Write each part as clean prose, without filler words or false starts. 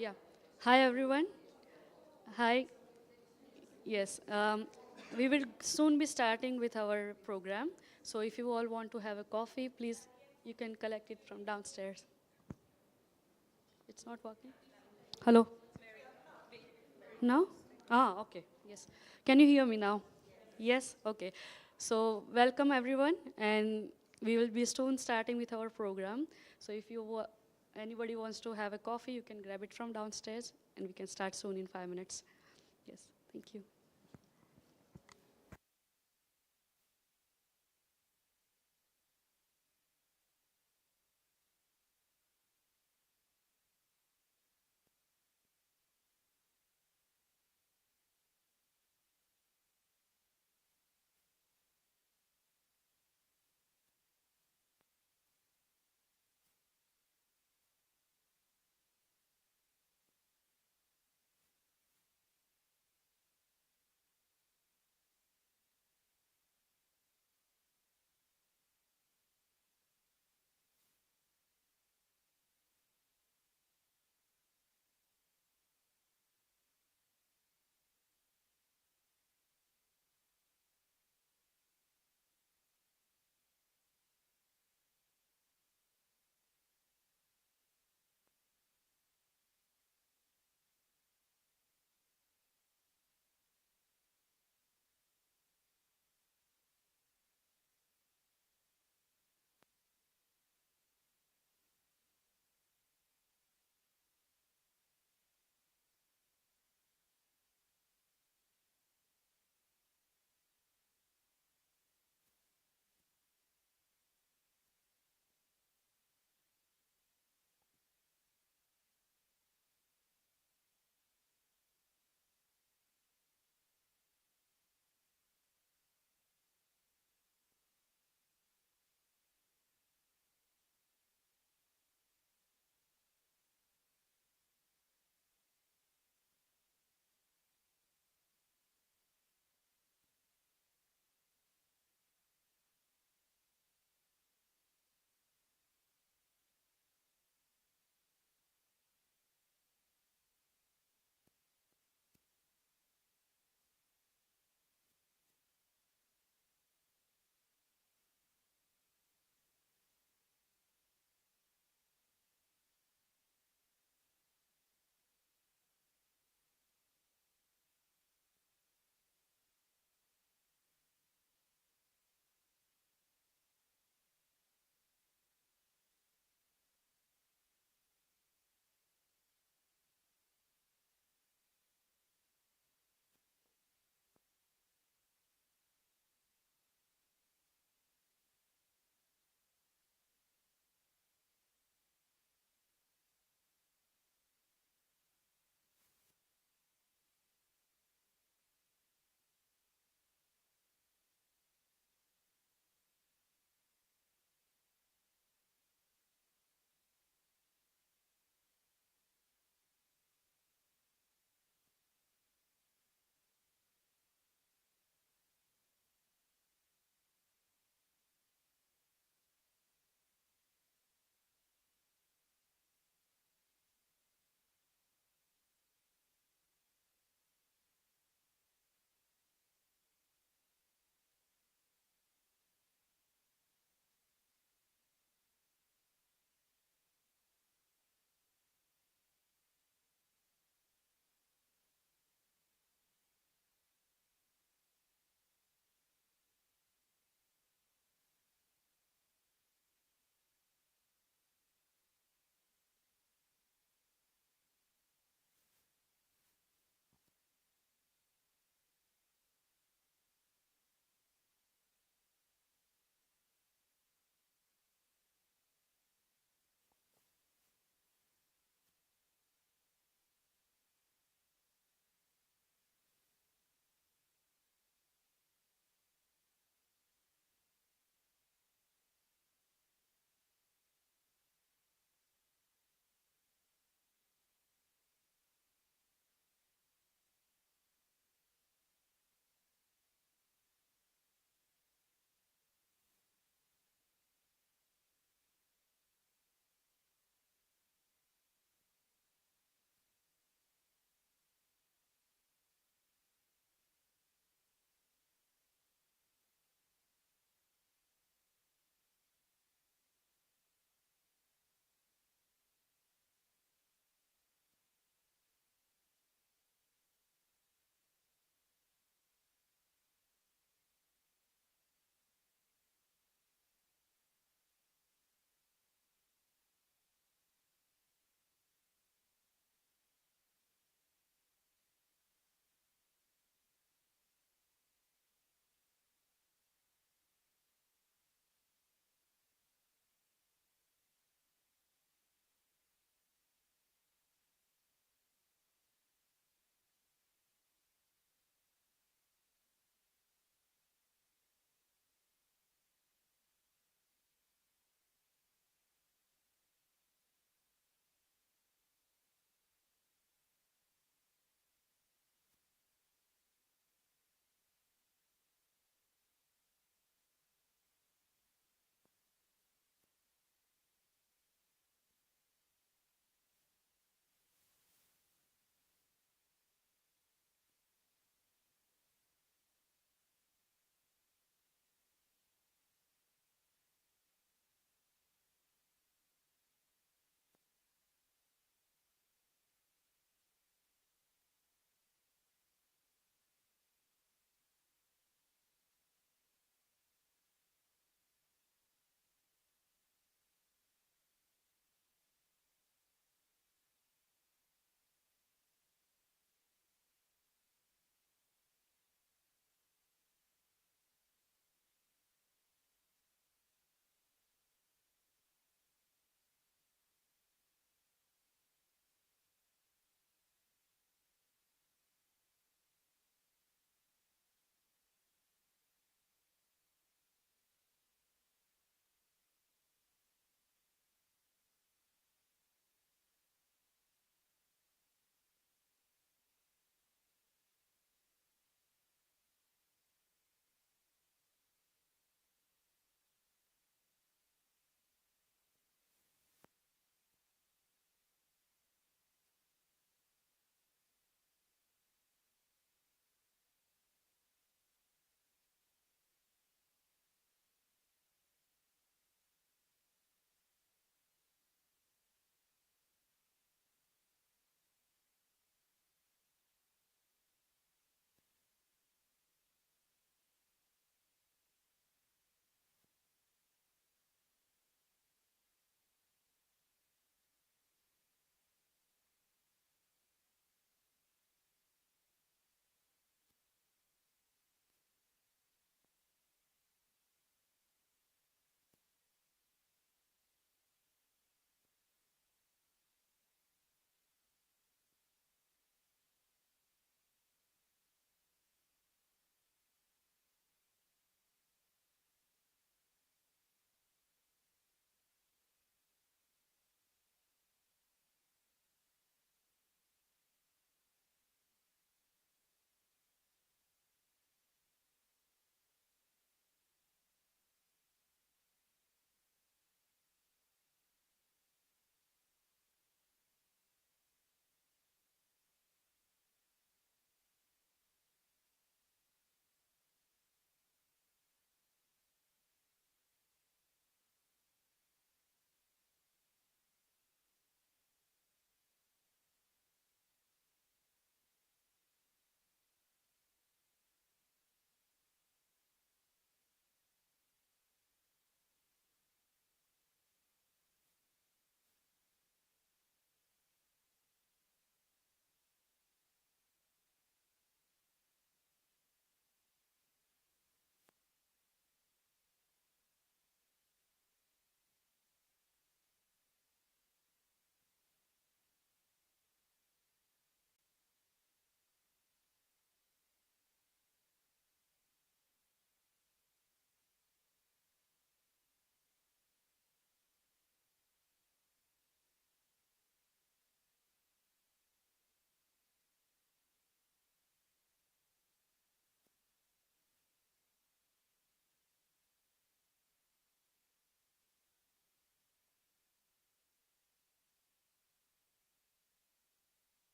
Yeah. Hi, everyone. Hi. Yes. We will soon be starting with our program. So if you all want to have a coffee, please, you can collect it from downstairs. It's not working? Hello? Now? Ah, okay. Yes. Can you hear me now? Yes? Okay. So welcome, everyone. And we will be soon starting with our program. So if anybody wants to have a coffee, you can grab it from downstairs, and we can start soon in 5 minutes. Yes, thank you.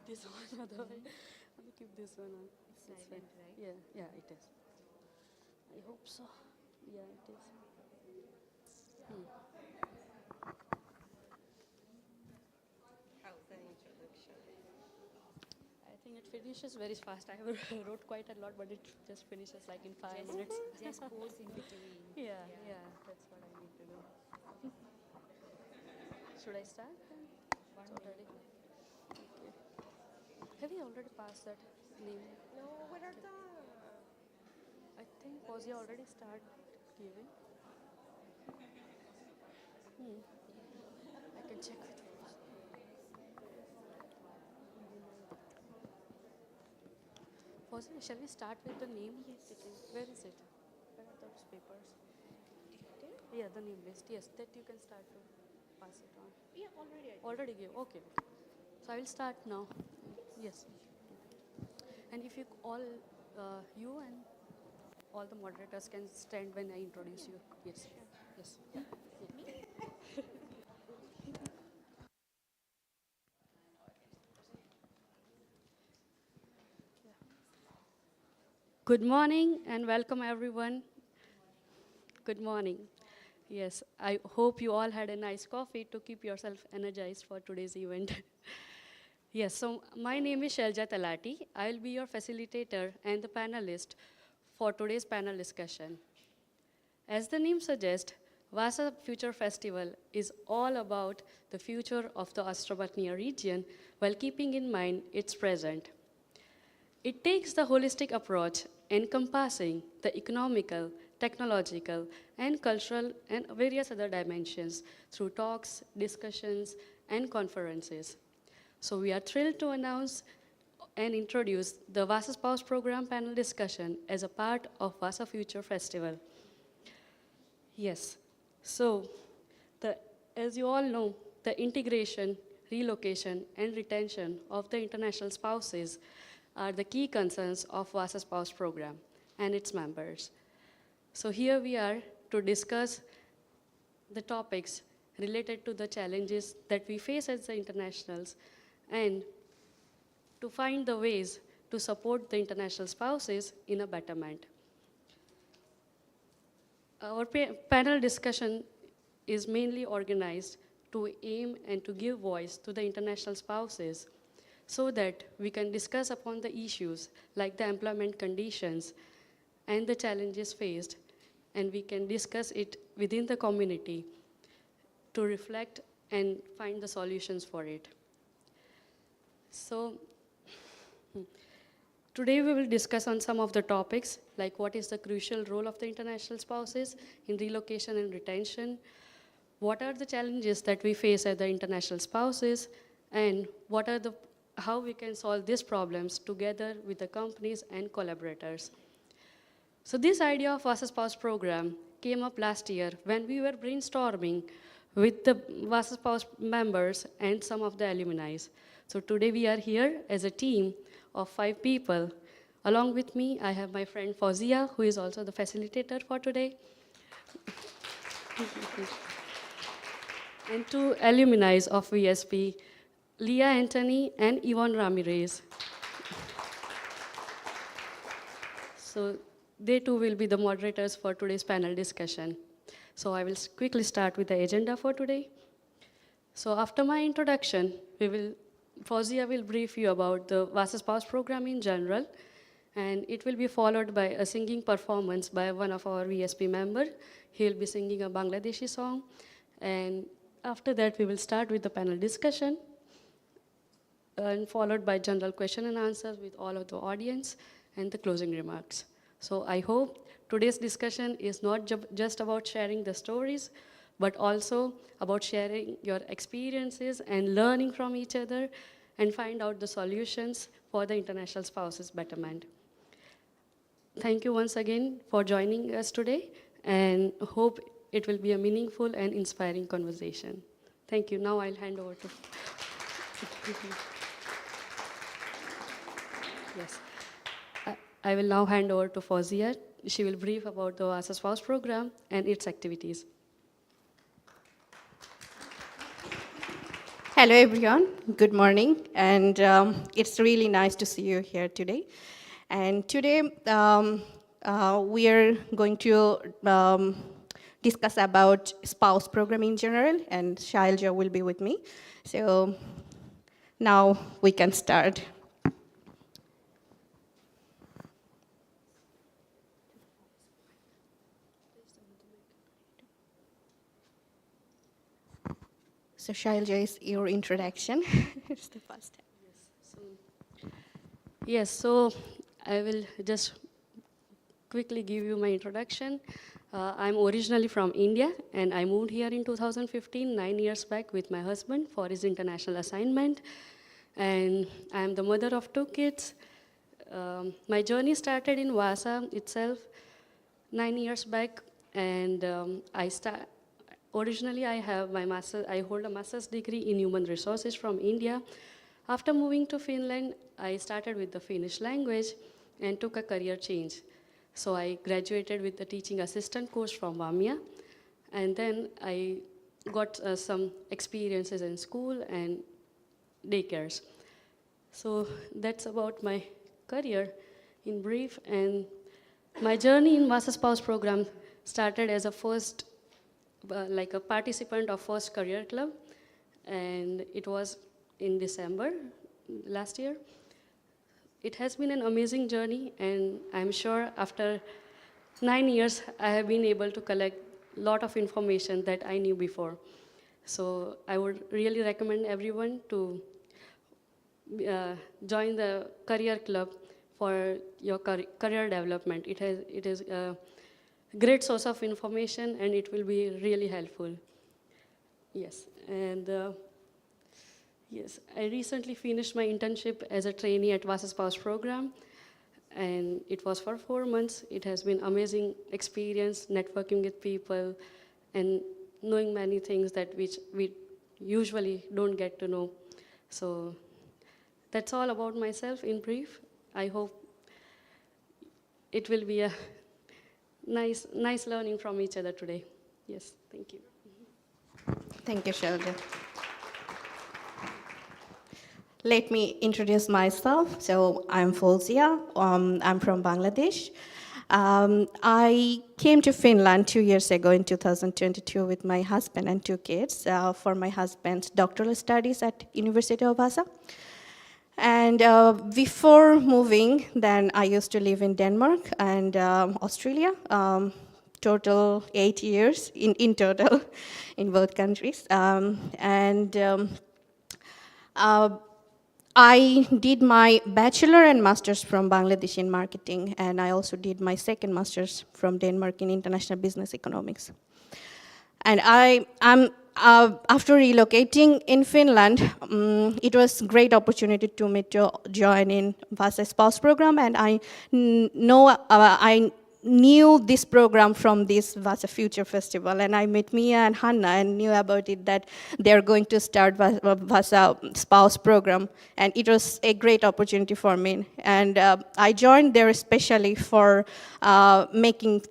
this one, otherwise I'll keep this one on. It's That's silent, fine. right? Yeah, it is. I hope so. Yeah, it is. How's the introduction? I think it finishes very fast. I have wrote quite a lot, but it just finishes like in 5 minutes. Just pause in between. Yeah, that's what I need to do. Should I start then? One It's already. Okay. Have you already passed that name? No, what are the... I think Foujia already started giving. I can check with Foujia, shall we start with the name? Yes. Where is it? Where are those papers? There? Yeah, the name list. Yes, that you can start to pass it on. Yeah, already. Already gave. Okay. So I will start now. Yes. And if you all, you and all the moderators can stand when I introduce you. Yes. Yes. Me? Good morning and welcome everyone. Good morning. Yes, I hope you all had a nice coffee to keep yourself energized for today's event. Yes, so my name is Shailja Talati. I will be your facilitator and the panelist for today's panel discussion. As the name suggests, Vasa Future Festival is all about the future of the Ostrobothnia region while keeping in mind its present. It takes the holistic approach encompassing the economical, technological, and cultural and various other dimensions through talks, discussions, and conferences. So we are thrilled to announce and introduce the Vasa Spouse Program panel discussion as a part of Vasa Future Festival. Yes, so as you all know, the integration, relocation, and retention of the international spouses are the key concerns of Vasa Spouse Program and its members. So here we are to discuss the topics related to the challenges that we face as the internationals and to find the ways to support the international spouses in a betterment. Our panel discussion is mainly organized to aim and to give voice to the international spouses so that we can discuss upon the issues like the employment conditions and the challenges faced, and we can discuss it within the community to reflect and find the solutions for it. So today we will discuss on some of the topics like what is the crucial role of the international spouses in relocation and retention, what are the challenges that we face as the international spouses, and how we can solve these problems together with the companies and collaborators. So this idea of Vasa Spouse Program came up last year when we were brainstorming with the Vasa Spouse members and some of the alumni. So today we are here as a team of 5 people. Along with me, I have my friend Foujia, who is also the facilitator for today. And 2 alumni of VSP, Liya, Antony, and Ivonne Ramirez. So they too will be the moderators for today's panel discussion. So I will quickly start with the agenda for today. So after my introduction, Foujia will brief you about the Vasa Spouse Program in general, and it will be followed by a singing performance by one of our VSP members. He will be singing a Bangladeshi song, and after that we will start with the panel discussion, and followed by general question and answers with all of the audience and the closing remarks. So I hope today's discussion is not just about sharing the stories, but also about sharing your experiences and learning from each other and find out the solutions for the international spouses betterment. Thank you once again for joining us today, and hope it will be a meaningful and inspiring conversation. Thank you. Now I'll hand over to... Yes. I will now hand over to Foujia. She will brief about the Vasa Spouse Program and its activities. Hello, everyone. Good morning, and it's really nice to see you here today. And today, we are going to discuss about spouse program in general, and Shailja will be with me. So now we can start. So Shailja is your introduction. It's the first time. Yes, so I will just quickly give you my introduction. I'm originally from India, and I moved here in 2015, 9 years back, with my husband for his international assignment. And I'm the mother of 2 kids. My journey started in Vasa itself 9 years back, and originally I have my I hold a master's degree in human resources from India. After moving to Finland, I started with the Finnish language and took a career change. So I graduated with the teaching assistant course from Vamia, and then I got some experiences in school and daycares. So that's about my career in brief. And my journey in Vasa Spouse program started as a like a participant of first career club, and it was in December last year. It has been an amazing journey, and I'm sure after 9 years, I have been able to collect a lot of information that I knew before. So I would really recommend everyone to join the career club for your career development. It is a great source of information, and it will be really helpful. Yes, and yes, I recently finished my internship as a trainee at Vasa Spouse program, and it was for 4 months. It has been amazing experience, networking with people, and knowing many things that which we usually don't get to know. So that's all about myself in brief. I hope it will be a nice learning from each other today. Yes, thank you. Thank you, Shailja. Let me introduce myself. So I'm Foujia. I'm from Bangladesh. I came to Finland 2 years ago in 2022 with my husband and 2 kids for my husband's doctoral studies at University of Vaasa. And before moving, then I used to live in Denmark and Australia. Total 8 years in total in both countries. I did my bachelor and master's from Bangladesh in marketing, and I also did my second master's from Denmark in international business economics. And after relocating in Finland, it was a great opportunity to me to join in Vasa Spouse program, and I knew this program from this Vasa Future Festival, and I met Mia and Hanna and knew about it that they're going to start Vasa Spouse program, and it was a great opportunity for me. And I joined there especially for making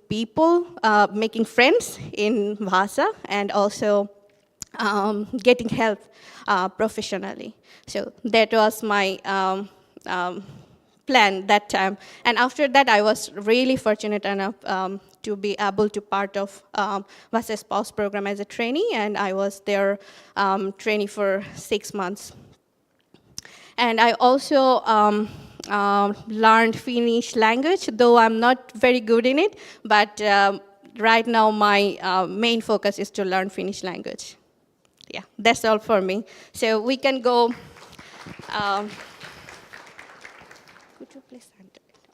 friends in Vasa, and also getting help professionally. So that was my plan that time. And after that, I was really fortunate enough to be able to part of Vasa Spouse program as a trainee, and I was there trainee for 6 months. And I also learned Finnish language, though I'm not very good in it, but right now my main focus is to learn Finnish language. Yeah, that's all for me. So we can go. Could you please enter it?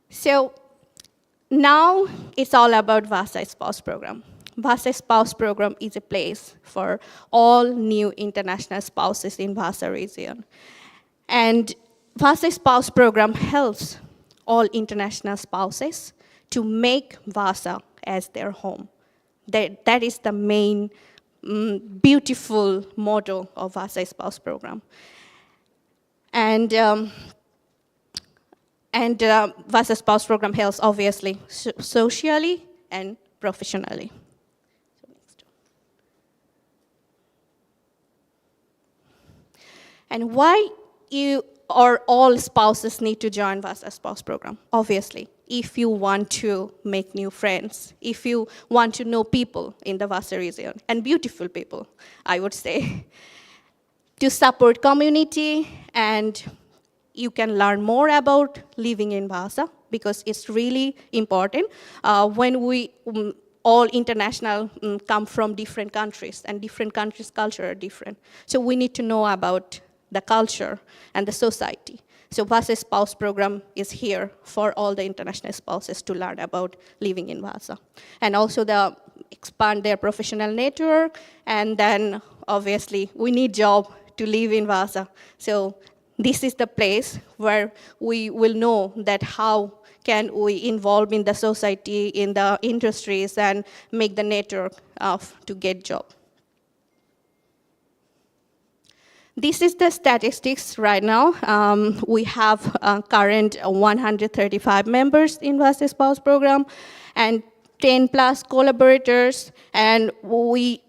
So now it's all about Vasa Spouse program. Vasa Spouse program is a place for all new international spouses in Vasa region. And Vasa Spouse program helps all international spouses to make Vasa as their home. That is the main beautiful motto of Vasa Spouse program. And Vasa Spouse program helps obviously socially and professionally. So next one. And why you or all spouses need to join Vaasa Spouse Program? Obviously, if you want to make new friends, if you want to know people in the Vaasa region, and beautiful people, I would say, to support community, and you can learn more about living in Vaasa, because it's really important when we all international come from different countries, and different countries' culture are different. So we need to know about the culture and the society. So Vaasa Spouse Program is here for all the international spouses to learn about living in Vaasa. And also expand their professional network, and then obviously we need job to live in Vaasa. So this is the place where we will know that how can we involve in the society, in the industries, and make the network to get job. This is the statistics right now. We have current 135 members in Vaasa Spouse Program and 10 plus collaborators, and we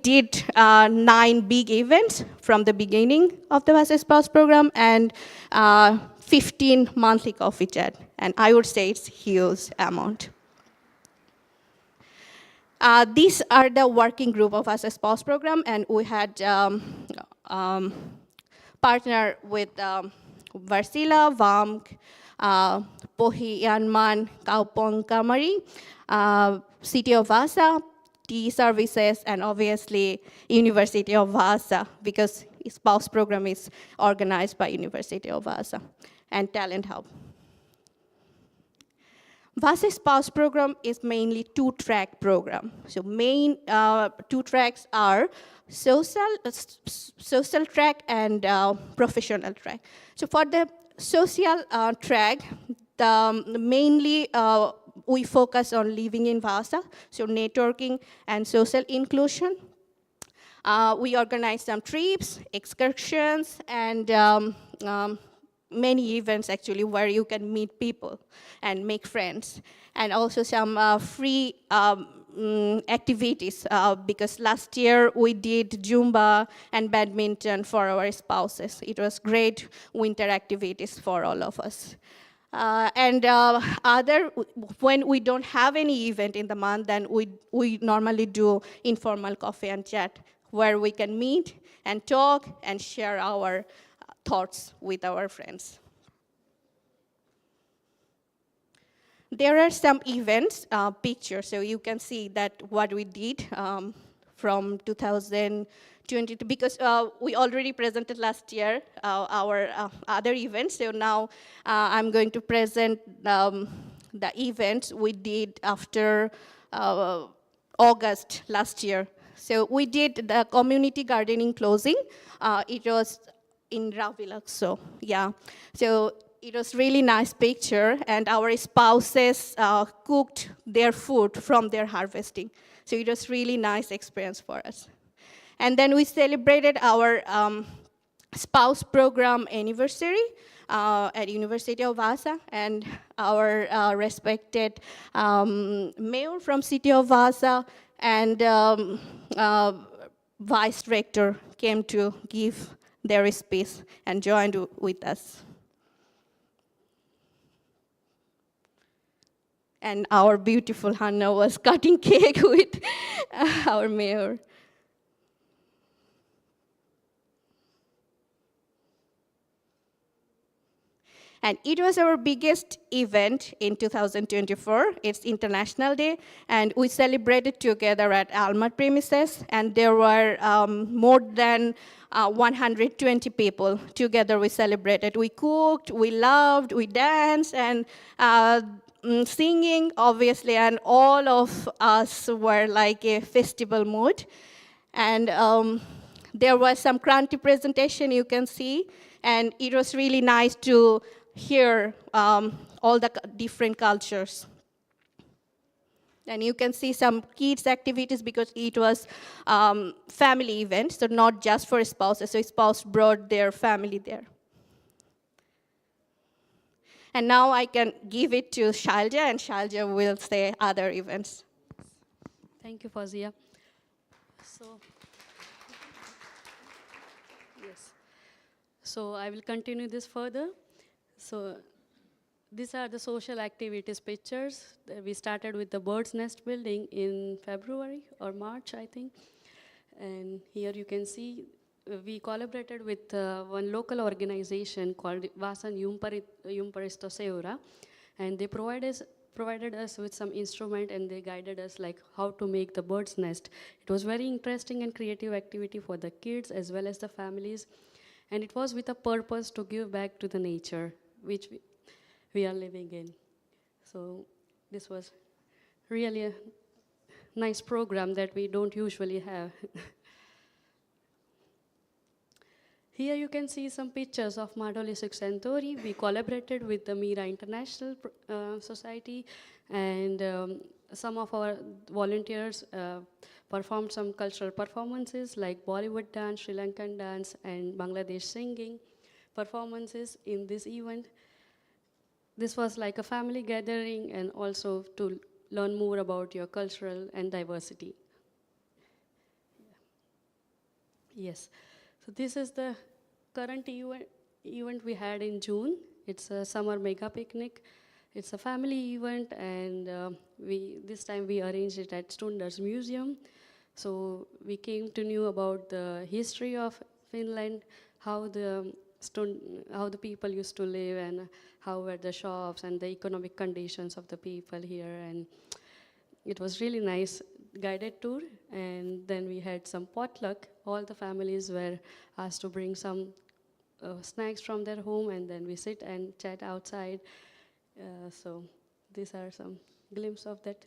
did 9 big events from the beginning of the Vaasa Spouse Program, and 15 monthly coffee chat, and I would say it's huge amount. These are the working group of Vaasa Spouse Program, and we had partner with Varsila, VAMK, Pohjanmaan, kaupunki, City of Vaasa, Tea Services, and obviously University of Vaasa, because spouse program is organized by University of Vaasa, and Talent Hub. Vaasa Spouse Program is mainly 2-track program. So main 2 tracks are social track and professional track. So for the social track, mainly we focus on living in Vaasa, so networking and social inclusion. We organize some trips, excursions, and many events actually where you can meet people and make friends. And also some free activities, because last year we did Zumba and badminton for our spouses. It was great winter activities for all of us. When we don't have any event in the month, then we normally do informal coffee and chat, where we can meet and talk and share our thoughts with our friends. There are some events, pictures, so you can see that what we did from 2022, because we already presented last year our other events, so now I'm going to present the events we did after August last year. So we did the community gardening closing. It was in Ravilakso, yeah. So it was really nice picture, and our spouses cooked their food from their harvesting. So it was really nice experience for us. And then we celebrated our spouse program anniversary at University of Vaasa, and our respected mayor from City of Vaasa and vice rector came to give their speech and joined with us. And our beautiful Hanna was cutting cake with our mayor. And it was our biggest event in 2024. It's International Day, and we celebrated together at Alma premises, and there were more than 120 people. Together we celebrated. We cooked, we loved, we danced, and singing, obviously, and all of us were like a festival mood. And there was some crunchy presentation you can see, and it was really nice to hear all the different cultures. And you can see some kids' activities because it was family event, so not just for spouses, so spouse brought their family there. And now I can give it to Shailja, and Shailja will say other events. Thank you, Foujia. So, yes. So I will continue this further. So these are the social activities pictures. We started with the bird's nest building in February or March, I think. And here you can see we collaborated with one local organization called Vaasan Ymparisto Seura, and they provided us with some instrument, and they guided us like how to make the bird's nest. It was very interesting and creative activity for the kids as well as the families, and it was with a purpose to give back to the nature which we are living in. So this was really a nice program that we don't usually have. Here you can see some pictures of Madholi Suksentori. We collaborated with the Mira International Society, and some of our volunteers performed some cultural performances like Bollywood dance, Sri Lankan dance, and Bangladesh singing performances in this event. This was like a family gathering and also to learn more about your cultural and diversity. Yes. So this is the current event we had in June. It's a summer mega picnic. It's a family event, and this time we arranged it at Stunder's Museum. So we came to know about the history of Finland, how the people used to live, and how were the shops and the economic conditions of the people here. And it was really nice guided tour, and then we had some potluck. All the families were asked to bring some snacks from their home, and then we sit and chat outside. So these are some glimpses of that.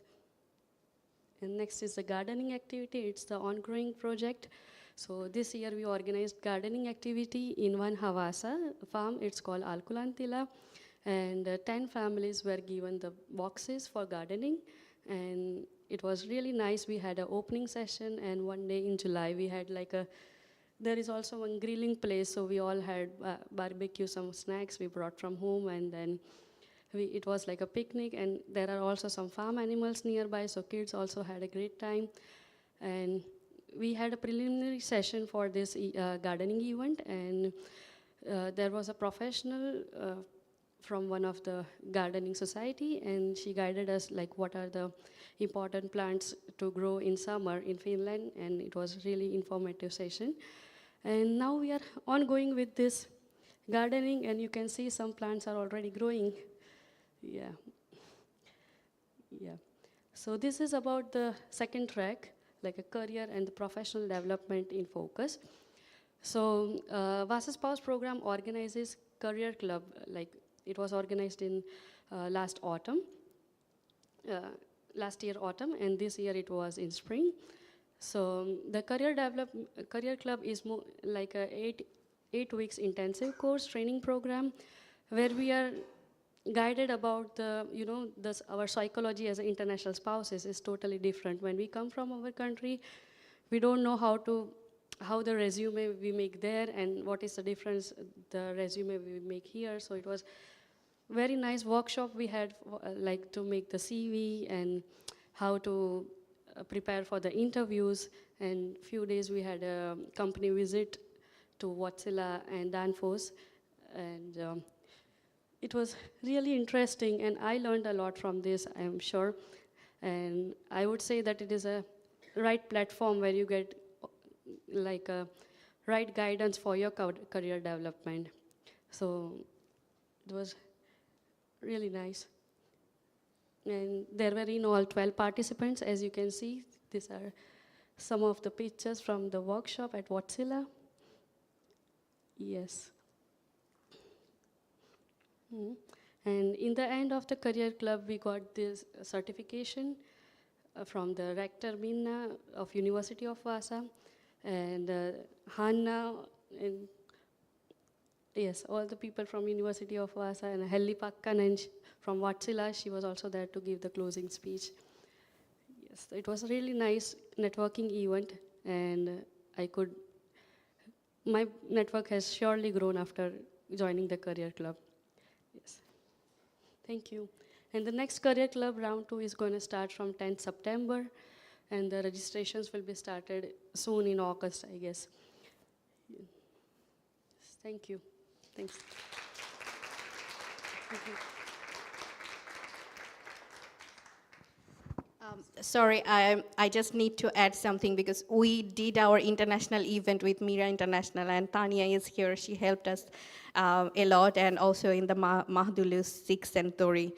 And next is the gardening activity. It's the ongoing project. So this year we organized gardening activity in one Havasa farm. It's called Alkulantila, and 10 families were given the boxes for gardening, and it was really nice. We had an opening session, and one day in July we had there is also one grilling place, so we all had barbecue, some snacks we brought from home, and then it was like a picnic, and there are also some farm animals nearby, so kids also had a great time. And we had a preliminary session for this gardening event, and there was a professional from one of the gardening society, and she guided us like what are the important plants to grow in summer in Finland, and it was really informative session. And now we are ongoing with this gardening, and you can see some plants are already growing. Yeah. So this is about the second track, like a career and the professional development in focus. So Vaasa Spouse program organizes career club, like it was organized in last year autumn, and this year it was in spring. So the career club is like a 8 weeks intensive course training program, where we are guided about our psychology as international spouses is totally different. When we come from our country, we don't know how the resume we make there and what is the difference the resume we make here. So it was very nice workshop we had like to make the CV and how to prepare for the interviews. And few days we had a company visit to Wärtsilä and Danfoss, and it was really interesting, and I learned a lot from this, I'm sure. And I would say that it is a right platform where you get like a right guidance for your career development. So it was really nice. And there were in all 12 participants, as you can see. These are some of the pictures from the workshop at Wärtsilä. Yes. And in the end of the career club, we got this certification from the rector Minna of University of Vaasa, and Hanna, and yes, all the people from University of Vaasa, and Helli Pakkanen from Wärtsilä, she was also there to give the closing speech. Yes, it was a really nice networking event, and my network has surely grown after joining the career club. Yes, thank you. And the next career club round 2 is going to start from 10th September, and the registrations will be started soon in August, I guess. Yes, thank you. Thanks. Sorry, I just need to add something because we did our international event with Mira International, and Tanya is here. She helped us a lot, and also in the Mahdulu's 6th century,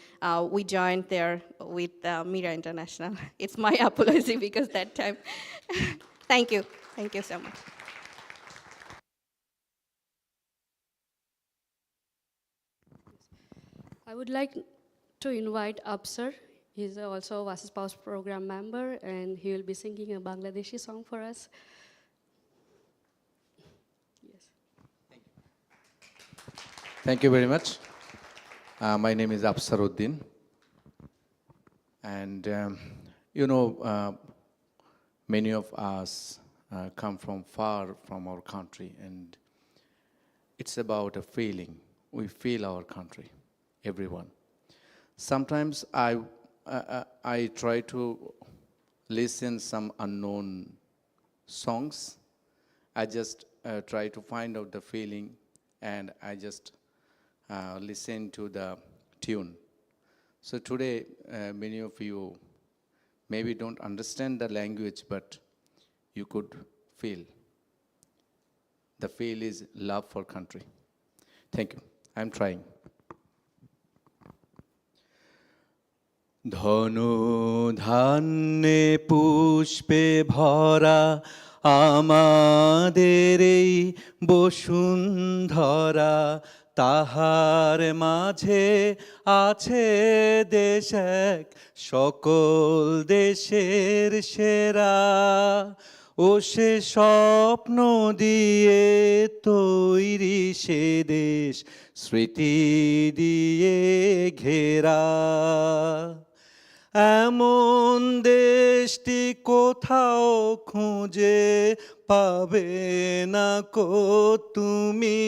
we joined there with Mira International. It's my apology because that time. Thank you so much. I would like to invite Absar. He's also a Vasa Spouse Program member, and he will be singing a Bangladeshi song for us. Yes. Thank you very much. My name is Absaruddin. And, many of us come from far from our country, and it's about a feeling. We feel our country, everyone. Sometimes I try to listen some unknown songs. I just try to find out the feeling, and I just listen to the tune. So today, many of you maybe don't understand the language, but you could feel. The feel is love for country. Thank you. I'm trying. ধনু ধান্যে পুষ্পে ভরা আমাদের এই বসুন্ধরা, তাহার মাঝে আছে দেশ এক সকল দেশের সেরা, ও সে স্বপ্ন দিয়ে তৈরি সে দেশ স্মৃতি দিয়ে ঘেরা। এমন দেশটি কোথাও খুঁজে পাবে না কো তুমি,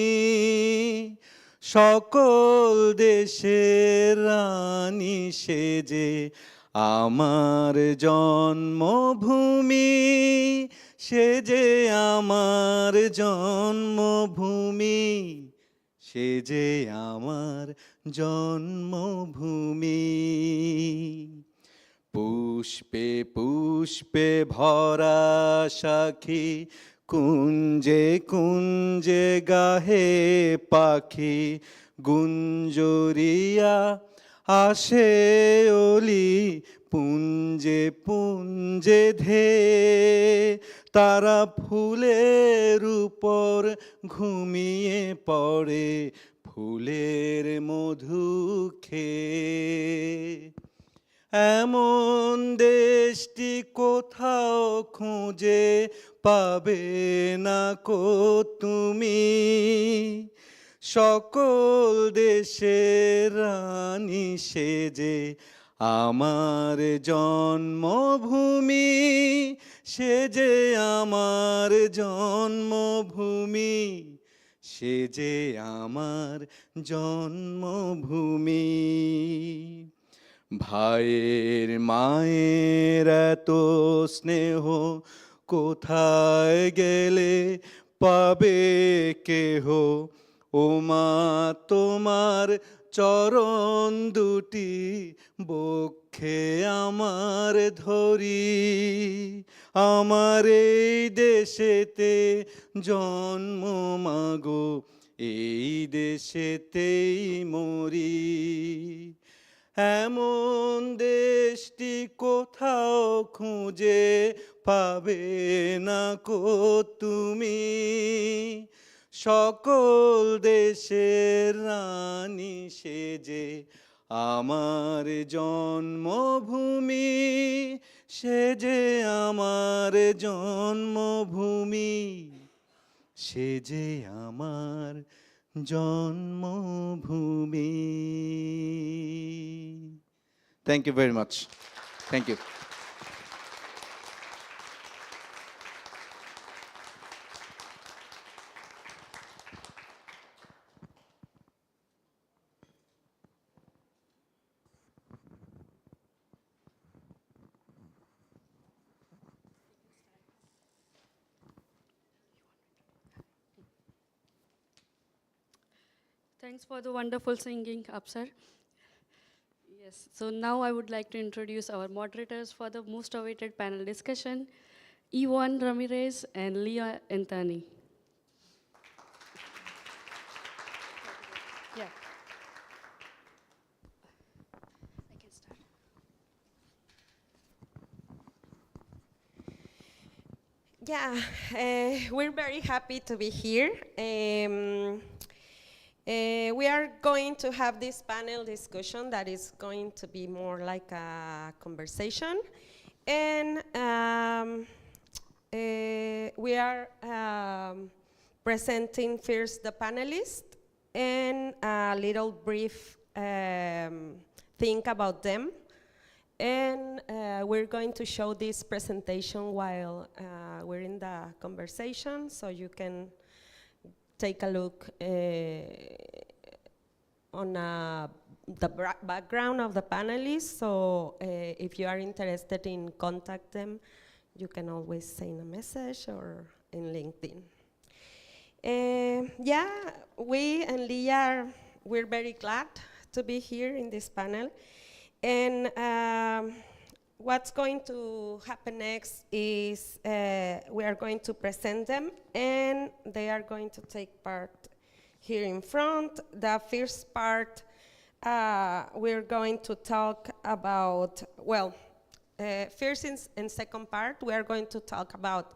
সকল দেশের রানী সেজে আমার জন্মভূমি, সে যে আমার জন্মভূমি, সে যে আমার জন্মভূমি। পুষ্পে পুষ্পে ভরা সাখী, কুঞ্জে কুঞ্জে গাহে পাখি, গুঞ্জরিয়া আসে অলি পুঞ্জে পুঞ্জে ধে, তারা ফুলের উপর ঘুমিয়ে পড়ে ফুলের মধু খেয়ে। এমন দেশটি কোথাও খুঁজে পাবে না কো তুমি, সকল দেশের রানী সেজে আমার জন্মভূমি, সে যে আমার জন্মভূমি, সে যে আমার জন্মভূমি। ভাইয়ের মায়ের এত স্নেহ কোথায় গেলে পাবে কেহ, ও মা তোমার চরণ দুটি বক্ষে আমার ধরি, আমার এই দেশেতে জন্ম মাগো, এই দেশেতেই মরি। এমন দেশটি কোথাও খুঁজে পাবে না কো তুমি, সকল দেশের রানী সেজে আমার জন্মভূমি, সে যে আমার জন্মভূমি, সে যে আমার জন্মভূমি। Thank you very much. Thank you. Thanks for the wonderful singing, Apsar. Yes, so now I would like to introduce our moderators for the most awaited panel discussion, Ivonne, Ramirez, and Liya, Antony. Yeah. I can start. Yeah, we're very happy to be here. We are going to have this panel discussion that is going to be more like a conversation. And we are presenting first the panelists and a little brief thing about them. And we're going to show this presentation while we're in the conversation, so you can take a look on the background of the panelists. So if you are interested in contact them, you can always send a message or in LinkedIn. Yeah, we and Liya, we're very glad to be here in this panel. And what's going to happen next is we are going to present them, and they are going to take part here in front. The first part, we're going to talk about, well, first and second part, we are going to talk about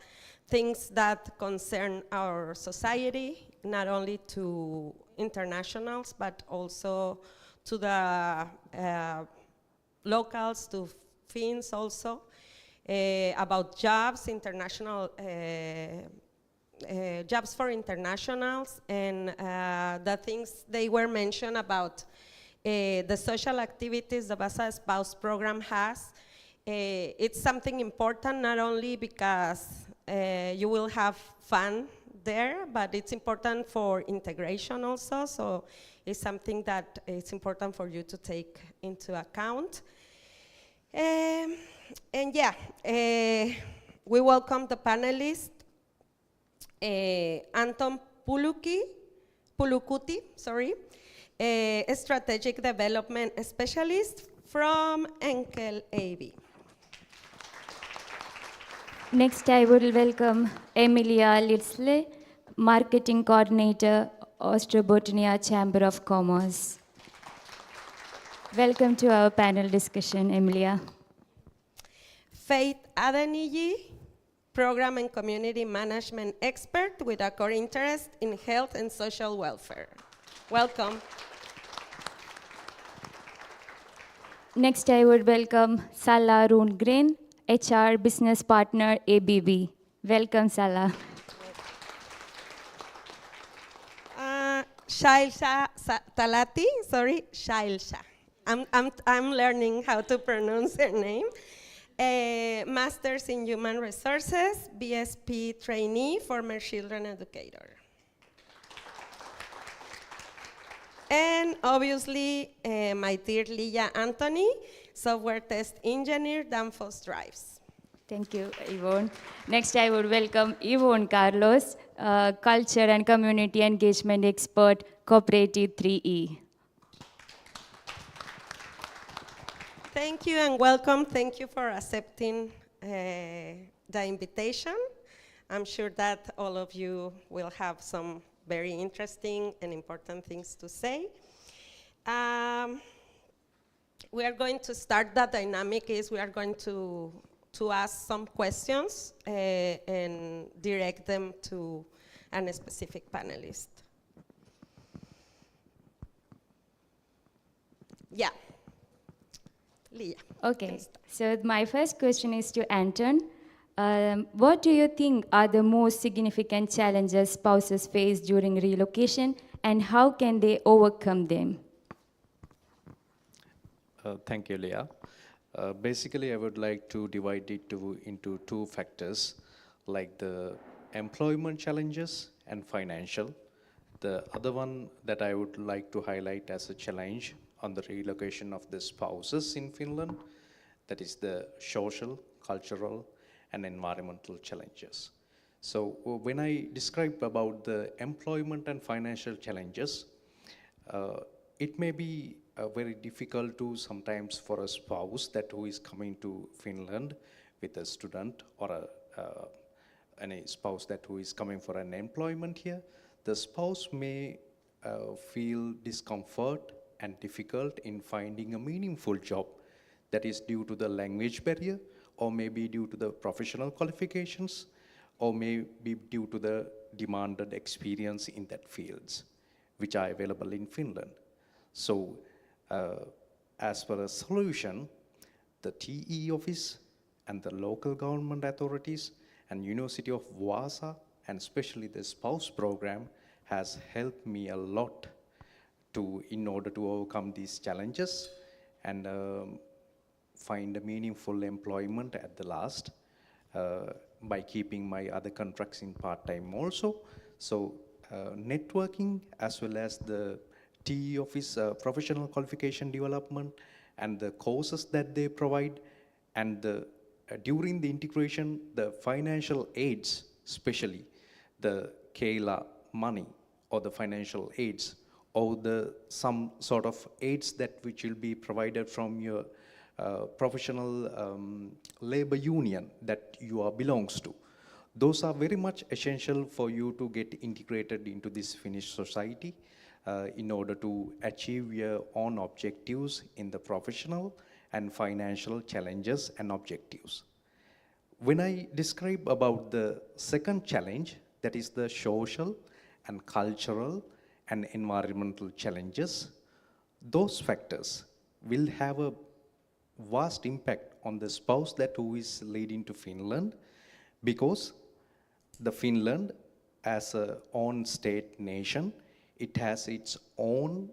things that concern our society, not only to internationals, but also to the locals, to Finns also, about jobs, international jobs for internationals, and the things they were mentioned about the social activities the Vaasa Spouse Program has. It's something important, not only because you will have fun there, but it's important for integration also, so it's something that it's important for you to take into account. And yeah, we welcome the panelists, Anton Pulukuti, a strategic development specialist from Enkel AB. Next, I would welcome Emilia Litzle, Marketing Coordinator, Ostrobothnia Chamber of Commerce. Welcome to our panel discussion, Emilia. Faith Adeniji, Program and Community Management Expert with a core interest in health and social welfare. Welcome. Next, I would welcome Sala Rundgren, HR Business Partner, ABB. Welcome, Sala. Shailja Talati, Shailja. I'm learning how to pronounce her name. Masters in Human Resources, BSP trainee, former children educator. And obviously, my dear Liya Antony, software test engineer, Danfoss Drives. Thank you, Yvonne. Next, I would welcome Yvonne Carlos, Culture and Community Engagement Expert, Cooperative 3E. Thank you and welcome. Thank you for accepting the invitation. I'm sure that all of you will have some very interesting and important things to say. We are going to start. The dynamic is we are going to ask some questions and direct them to a specific panelist. Yeah. Liya. Okay, so my first question is to Anton. What do you think are the most significant challenges spouses face during relocation, and how can they overcome them? Thank you, Liya. Basically, I would like to divide it into two factors, like the employment challenges and financial. The other one that I would like to highlight as a challenge on the relocation of the spouses in Finland, that is the social, cultural, and environmental challenges. So when I describe about the employment and financial challenges, It may be very difficult to sometimes for a spouse that who is coming to Finland with a student or any spouse that who is coming for an employment here. The spouse may feel discomfort and difficult in finding a meaningful job that is due to the language barrier, or maybe due to the professional qualifications, or maybe due to the demanded experience in that fields, which are available in Finland. So, as per a solution, the TE office and the local government authorities and University of Vaasa, and especially the spouse program, has helped me a lot in order to overcome these challenges and find a meaningful employment at the last by keeping my other contracts in part-time also. So networking as well as the TE office professional qualification development and the courses that they provide, and during the integration, the financial aids, especially the Kela money or the financial aids, or some sort of aids that which will be provided from your professional labor union that you are belongs to. Those are very much essential for you to get integrated into this Finnish society in order to achieve your own objectives in the professional and financial challenges and objectives. When I describe about the second challenge, that is the social and cultural and environmental challenges, those factors will have a vast impact on the spouse that who is leading to Finland, because the Finland as a own state nation, it has its own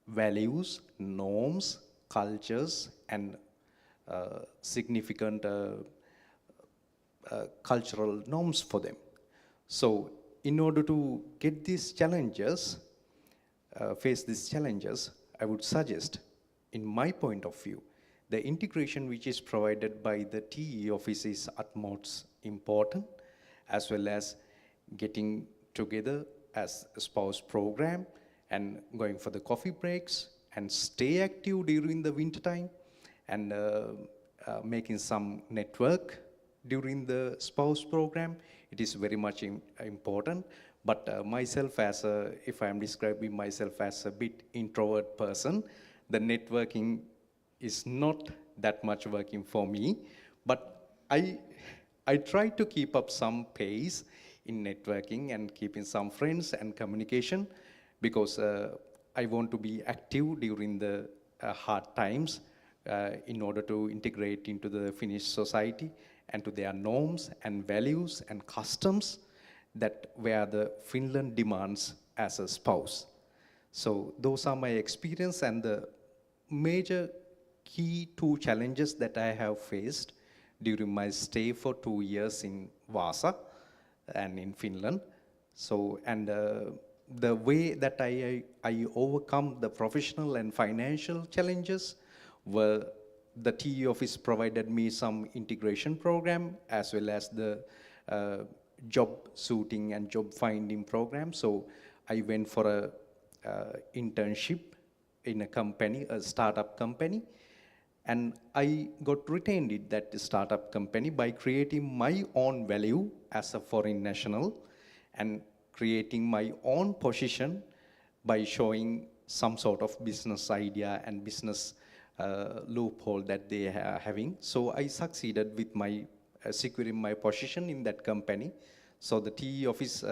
values, norms, cultures, and significant cultural norms for them. So in order to get these challenges, face these challenges, I would suggest, in my point of view, the integration which is provided by the TE office is utmost important, as well as getting together as a spouse program and going for the coffee breaks and stay active during the winter time and making some network during the spouse program. It is very much important. But myself if I am describing myself as a bit introvert person, the networking is not that much working for me. But I try to keep up some pace in networking and keeping some friends and communication, because I want to be active during the hard times in order to integrate into the Finnish society and to their norms and values and customs that where the Finland demands as a spouse. So those are my experience, and the major key two challenges that I have faced during my stay for 2 years in Vaasa and in Finland. So, and the way that I overcome the professional and financial challenges were the TE office provided me some integration program as well as the job suiting and job finding program. So I went for a internship in a company, a startup company, and I got retained in that startup company by creating my own value as a foreign national and creating my own position by showing some sort of business idea and business loophole that they are having. So I succeeded with my securing my position in that company. So the TE office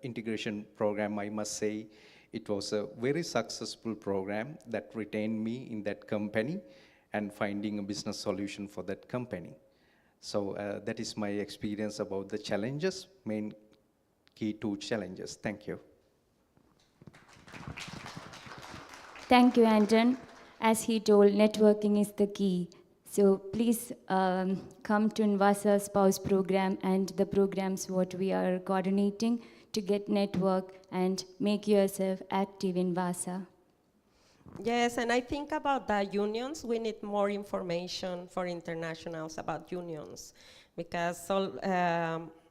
integration program, I must say, it was a very successful program that retained me in that company and finding a business solution for that company. So that is my experience about the challenges, main key two challenges. Thank you. Thank you, Anton. As he told, networking is the key. So please come to Vasa Spouse Program and the programs what we are coordinating to get network and make yourself active in Vasa. Yes, and I think about the unions. We need more information for internationals about unions, because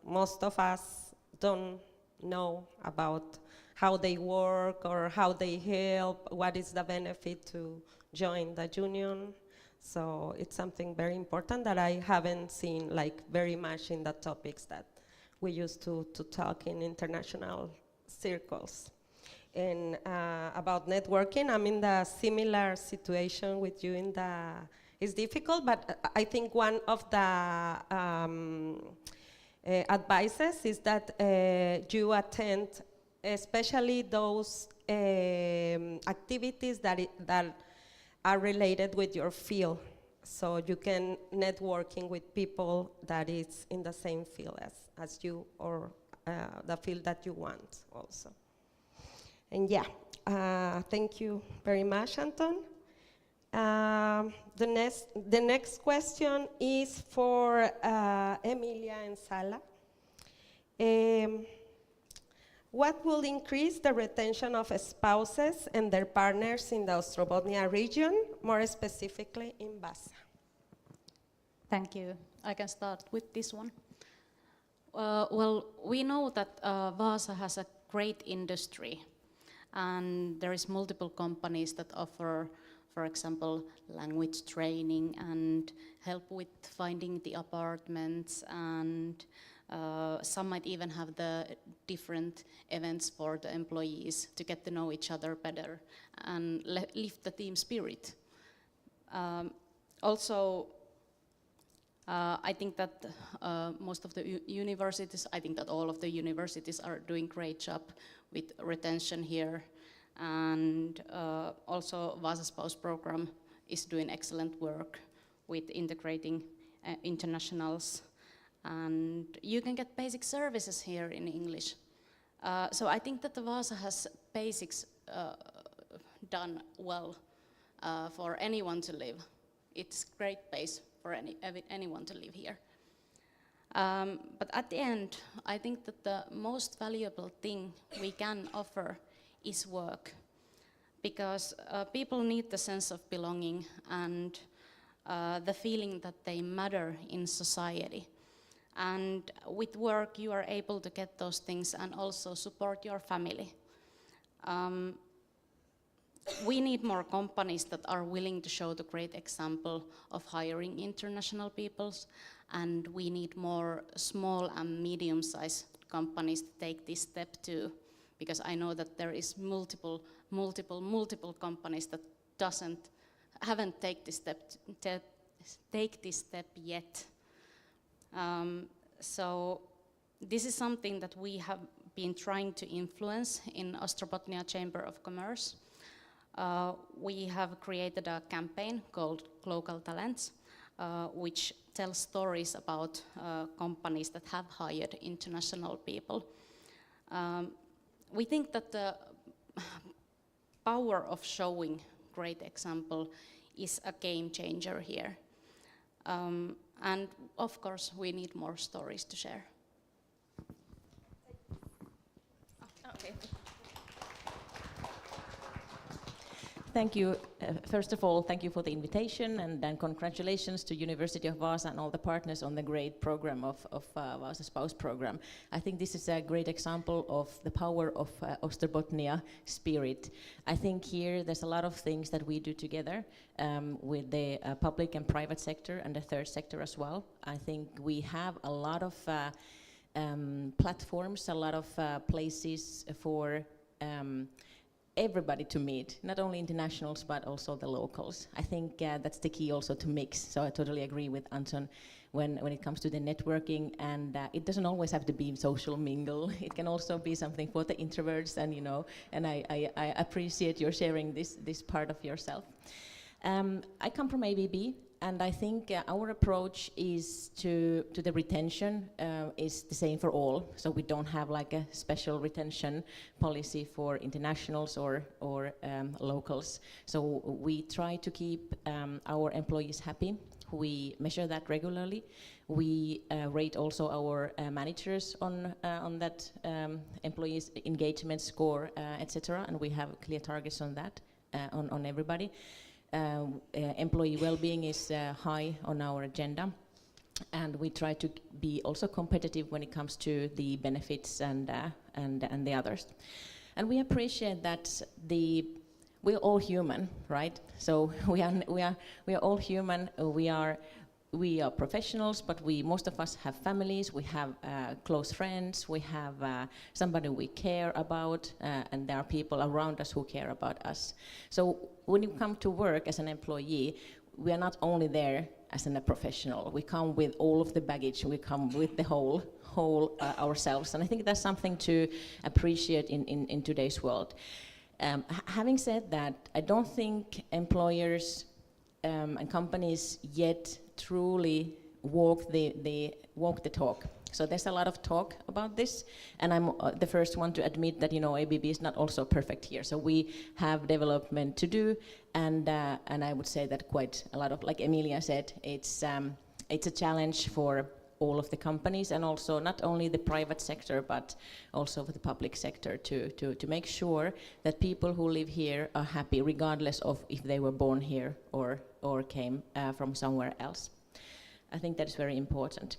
most of us don't know about how they work or how they help, what is the benefit to join the union. So it's something very important that I haven't seen like very much in the topics that we used to talk in international circles. And about networking, I'm in the similar situation with you in the, it's difficult, but I think one of the advices is that you attend especially those activities that are related with your field. So you can networking with people that is in the same field as you, or the field that you want also. And yeah, thank you very much, Anton. The next question is for Emilia and Sala. What will increase the retention of spouses and their partners in the Ostrobotnia region, more specifically in Vaasa? Thank you. I can start with this one. Well, we know that Vaasa has a great industry, and there is multiple companies that offer, for example, language training and help with finding the apartments, and some might even have the different events for the employees to get to know each other better and lift the team spirit. Also, I think that most of the universities, I think that all of the universities are doing great job with retention here. And also Vaasa Spouse program is doing excellent work with integrating internationals. And you can get basic services here in English. So I think that the Vaasa has basics done well for anyone to live. It's great base for anyone to live here. But at the end, I think that the most valuable thing we can offer is work, because people need the sense of belonging and the feeling that they matter in society. And with work, you are able to get those things and also support your family. We need more companies that are willing to show the great example of hiring international peoples, and we need more small and medium-sized companies to take this step too, because I know that there is multiple companies that haven't taken this step yet. So this is something that we have been trying to influence in Ostrobotnia Chamber of Commerce. We have created a campaign called Local Talents, which tells stories about companies that have hired international people. We think that the power of showing great example is a game changer here. And of course, we need more stories to share. Okay. Thank you. First of all, thank you for the invitation, and then congratulations to University of Vaasa and all the partners on the great program of Vaasa Spouse program. I think this is a great example of the power of Ostrobotnia spirit. I think here there's a lot of things that we do together with the public and private sector and the third sector as well. I think we have a lot of platforms, a lot of places for everybody to meet, not only internationals but also the locals. I think that's the key also to mix. So I totally agree with Anton when it comes to the networking, and it doesn't always have to be social mingle. It can also be something for the introverts, and you know, and I appreciate your sharing this part of yourself. I come from ABB, and I think our approach is to the retention is the same for all. So we don't have like a special retention policy for internationals or locals. So we try to keep our employees happy. We measure that regularly. We rate also our managers on that employees' engagement score, etc. And we have clear targets on that, on everybody. Employee well-being is high on our agenda, and we try to be also competitive when it comes to the benefits and the others. And we appreciate that we're all human, right? So we are all human. We are professionals, but most of us have families. We have close friends. We have somebody we care about, and there are people around us who care about us. So when you come to work as an employee, we are not only there as a professional. We come with all of the baggage. We come with the whole ourselves, and I think that's something to appreciate in today's world. Having said that, I don't think employers and companies yet truly walk the talk. So there's a lot of talk about this, and I'm the first one to admit that ABB is not also perfect here. So we have development to do, and I would say that quite a lot of, like Emilia said, it's a challenge for all of the companies, and also not only the private sector, but also for the public sector to make sure that people who live here are happy, regardless of if they were born here or came from somewhere else. I think that is very important.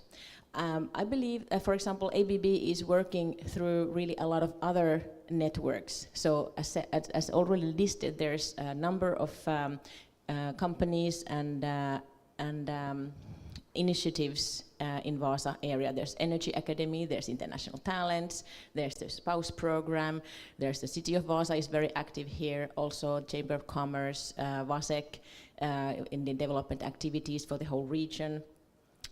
I believe, for example, ABB is working through really a lot of other networks. So as already listed, there's a number of companies and initiatives in Vaasa area. There's Energy Academy, there's International Talents, there's the Spouse Program, there's the City of Vaasa is very active here, also Chamber of Commerce, VASEC in the development activities for the whole region,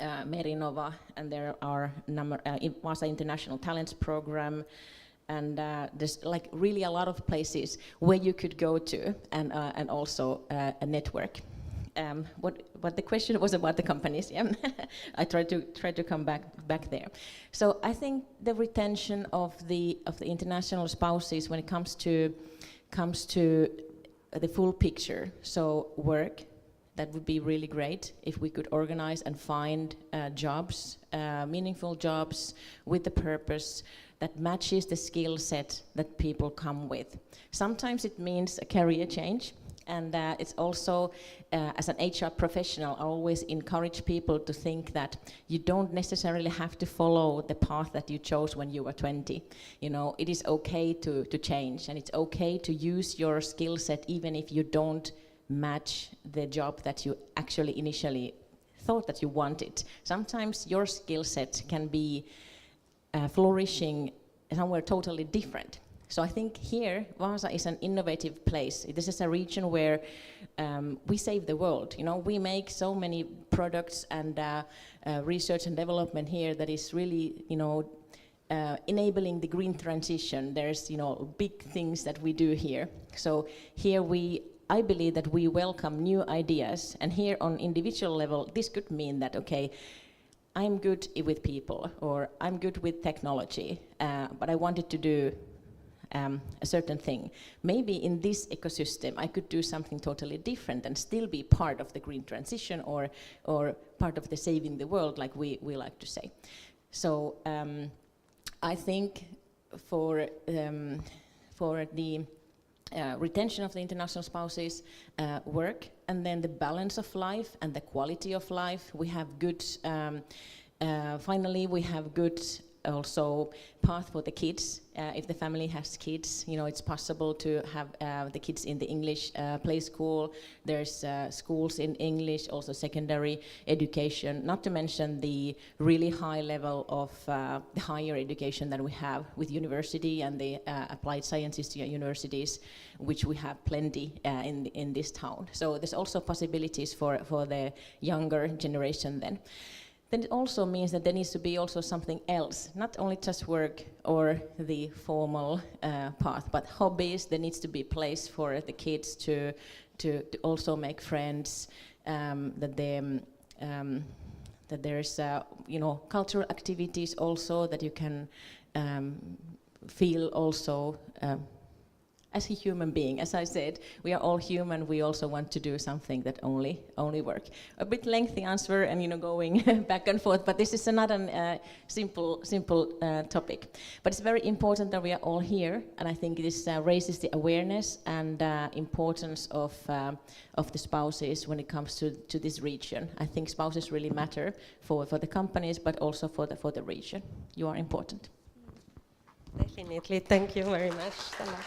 Merinova, and there are Vaasa International Talents Program, and there's like really a lot of places where you could go to, and also a network. What the question was about the companies, yeah. I tried to come back there. So I think the retention of the international spouses when it comes to the full picture, so work, that would be really great if we could organize and find jobs, meaningful jobs with the purpose that matches the skill set that people come with. Sometimes it means a career change. And it's also, as an HR professional, I always encourage people to think that you don't necessarily have to follow the path that you chose when you were 20. It is okay to change, and it's okay to use your skill set even if you don't match the job that you actually initially thought that you wanted. Sometimes your skill set can be flourishing somewhere totally different. So I think here, Vaasa is an innovative place. This is a region where we save the world. We make so many products and research and development here that is really, enabling the green transition. There's, big things that we do here. So here I believe that we welcome new ideas. And here on individual level, this could mean that, okay, I'm good with people, or I'm good with technology, but I wanted to do a certain thing. Maybe in this ecosystem I could do something totally different and still be part of the green transition or part of the saving the world, like we like to say. So I think for the retention of the international spouses, work, and then the balance of life and the quality of life, we have good, finally we have good also path for the kids. If the family has kids, it's possible to have the kids in the English play school. There's schools in English, also secondary education, not to mention the really high level of the higher education that we have with university and the applied sciences universities, which we have plenty in this town. So there's also possibilities for the younger generation then. Then it also means that there needs to be also something else, not only just work or the formal path, but hobbies. There needs to be a place for the kids to also make friends, that there's cultural activities also that you can feel also as a human being. As I said, we are all human. We also want to do something that only work. A bit lengthy answer, and going back and forth. But this is another simple topic. But it's very important that we are all here, and I think this raises the awareness and importance of the spouses when it comes to this region. I think spouses really matter for the companies, but also for the region. You are important. Definitely. Thank you very much, Stella.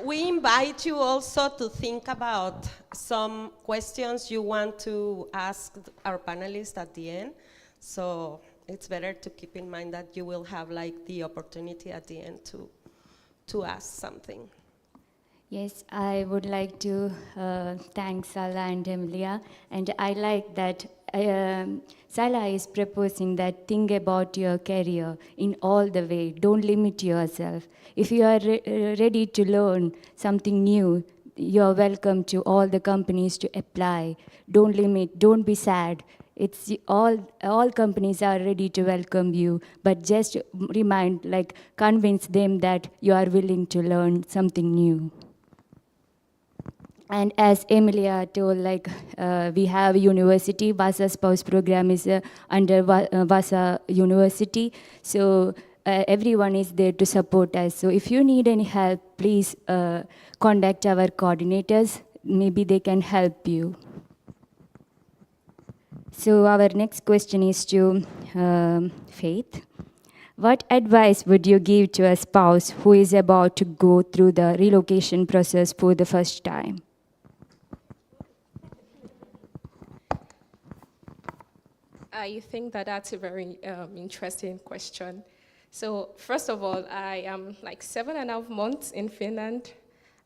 We invite you also to think about some questions you want to ask our panelists at the end. So it's better to keep in mind that you will have like the opportunity at the end to ask something. Yes, I would like to thank Sala and Emilia, and I like that Sala is proposing that think about your career in all the way. Don't limit yourself. If you are ready to learn something new, you're welcome to all the companies to apply. Don't limit. Don't be sad. It's all companies are ready to welcome you, but just convince them that you are willing to learn something new. And as Emilia told, we have university. Vaasa Spouse Program is under Vaasa University. So everyone is there to support us. So if you need any help, please contact our coordinators. Maybe they can help you. So our next question is to Faith. What advice would you give to a spouse who is about to go through the relocation process for the first time? I think that that's a very interesting question. So first of all, I am like 7.5 months in Finland,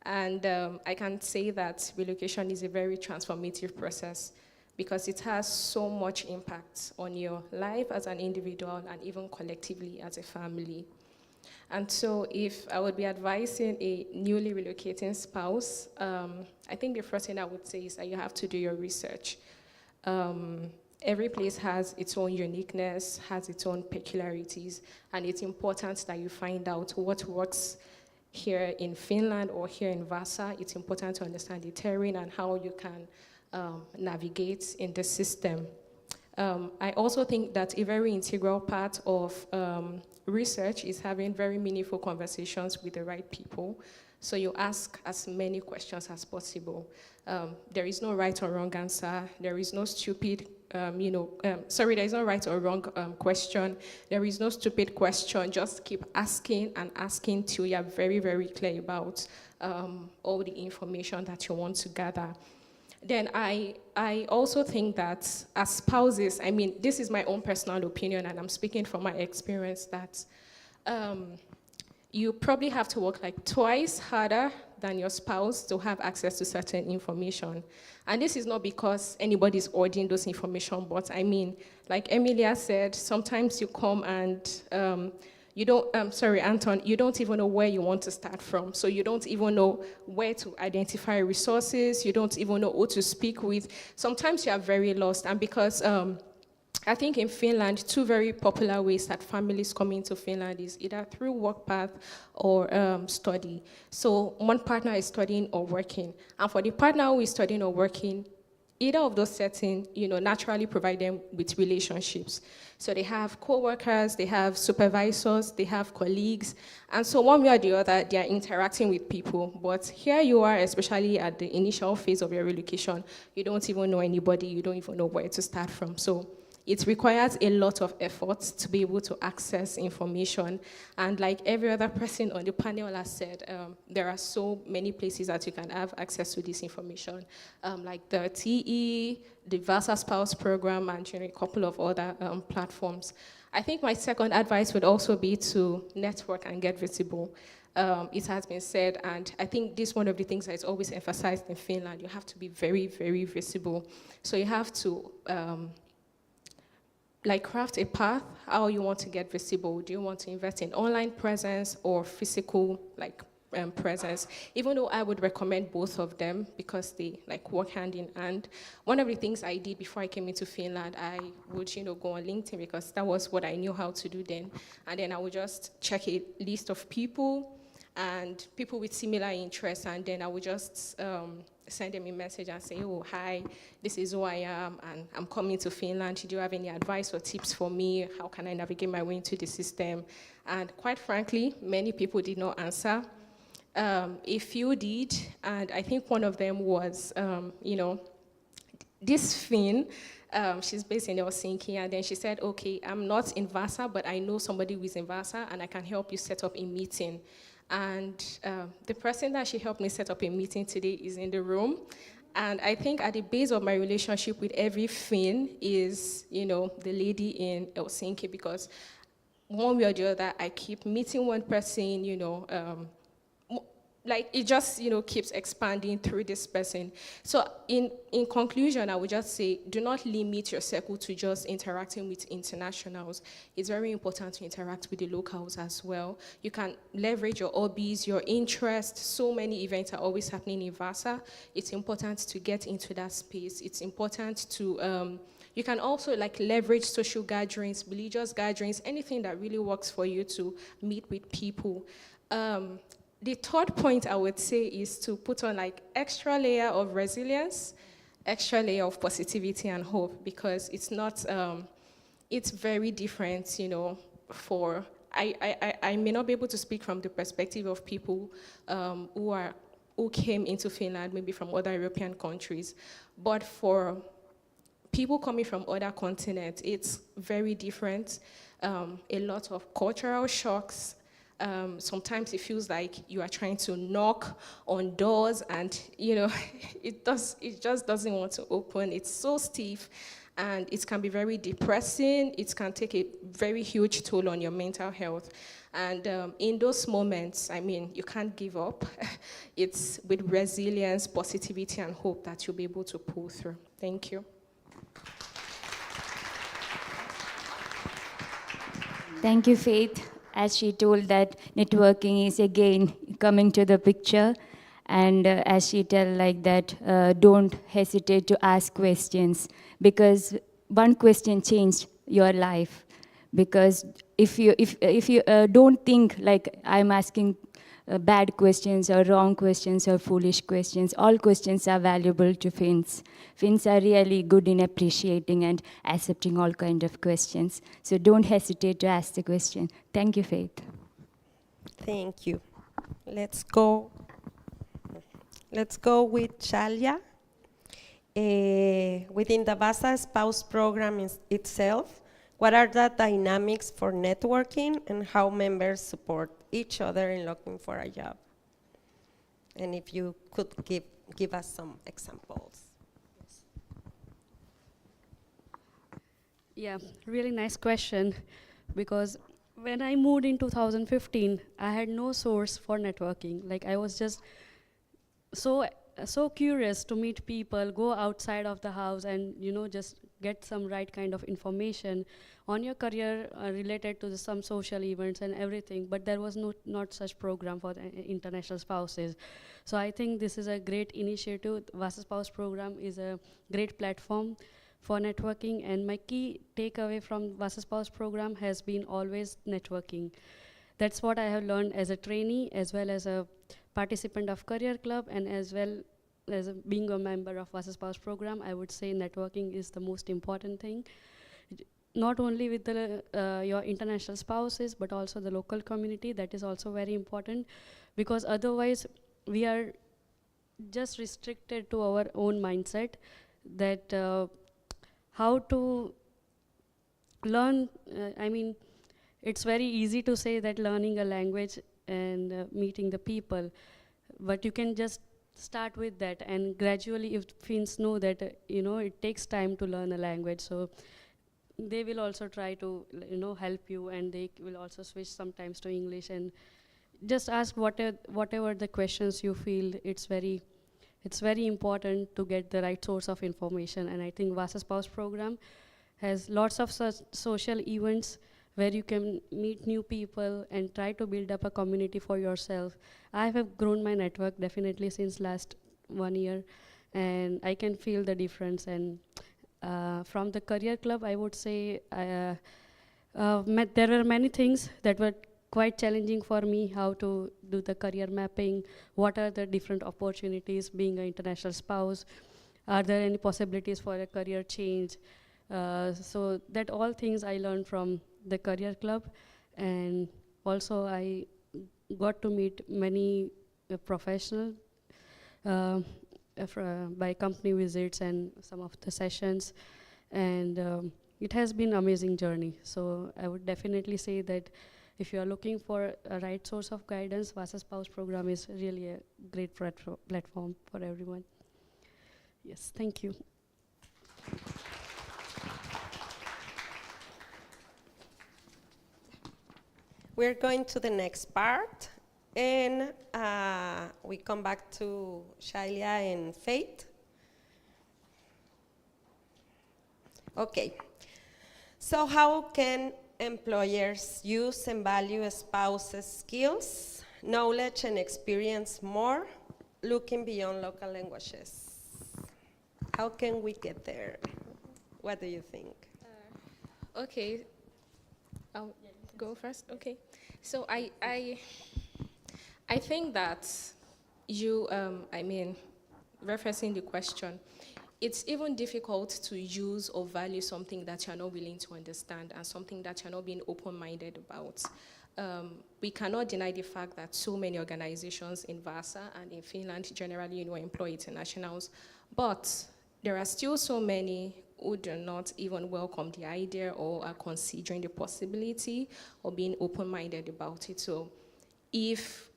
and I can say that relocation is a very transformative process because it has so much impact on your life as an individual and even collectively as a family. And so if I would be advising a newly relocating spouse, I think the first thing I would say is that you have to do your research. Every place has its own uniqueness, has its own peculiarities, and it's important that you find out what works here in Finland or here in Vaasa. It's important to understand the terrain and how you can navigate in the system. I also think that a very integral part of research is having very meaningful conversations with the right people. So you ask as many questions as possible. There is no right or wrong answer. There is no stupid, there is no right or wrong question. There is no stupid question. Just keep asking and asking till you're very, very clear about all the information that you want to gather. Then I also think that as spouses, I mean, this is my own personal opinion, and I'm speaking from my experience, that you probably have to work like twice harder than your spouse to have access to certain information. And this is not because anybody's ordering those information, but I mean, like Emilia said, sometimes you come and you don't, Anton, you don't even know where you want to start from. So you don't even know where to identify resources. You don't even know who to speak with. Sometimes you are very lost. And because I think in Finland, two very popular ways that families come into Finland is either through work path or study. So one partner is studying or working. And for the partner who is studying or working, either of those settings, naturally provide them with relationships. So they have co-workers, they have supervisors, they have colleagues. And so one way or the other, they are interacting with people. But here you are, especially at the initial phase of your relocation, you don't even know anybody, you don't even know where to start from. So it requires a lot of effort to be able to access information. And like every other person on the panel has said, there are so many places that you can have access to this information, like the TE, the Vaasa Spouse Program, and a couple of other platforms. I think my second advice would also be to network and get visible. It has been said, and I think this is one of the things that is always emphasized in Finland. You have to be very, very visible. So you have to craft a path, how you want to get visible. Do you want to invest in online presence or physical presence? Even though I would recommend both of them because they work hand in hand. One of the things I did before I came into Finland, I would go on LinkedIn because that was what I knew how to do then. And then I would just check a list of people and people with similar interests, and then I would just send them a message and say, oh, hi, this is who I am, and I'm coming to Finland. Do you have any advice or tips for me? How can I navigate my way into the system? And quite frankly, many people did not answer. A few did, and I think one of them was, this Finn, She's based in Helsinki, and then she said, okay, I'm not in Vaasa, but I know somebody who is in Vaasa, and I can help you set up a meeting. And the person that she helped me set up a meeting today is in the room. And I think at the base of my relationship with every Finn is, the lady in Helsinki, because one way or the other, I keep meeting one person, like it just keeps expanding through this person. So in conclusion, I would just say, do not limit your circle to just interacting with internationals. It's very important to interact with the locals as well. You can leverage your hobbies, your interests. So many events are always happening in Vaasa. It's important to get into that space. It's important to you can also leverage social gatherings, religious gatherings, anything that really works for you to meet with people. The third point I would say is to put on extra layer of resilience, extra layer of positivity and hope, because it's not, it's very different, for, I may not be able to speak from the perspective of people who came into Finland, maybe from other European countries, but for people coming from other continents, it's very different. A lot of cultural shocks. Sometimes it feels like you are trying to knock on doors and, it just doesn't want to open. It's so stiff, and it can be very depressing. It can take a very huge toll on your mental health. And in those moments, you can't give up. It's with resilience, positivity, and hope that you'll be able to pull through. Thank you. Thank you, Faith. As she told that networking is again coming to the picture, and as she tell don't hesitate to ask questions, because one question changed your life. Because if you don't think I'm asking bad questions or wrong questions or foolish questions, all questions are valuable to Finns. Finns are really good in appreciating and accepting all kind of questions. So don't hesitate to ask the question. Thank you, Faith. Thank you. Let's go with Shailja. Within the Vaasa Spouse Program itself, what are the dynamics for networking and how members support each other in looking for a job? And if you could give us some examples. Yeah, really nice question, because when I moved in 2015, I had no source for networking. I was just so curious to meet people, go outside of the house and just get some right kind of information on your career related to some social events and everything, but there was not such program for the international spouses. So I think this is a great initiative. Vaasa Spouse Program is a great platform for networking, and my key takeaway from Vaasa Spouse Program has been always networking. That's what I have learned as a trainee, as well as a participant of Career Club, and as well as being a member of Vaasa Spouse Program. I would say networking is the most important thing, not only with your international spouses, but also the local community. That is also very important, because otherwise we are just restricted to our own mindset, that how to learn. It's very easy to say that learning a language and meeting the people, but you can just start with that, and gradually if Finns know that it takes time to learn a language, so they will also try to help you, and they will also switch sometimes to English, and just ask whatever the questions you feel. It's very important to get the right source of information, and I think Vaasa Spouse Program has lots of such social events where you can meet new people and try to build up a community for yourself. I have grown my network definitely since last 1 year, and I can feel the difference. And from the Career Club, I would say there were many things that were quite challenging for me, how to do the career mapping, what are the different opportunities being an international spouse, are there any possibilities for a career change. So that all things I learned from the Career Club, and also I got to meet many professionals by company visits and some of the sessions, and it has been amazing journey. So I would definitely say that if you are looking for a right source of guidance, Vaasa Spouse program is really a great platform for everyone. Yes, thank you. We're going to the next part, and we come back to Shailja and Faith. Okay, so how can employers use and value spouses' skills, knowledge, and experience more, looking beyond local languages? How can we get there? What do you think? Okay, I'll go first. Okay, so I think that you, referencing the question, it's even difficult to use or value something that you're not willing to understand and something that you're not being open-minded about. We cannot deny the fact that so many organizations in Vaasa and in Finland generally, employ internationals, but there are still so many who do not even welcome the idea or are considering the possibility or being open-minded about it. So if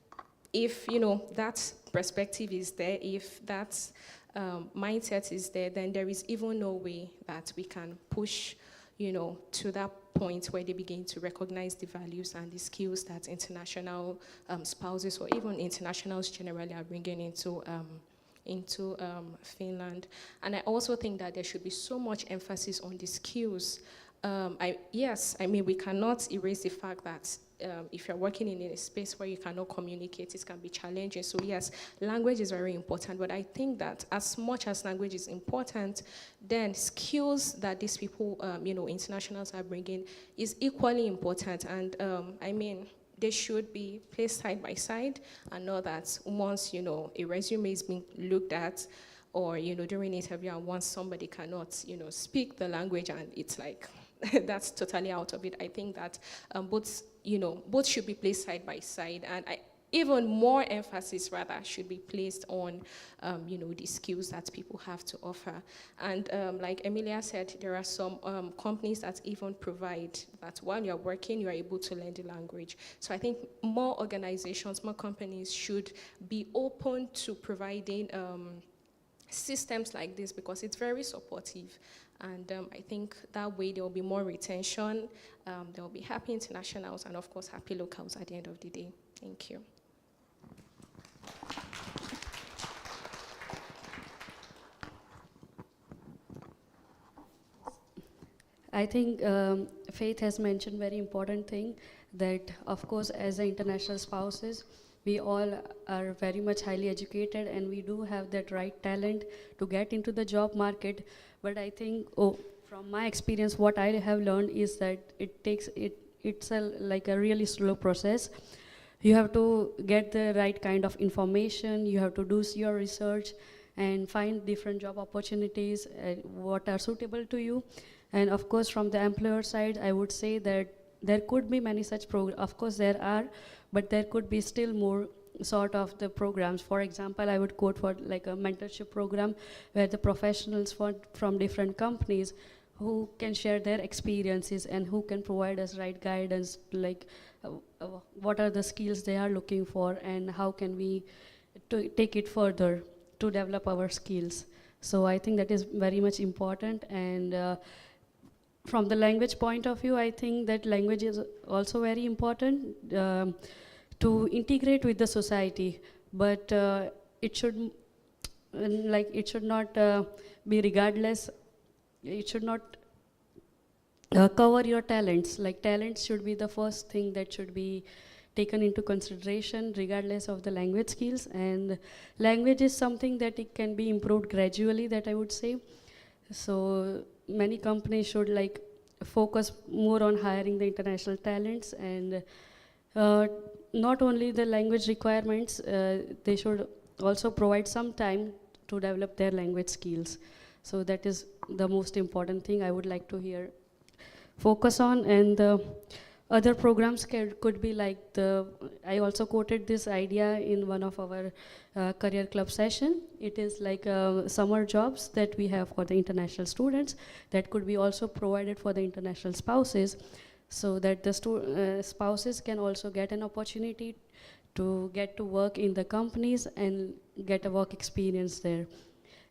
that perspective is there, if that mindset is there, then there is even no way that we can push, to that point where they begin to recognize the values and the skills that international spouses or even internationals generally are bringing into Finland. And I also think that there should be so much emphasis on the skills. We cannot erase the fact that if you're working in a space where you cannot communicate, it can be challenging. So yes, language is very important, but I think that as much as language is important, then skills that these people, internationals are bringing is equally important. And they should be placed side by side, and know that once, a resume is being looked at, or, during an interview, and once somebody cannot, speak the language, and it's like, that's totally out of it. I think that both should be placed side by side, and even more emphasis rather should be placed on, the skills that people have to offer. And like Emilia said, there are some companies that even provide that while you're working, you're able to learn the language. So I think more organizations, more companies should be open to providing systems like this, because it's very supportive. And I think that way there will be more retention, there will be happy internationals, and of course happy locals at the end of the day. Thank you. I think Faith has mentioned very important thing, that of course as international spouses, we all are very much highly educated and we do have that right talent to get into the job market. But I think, from my experience, what I have learned is that it's like a really slow process. You have to get the right kind of information, you have to do your research and find different job opportunities, what are suitable to you. And of course, from the employer side, I would say that there could be many such programs. Of course, there are, but there could be still more sort of the programs. For example, I would quote for like a mentorship program where the professionals from different companies who can share their experiences and who can provide us right guidance, like what are the skills they are looking for and how can we take it further to develop our skills. So I think that is very much important. And from the language point of view, I think that language is also very important to integrate with the society, but it should not be regardless. It should not cover your talents. Like talents should be the first thing that should be taken into consideration regardless of the language skills. And language is something that it can be improved gradually, that I would say. So many companies should like focus more on hiring the international talents, and not only the language requirements, they should also provide some time to develop their language skills. So that is the most important thing I would like to hear focus on. And Other programs could be like I also quoted this idea in one of our career club session. It is like summer jobs that we have for the international students that could be also provided for the international spouses, so that the spouses can also get an opportunity to get to work in the companies and get a work experience there.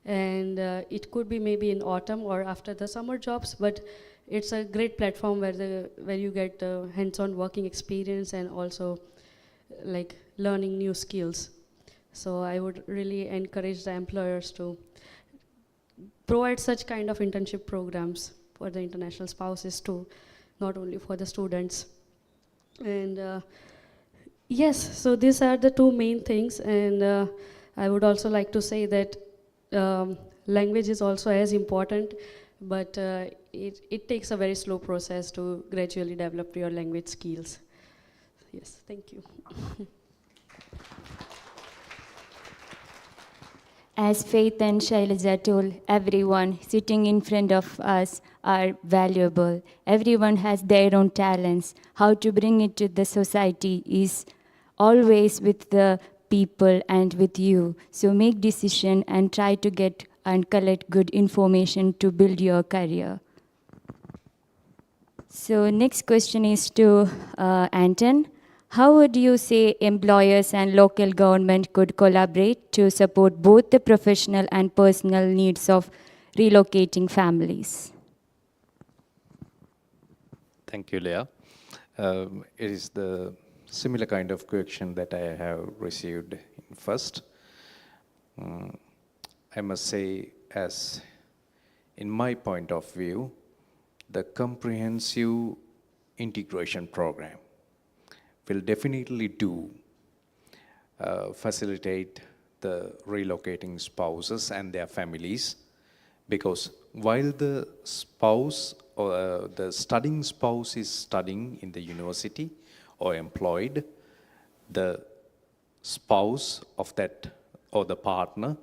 And it could be maybe in autumn or after the summer jobs, but it's a great platform where you get hands-on working experience and also like learning new skills. So I would really encourage the employers to provide such kind of internship programs for the international spouses too, not only for the students. And yes, so these are the two main things. And I would also like to say that language is also as important, but it takes a very slow process to gradually develop your language skills. Yes, thank you. As Faith and Shailja told, everyone sitting in front of us are valuable. Everyone has their own talents. How to bring it to the society is always with the people and with you. So make decision and try to get and collect good information to build your career. So next question is to Anton. How would you say employers and local government could collaborate to support both the professional and personal needs of relocating families? Thank you, Liya. It is the similar kind of question that I have received first. I must say, as in my point of view, the comprehensive integration program will definitely facilitate the relocating spouses and their families, because while the spouse or the studying spouse is studying in the university or employed, the spouse of that or the partner,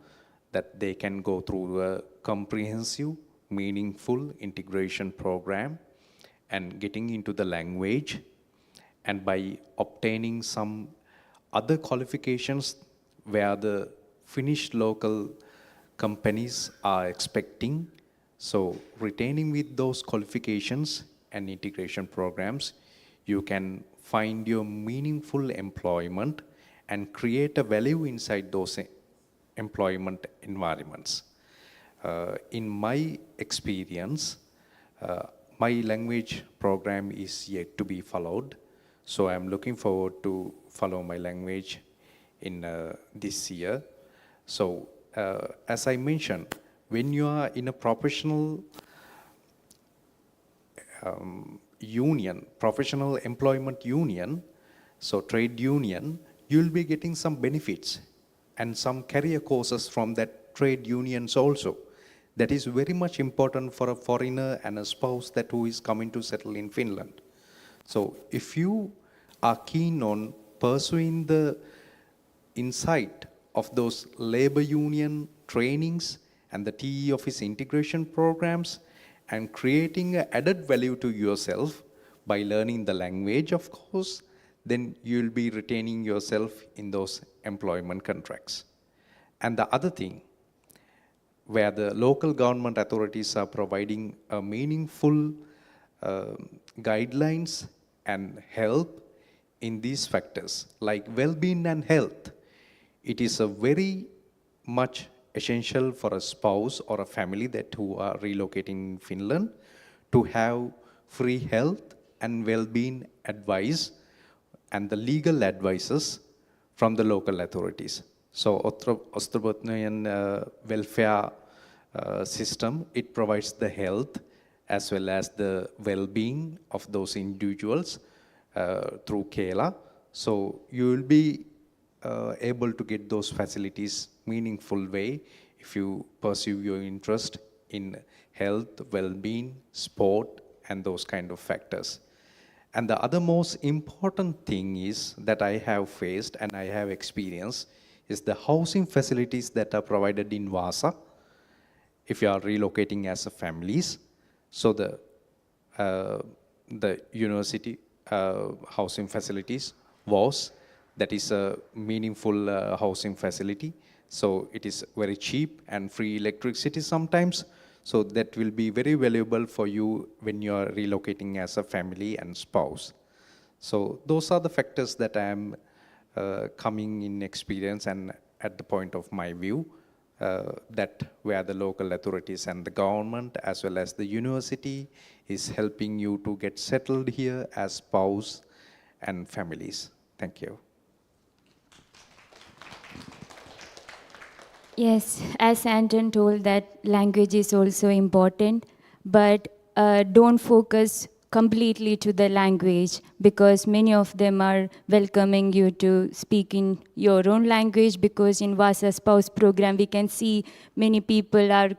that they can go through a comprehensive, meaningful integration program and getting into the language, and by obtaining some other qualifications where the Finnish local companies are expecting. So retaining with those qualifications and integration programs, you can find your meaningful employment and create a value inside those employment environments. In my experience, my language program is yet to be followed. So I'm looking forward to follow my language in this year. So as I mentioned, when you are in a professional union, professional employment union, so trade union, you'll be getting some benefits and some career courses from that trade unions also. That is very much important for a foreigner and a spouse that who is coming to settle in Finland. So if you are keen on pursuing the insight of those labor union trainings and the TE office integration programs and creating an added value to yourself by learning the language, of course, then you'll be retaining yourself in those employment contracts. And the other thing, where the local government authorities are providing a meaningful guidelines and help in these factors, like well-being and health, it is a very much essential for a spouse or a family that who are relocating in Finland to have free health and well-being advice and the legal advices from the local authorities. So Ostrobotnian welfare system, it provides the health as well as the well-being of those individuals through Kela. So you will be able to get those facilities meaningful way if you pursue your interest in health, well-being, sport, and those kind of factors. And the other most important thing is that I have faced and I have experienced is the housing facilities that are provided in Vaasa if you are relocating as a families. So the university housing facilities, WAS, that is a meaningful housing facility. So it is very cheap and free electricity sometimes. So that will be very valuable for you when you are relocating as a family and spouse. So those are the factors that I am coming in experience and at the point of my view, that where the local authorities and the government as well as the university is helping you to get settled here as spouse and families. Thank you. Yes, as Anton told, that language is also important, but don't focus completely to the language, because many of them are welcoming you to speak in your own language, because in Vaasa Spouse program we can see many people are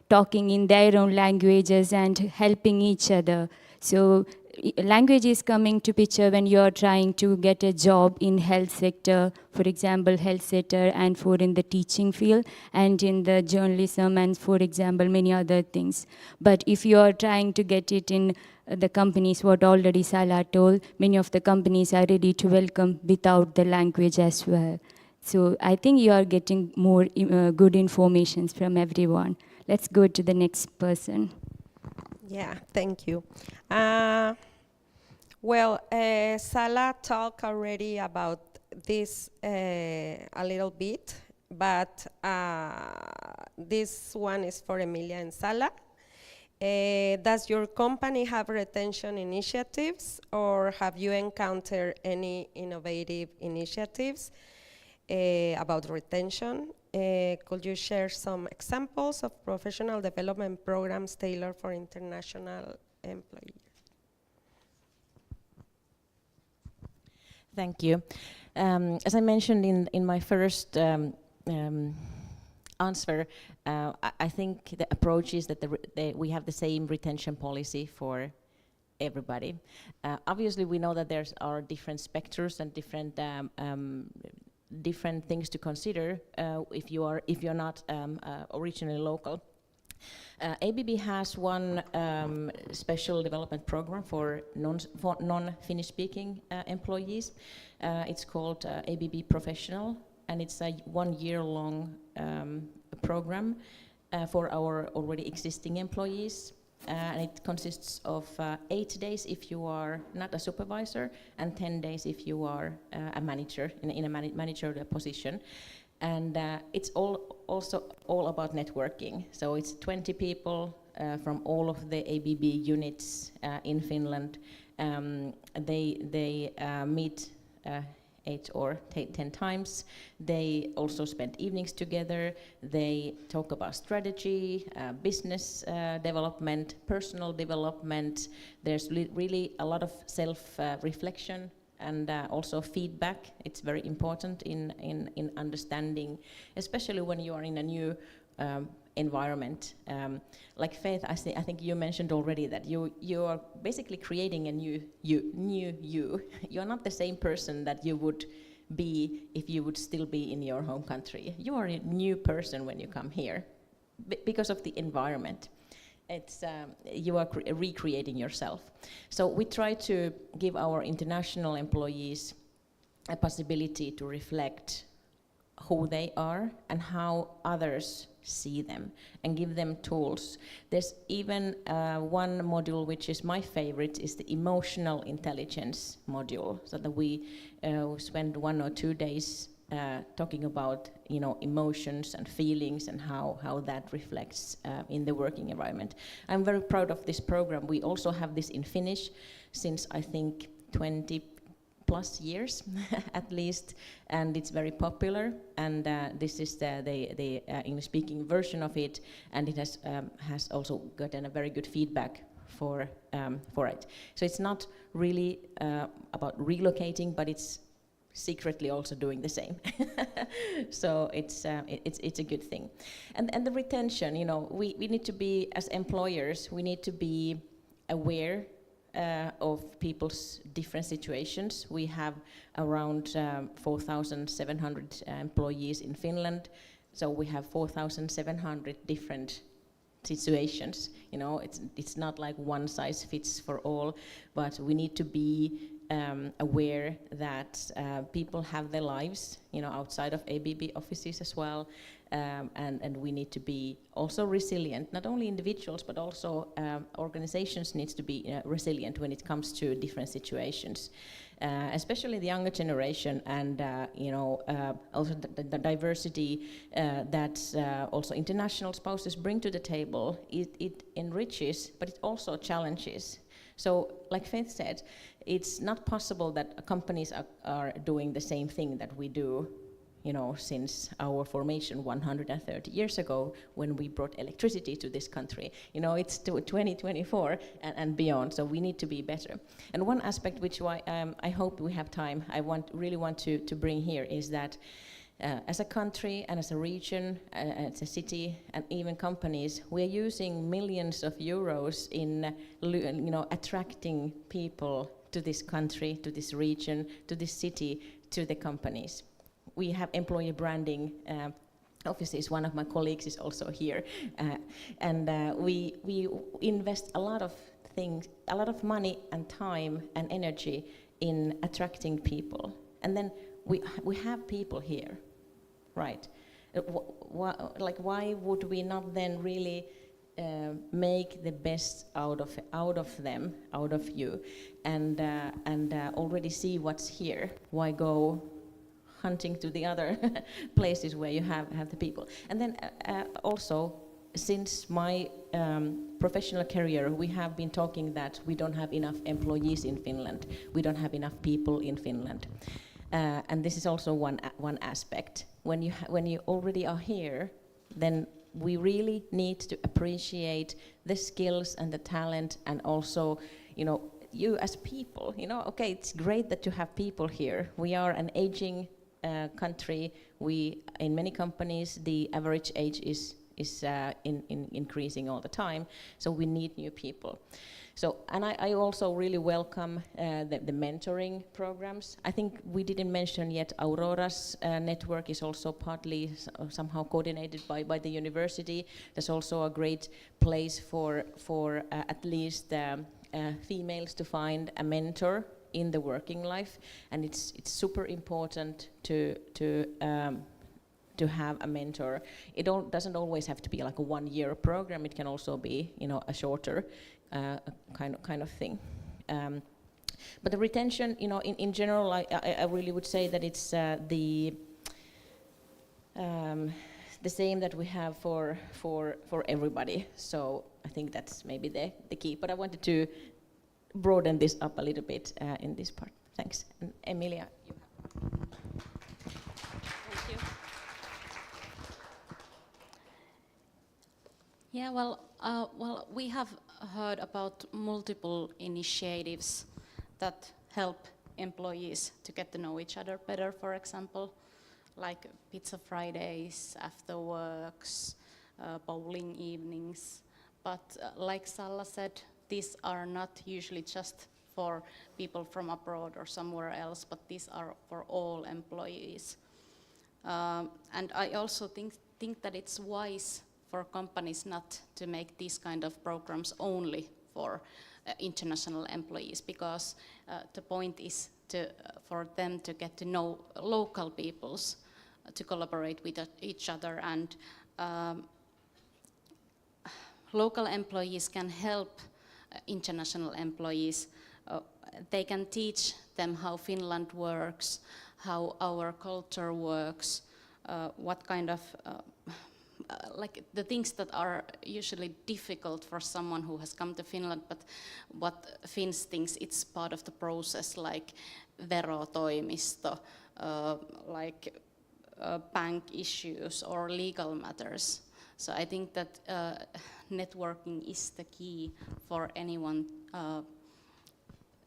talking in their own languages and helping each other. So language is coming to picture when you are trying to get a job in health sector, for example, health sector, and for in the teaching field, and in the journalism, and for example, many other things. But if you are trying to get it in the companies, what already Salah told, many of the companies are ready to welcome without the language as well. So I think you are getting more good information from everyone. Let's go to the next person. Yeah, thank you. Salah talked already about this a little bit, but this one is for Emilia and Salah. Does your company have retention initiatives, or have you encountered any innovative initiatives about retention? Could you share some examples of professional development programs tailored for international employees? Thank you. As I mentioned in my first answer, I think the approach is that we have the same retention policy for everybody. Obviously, we know that there are different specters and different things to consider if you're not originally local. ABB has one special development program for non-Finnish speaking employees. It's called ABB Professional, and it's a 1 year long program for our already existing employees. And it consists of 8 days if you are not a supervisor, and 10 days if you are a manager in a managerial position. And it's also all about networking. So it's 20 people from all of the ABB units in Finland. They meet 8 or 10 times. They also spend evenings together. They talk about strategy, business development, personal development. There's really a lot of self-reflection and also feedback. It's very important in understanding, especially when you are in a new environment. Like Faith, I think you mentioned already that you are basically creating a new you. You're not the same person that you would be if you would still be in your home country. You are a new person when you come here because of the environment. It's you are recreating yourself. So we try to give our international employees a possibility to reflect who they are and how others see them, and give them tools. There's even one module which is my favorite, is the emotional intelligence module, so that we spend 1 or 2 days talking about emotions and feelings and how that reflects in the working environment. I'm very proud of this program. We also have this in Finnish since I think 20 plus years at least, and it's very popular, and this is the English-speaking version of it, and it has also gotten a very good feedback for it. So it's not really about relocating, but it's secretly also doing the same. So it's a good thing. And the retention, we need to be, as employers, we need to be aware of people's different situations. We have around 4,700 employees in Finland, so we have 4,700 different situations. You know, it's not like one size fits for all, but we need to be aware that people have their lives, you know, outside of ABB offices as well, and we need to be also resilient. Not only individuals, but also organizations needs to be resilient when it comes to different situations. Especially the younger generation, and you know, also the diversity that also international spouses bring to the table. It enriches, but it also challenges. So, like Faith said, it's not possible that companies are doing the same thing that we do, you know, since our formation 130 years ago when we brought electricity to this country. You know, it's to 2024 and beyond, so we need to be better. And one aspect which I hope we have time, really want to bring here is that as a country and as a region, as a city, and even companies, we're using millions of euros in, you know, attracting people to this country, to this region, to this city, to the companies. We have employee branding offices. One of my colleagues is also here, and we invest a lot of things, a lot of money and time and energy in attracting people. And then we have people here, right? Why would we not then really make the best out of them, out of you, and already see what's here? Why go hunting to the other places where you have the people? And then also, since my professional career, we have been talking that we don't have enough employees in Finland. We don't have enough people in Finland. And this is also one aspect. When you already are here, then we really need to appreciate the skills and the talent, and also, you know, you as people. You know, okay, it's great that you have people here. We are an aging country. In many companies, the average age is increasing all the time. So we need new people. So, and I also really welcome the mentoring programs. I think we didn't mention yet Aurora's network is also partly somehow coordinated by the university. There's also a great place for at least females to find a mentor in the working life, and it's super important to have a mentor. It doesn't always have to be like a 1-year program. It can also be, you know, a shorter kind of thing. But the retention, you know, in general, I really would say that it's the same that we have for everybody. So I think that's maybe the key. But I wanted to broaden this up a little bit in this part. Thanks. And Emilia, you have. Thank you. Yeah, well, we have heard about multiple initiatives that help employees to get to know each other better, for example, like Pizza Fridays, after works, bowling evenings. But like Salla said, these are not usually just for people from abroad or somewhere else, but these are for all employees. And I also think that it's wise for companies not to make these kind of programs only for international employees, because the point is for them to get to know local peoples, to collaborate with each other, and local employees can help international employees. They can teach them how Finland works, how our culture works, what kind of like the things that are usually difficult for someone who has come to Finland, but what Finns thinks it's part of the process, like verotoimisto, like bank issues or legal matters. So I think that networking is the key for anyone.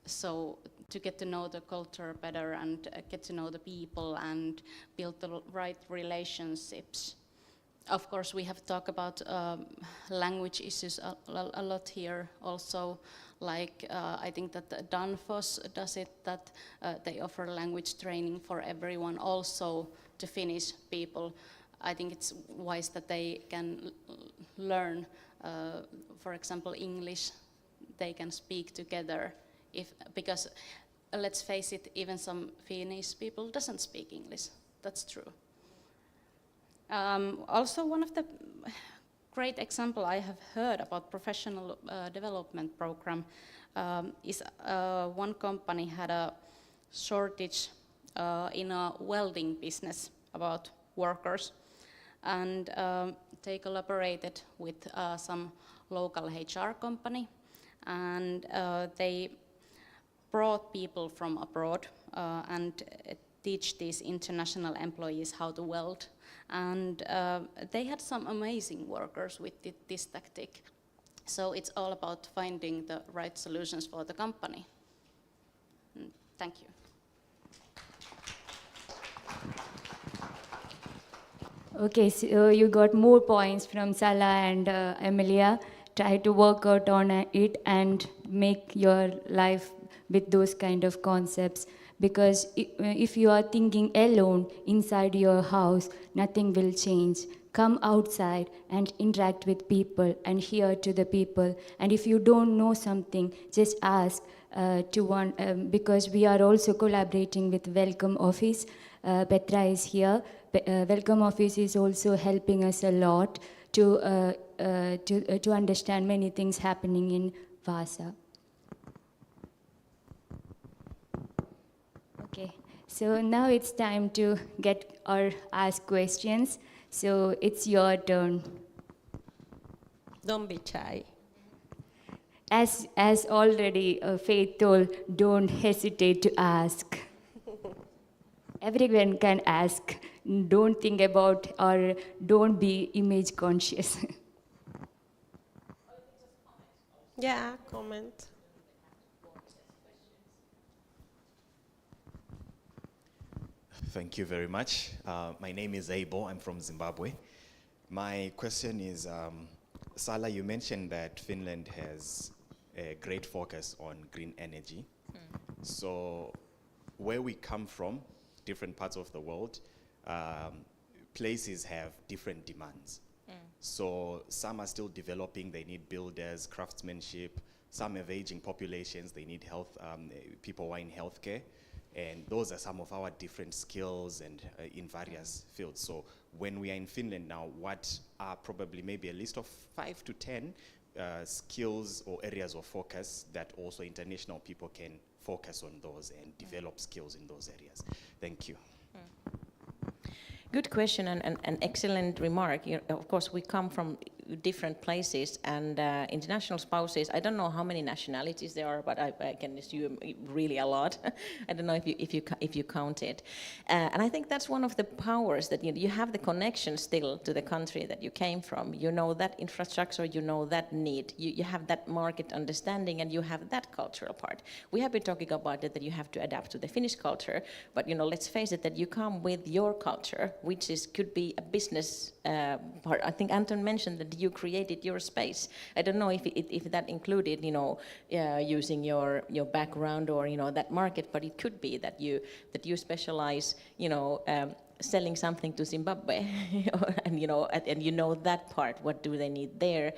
So to get to know the culture better and get to know the people and build the right relationships. Of course, we have talked about language issues a lot here also. Like I think that Danfoss does it, that they offer language training for everyone, also to Finnish people. I think it's wise that they can learn for example, English, they can speak together. Because let's face it, even some Finnish people doesn't speak English. That's true. Also, one of the great example I have heard about professional development program is one company had a shortage in a welding business about workers, and they collaborated with some local HR company, and they brought people from abroad and teach these international employees how to weld. And they had some amazing workers with this tactic. So it's all about finding the right solutions for the company. Thank you. Okay, so you got more points from Sala and Emilia. Try to work out on it and make your life with those kind of concepts. Because if you are thinking alone inside your house, nothing will change. Come outside and interact with people and hear to the people. And if you don't know something, just ask because we are also collaborating with Welcome Office. Petra is here. Welcome Office is also helping us a lot to understand many things happening in Vaasa. Okay, so now it's time to get or ask questions. So it's your turn. Don't be shy. As already Faith told, don't hesitate to ask. Everyone can ask. Don't think about or don't be image conscious. Yeah, comment. Thank you very much. My name is Abel. I'm from Zimbabwe. My question is, Sala, you mentioned that Finland has a great focus on green energy. So where we come from, different parts of the world, places have different demands. So some are still developing, they need builders, craftsmanship. Some have aging populations, they need health, people who are in healthcare. And those are some of our different skills and in various fields. So when we are in Finland now, what are probably maybe a list of 5 to 10 skills or areas of focus that also international people can focus on those and develop skills in those areas? Thank you. Good question and an excellent remark. Of course, we come from different places, and international spouses, I don't know how many nationalities there are, but I can assume really a lot. I don't know if you count it. And I think that's one of the powers that you have the connection still to the country that you came from. You know that infrastructure, you know that need, you have that market understanding, and you have that cultural part. We have been talking about it, that you have to adapt to the Finnish culture, but let's face it, that you come with your culture, which could be a business part. I think Anton mentioned that you created your space. I don't know if that included, using your background or that market, but it could be that you specialize, selling something to Zimbabwe, and that part. What do they need there?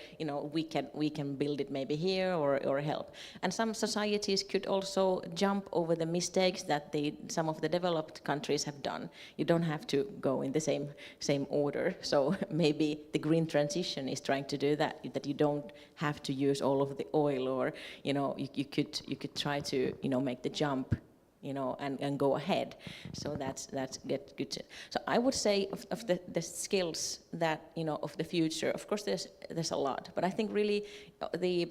We can build it maybe here or help. And some societies could also jump over the mistakes that some of the developed countries have done. You don't have to go in the same order. So maybe the green transition is trying to do that you don't have to use all of the oil, or you could try to make the jump. And go ahead. So that's good. So I would say of the skills that of the future. Of course, there's a lot, but I think really the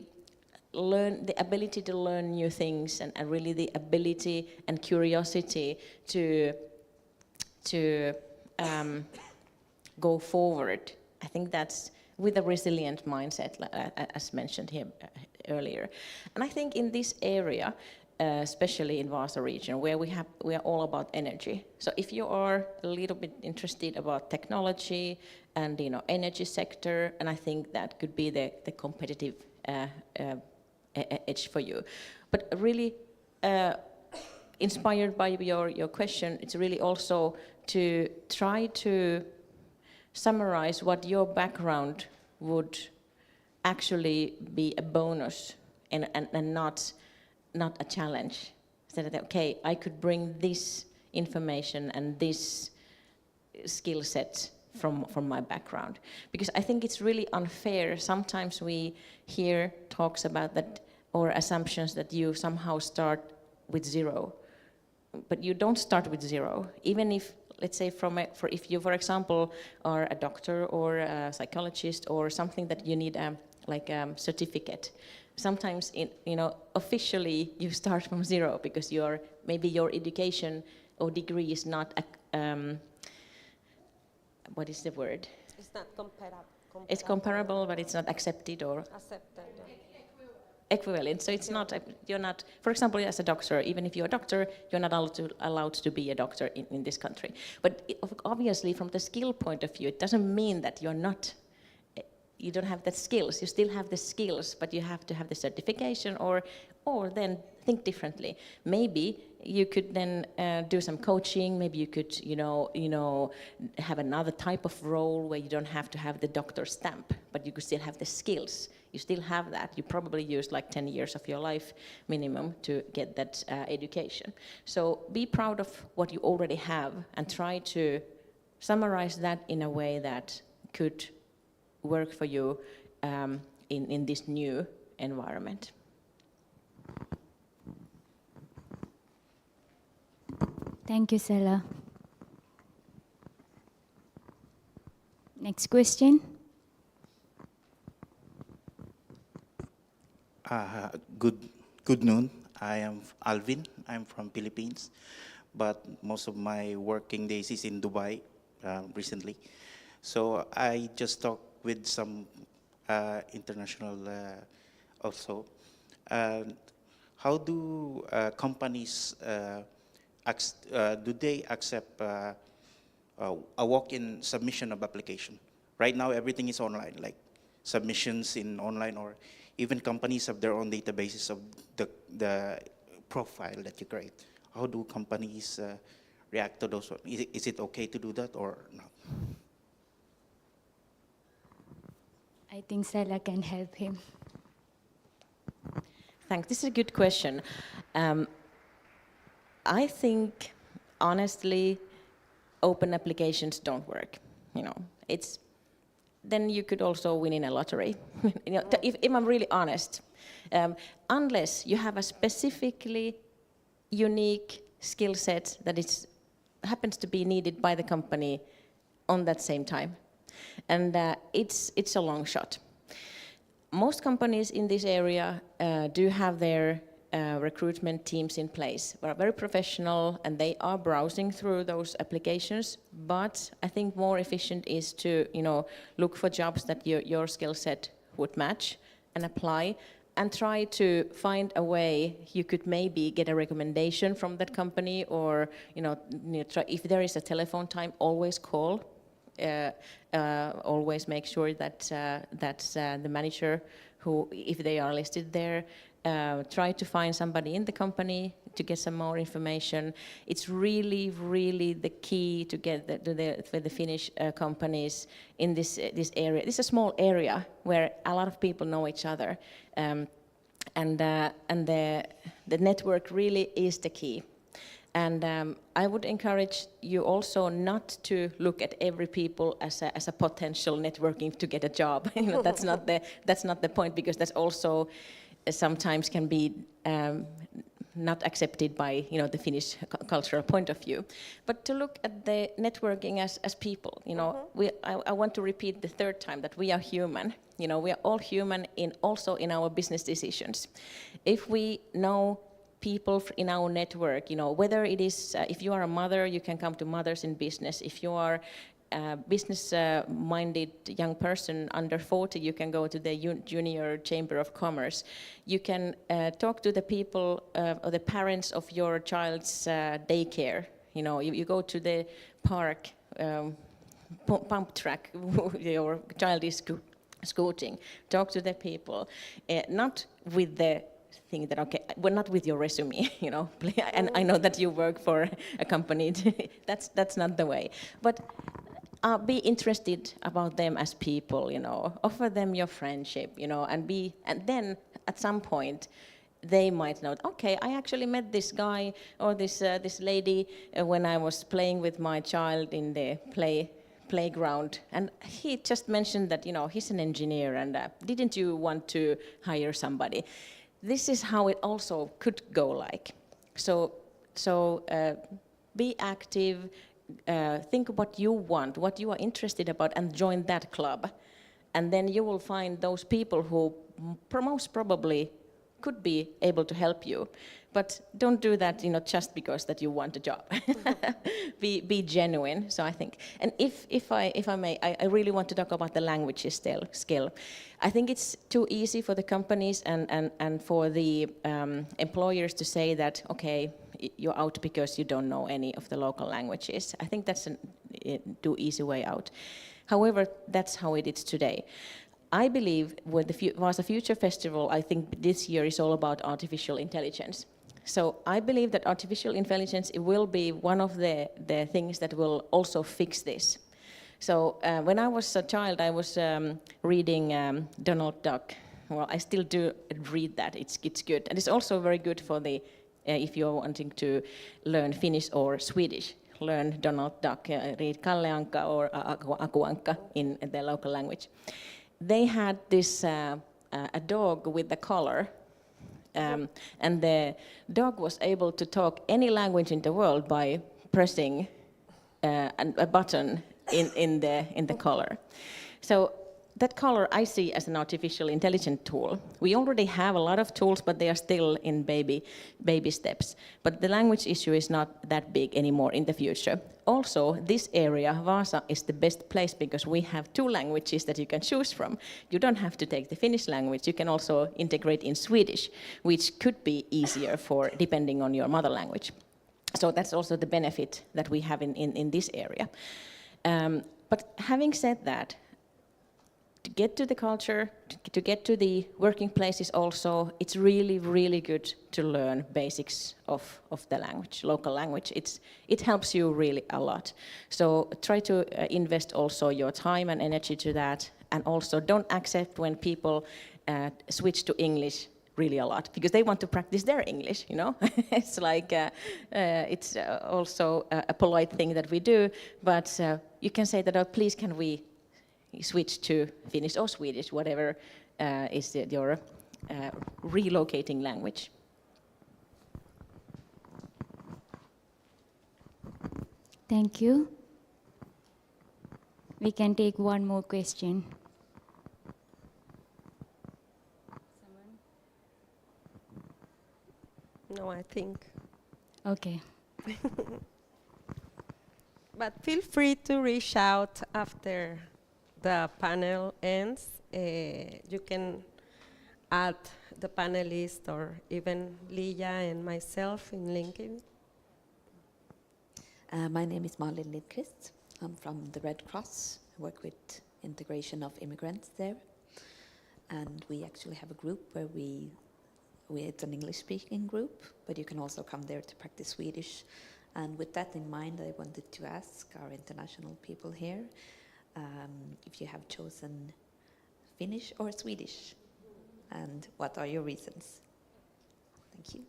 ability to learn new things, and really the ability and curiosity to go forward. I think that's with a resilient mindset, as mentioned here earlier. And I think in this area, especially in Vaasa region, where we are all about energy. So if you are a little bit interested about technology and energy sector, and I think that could be the competitive edge for you. But really inspired by your question, it's really also to try to summarize what your background would actually be a bonus and not a challenge. So that, okay, I could bring this information and this skill set from my background. Because I think it's really unfair. Sometimes we hear talks about that or assumptions that you somehow start with zero. But you don't start with zero. Even if, let's say, if you, for example, are a doctor or a psychologist or something that you need a certificate, sometimes officially you start from zero because maybe your education or degree is not what is the word? It's not comparable. It's comparable, but it's not accepted or Accepted. equivalent. So it's not, you're not, for example, as a doctor, even if you're a doctor, you're not allowed to be a doctor in this country. But obviously, from the skill point of view, it doesn't mean that you don't have the skills. You still have the skills, but you have to have the certification or then think differently. Maybe you could then do some coaching. Maybe you could, have another type of role where you don't have to have the doctor stamp, but you could still have the skills. You still have that. You probably used like 10 years of your life minimum to get that education. So be proud of what you already have and try to summarize that in a way that could work for you in this new environment. Thank you, Sela. Next question. Good noon. I am Alvin. I'm from Philippines, but most of my working days is in Dubai recently. So I just talked with some international also. How do companies do they accept a walk-in submission of application? Right now, everything is online, like submissions in online, or even companies have their own databases of the profile that you create. How do companies react to those? Is it okay to do that or not? I think Sela can help him. Thanks. This is a good question. I think, honestly, open applications don't work. Then you could also win in a lottery. If I'm really honest, unless you have a specifically unique skill set that happens to be needed by the company on that same time, and it's a long shot. Most companies in this area do have their recruitment teams in place. They are very professional and they are browsing through those applications, but I think more efficient is to look for jobs that your skill set would match and apply and try to find a way you could maybe get a recommendation from that company or if there is a telephone time, always call. Always make sure that the manager who, if they are listed there, try to find somebody in the company to get some more information. It's really, really the key to get for the Finnish companies in this area. This is a small area where a lot of people know each other, and the network really is the key. And I would encourage you also not to look at every people as a potential networking to get a job. That's not the point, because that's also sometimes can be not accepted by the Finnish cultural point of view. But to look at the networking as people. I want to repeat the third time that we are human. We are all human also in our business decisions. If we know people in our network, whether it is, if you are a mother, you can come to Mothers in Business. If you are a business-minded young person under 40, you can go to the Junior Chamber of Commerce. You can talk to the people or the parents of your child's daycare. You go to the park, pump track, your child is scooting. Talk to the people, not with the thing that, okay, well, not with your resume, and I know that you work for a company. That's not the way. But be interested about them as people, offer them your friendship, and then at some point they might know, okay, I actually met this guy or this lady when I was playing with my child in the playground, and he just mentioned that, he's an engineer, and didn't you want to hire somebody? This is how it also could go like. So be active, think what you want, what you are interested about, and join that club. And then you will find those people who most probably could be able to help you. But don't do that, just because that you want a job. Be genuine. So I think, and if I may, I really want to talk about the language skill. I think it's too easy for the companies and for the employers to say that, okay, you're out because you don't know any of the local languages. I think that's a too easy way out. However, that's how it is today. I believe with the Vaasa Future Festival, I think this year is all about artificial intelligence. So I believe that artificial intelligence will be one of the things that will also fix this. So when I was a child, I was reading Donald Duck. Well, I still do read that. It's good, and it's also very good for the if you're wanting to learn Finnish or Swedish. Learn Donald Duck, read Kalle Anka or Aku Ankka in their local language. They had this a dog with a collar, and the dog was able to talk any language in the world by pressing a button in the collar. So that collar I see as an artificial intelligence tool. We already have a lot of tools, but they are still in baby steps. But the language issue is not that big anymore in the future. Also, this area, Vaasa, is the best place because we have 2 languages that you can choose from. You don't have to take the Finnish language. You can also integrate in Swedish, which could be easier for depending on your mother language. So that's also the benefit that we have in this area. But having said that, to get to the culture, to get to the working places also, it's really, really good to learn basics of the language, local language. It helps you really a lot. So try to invest also your time and energy to that, and also don't accept when people switch to English really a lot, because they want to practice their English, It's like, it's also a polite thing that we do, but you can say that, oh, please can we switch to Finnish or Swedish, whatever is your relocating language. Thank you. We can take one more question. No, I think. Okay. But feel free to reach out after the panel ends. You can add the panelists or even Liya and myself in LinkedIn. My name is Malin Lindqvist. I'm from the Red Cross. I work with integration of immigrants there. And we actually have a group where it's an English-speaking group, but you can also come there to practice Swedish. And with that in mind, I wanted to ask our international people here if you have chosen Finnish or Swedish, and what are your reasons? Thank you.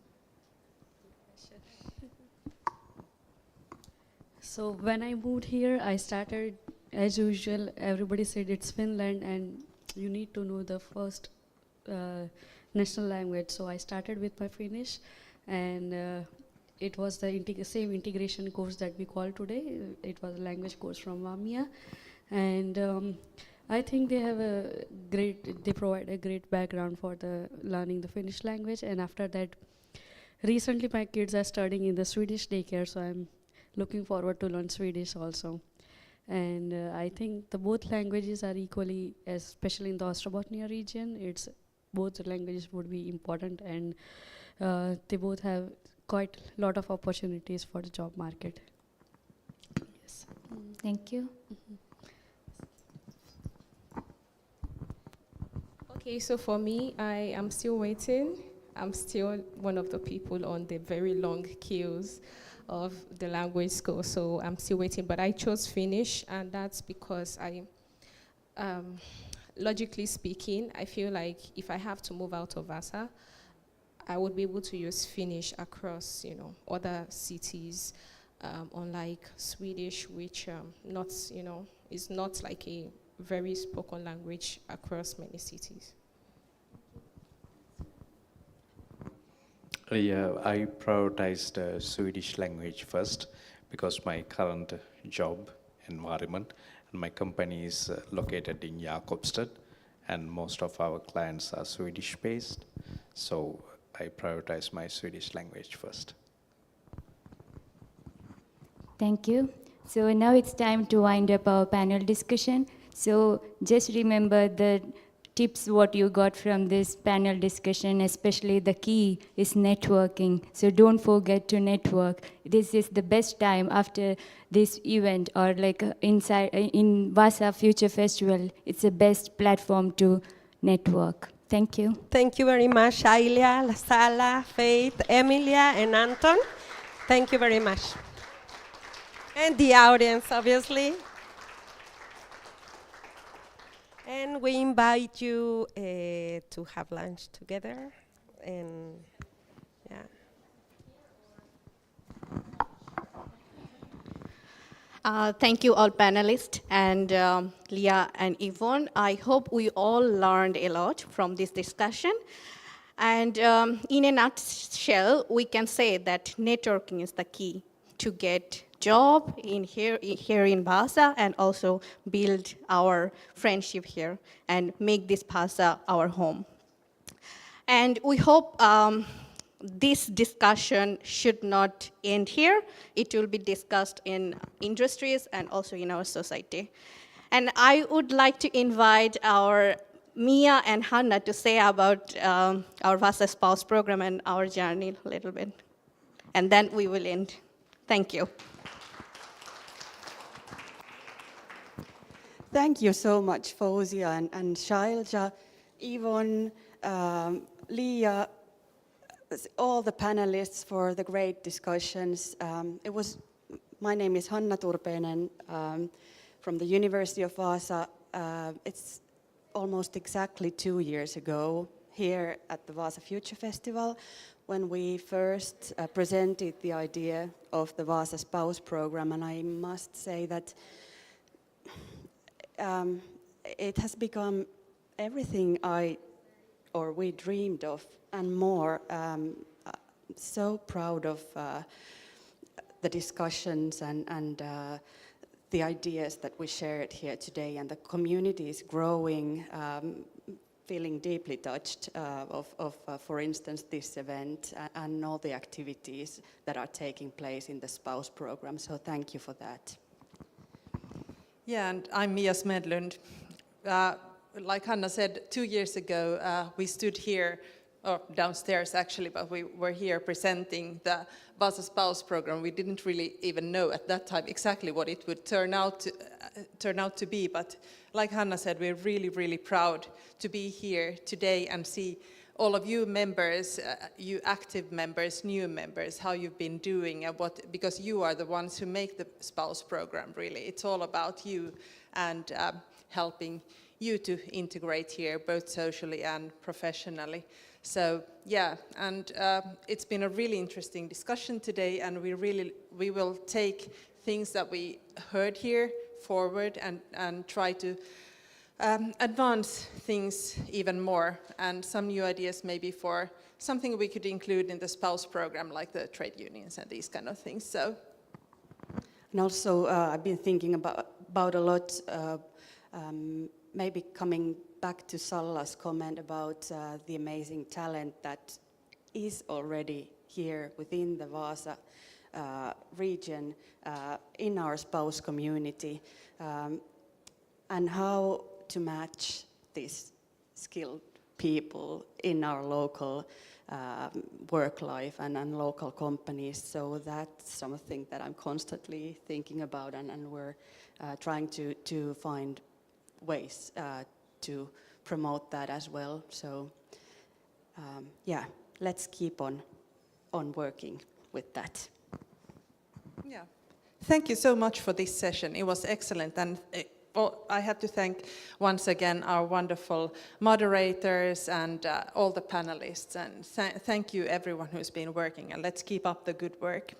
So when I moved here, I started, as usual, everybody said it's Finland and you need to know the first national language. So I started with my Finnish, and it was the same integration course that we call today. It was a language course from Vamia. And I think they provide a great background for the learning the Finnish language. And after that, recently my kids are studying in the Swedish daycare, so I'm looking forward to learn Swedish also. And I think the both languages are equally, especially in the Ostrobothnia region, both languages would be important, and they both have quite a lot of opportunities for the job market. Yes. Thank you. Mm-hmm. Okay, so for me, I am still waiting. I'm still one of the people on the very long queues of the language school, so I'm still waiting. But I chose Finnish, and that's because logically speaking, I feel like if I have to move out of Vaasa, I would be able to use Finnish across, other cities, unlike Swedish, which is not like a very spoken language across many cities. Yeah, I prioritized Swedish language first because my current job environment and my company is located in Jakobstad, and most of our clients are Swedish based, so I prioritize my Swedish language first. Thank you. So now it's time to wind up our panel discussion. So just remember the tips what you got from this panel discussion, especially the key is networking. So don't forget to network. This is the best time after this event or like inside in Vaasa Future Festival. It's the best platform to network. Thank you. Thank you very much, Shailja, Sala, Faith, Emilia, and Anton. Thank you very much. And the audience, obviously. And we invite you to have lunch together. And yeah. Thank you all panelists and Liya and Ivonne. I hope we all learned a lot from this discussion. And in a nutshell, we can say that networking is the key to get job here in Vaasa and also build our friendship here and make this Vaasa our home. And we hope this discussion should not end here. It will be discussed in industries and also in our society. And I would like to invite our Mia and Hanna to say about our Vaasa Spouse program and our journey a little bit. And then we will end. Thank you. Thank you so much, Foujia and Shailja, Ivonne, Liya, all the panelists for the great discussions. My name is Hanna Turpeinen from the University of Vaasa. It's almost exactly 2 years ago here at the Vaasa Future Festival when we first presented the idea of the Vaasa Spouse program, and I must say that it has become everything we dreamed of and more. So proud of the discussions and the ideas that we shared here today, and the community is growing, feeling deeply touched of for instance, this event and all the activities that are taking place in the spouse program. So thank you for that. Yeah, and I'm Mia Smedlund. Like Hanna said, 2 years ago, we stood here, or downstairs actually, but we were here presenting the Vaasa Spouse program. We didn't really even know at that time exactly what it would turn out to be, but like Hanna said, we're really, really proud to be here today and see all of you members, you active members, new members, how you've been doing and because you are the ones who make the spouse program, really. It's all about you and helping you to integrate here, both socially and professionally. So yeah, and it's been a really interesting discussion today, and we will take things that we heard here forward and try to advance things even more, and some new ideas maybe for something we could include in the spouse program, like the trade unions and these kind of things. So, and also I've been thinking about a lot, maybe coming back to Salla's comment about the amazing talent that is already here within the Vaasa region, in our spouse community, and how to match these skilled people in our local work life and local companies. So that's something that I'm constantly thinking about, and we're trying to find ways to promote that as well. So yeah, let's keep on working with that. Yeah. Thank you so much for this session. It was excellent. And I have to thank once again our wonderful moderators and all the panelists. And thank you everyone who's been working. And let's keep up the good work.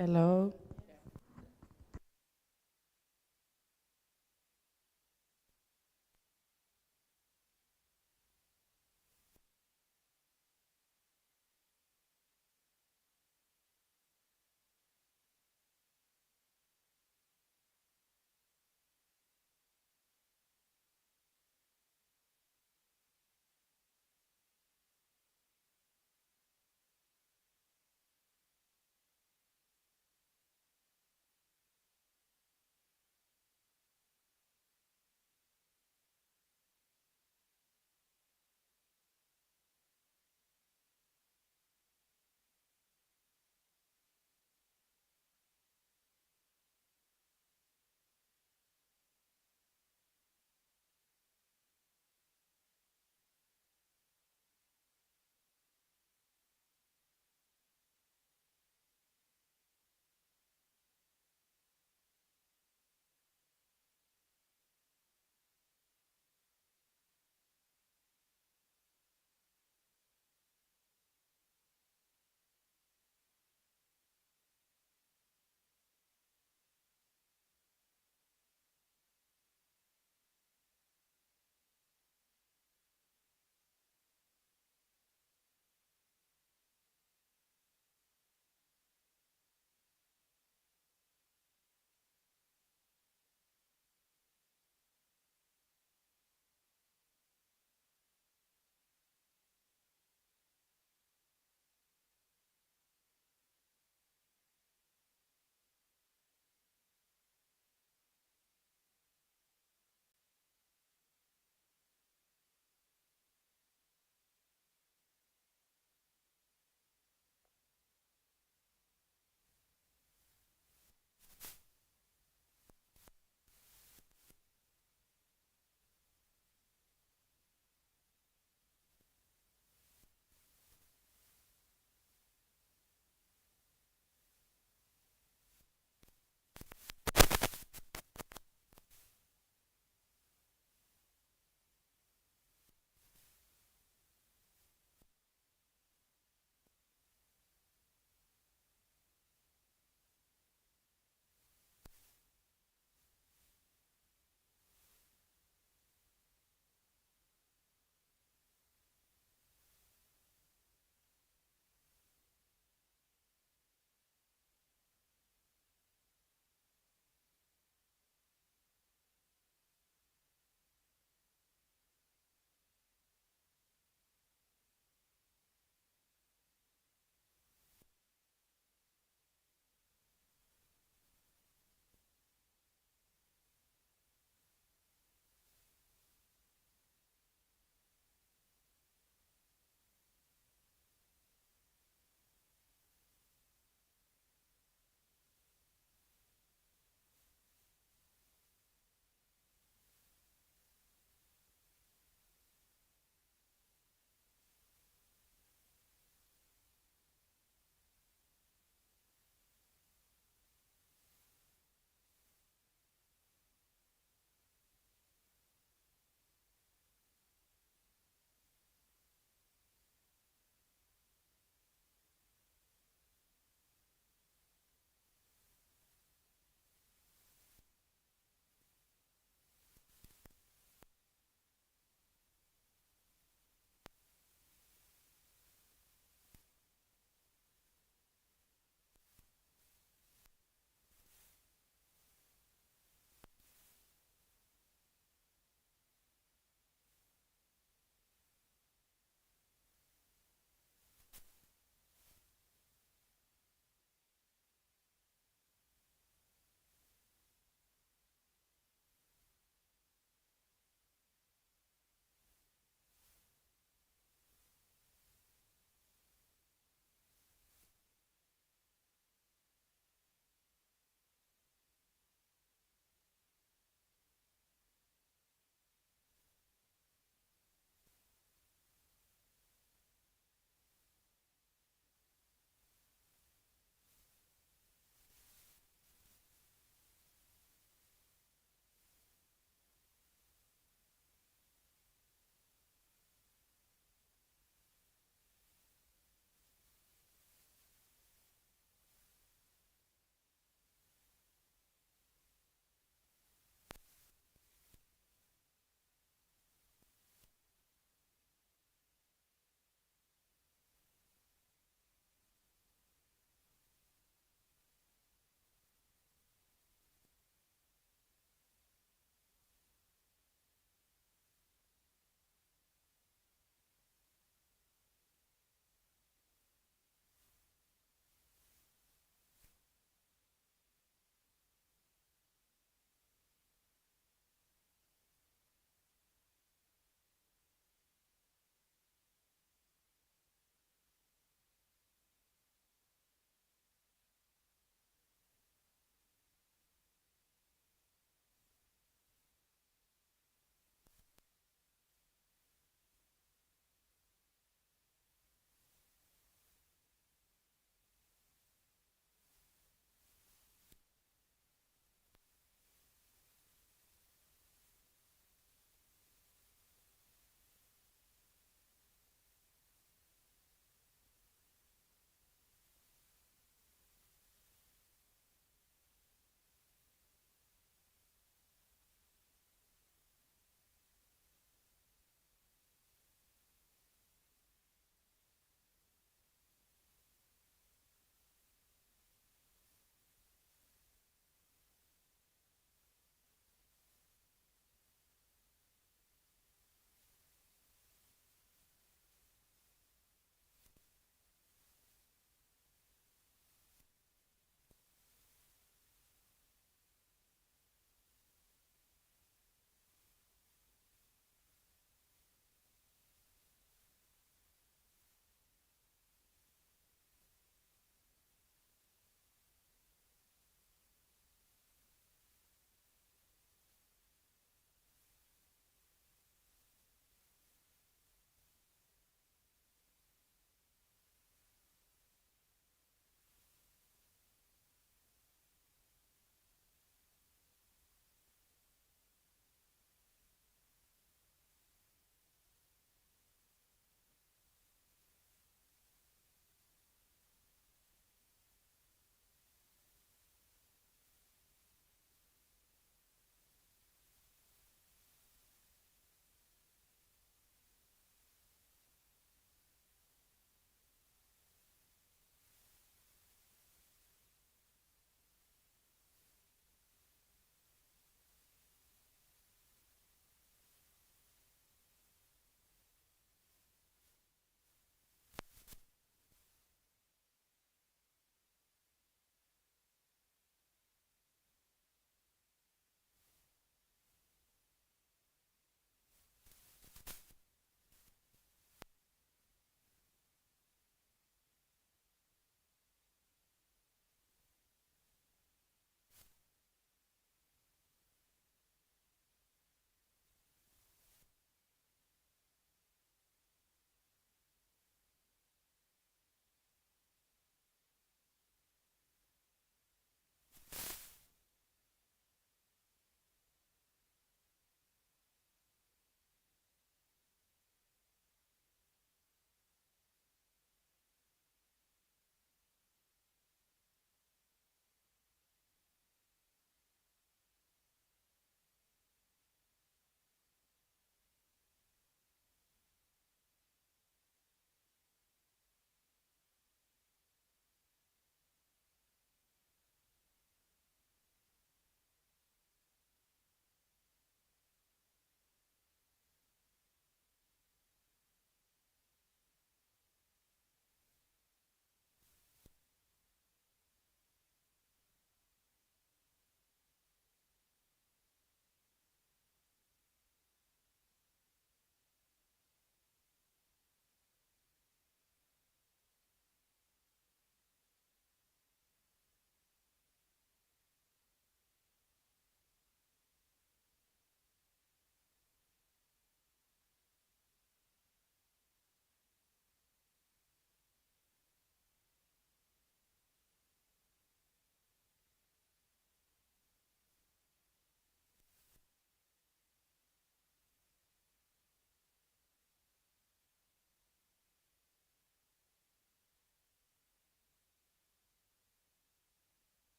Hello.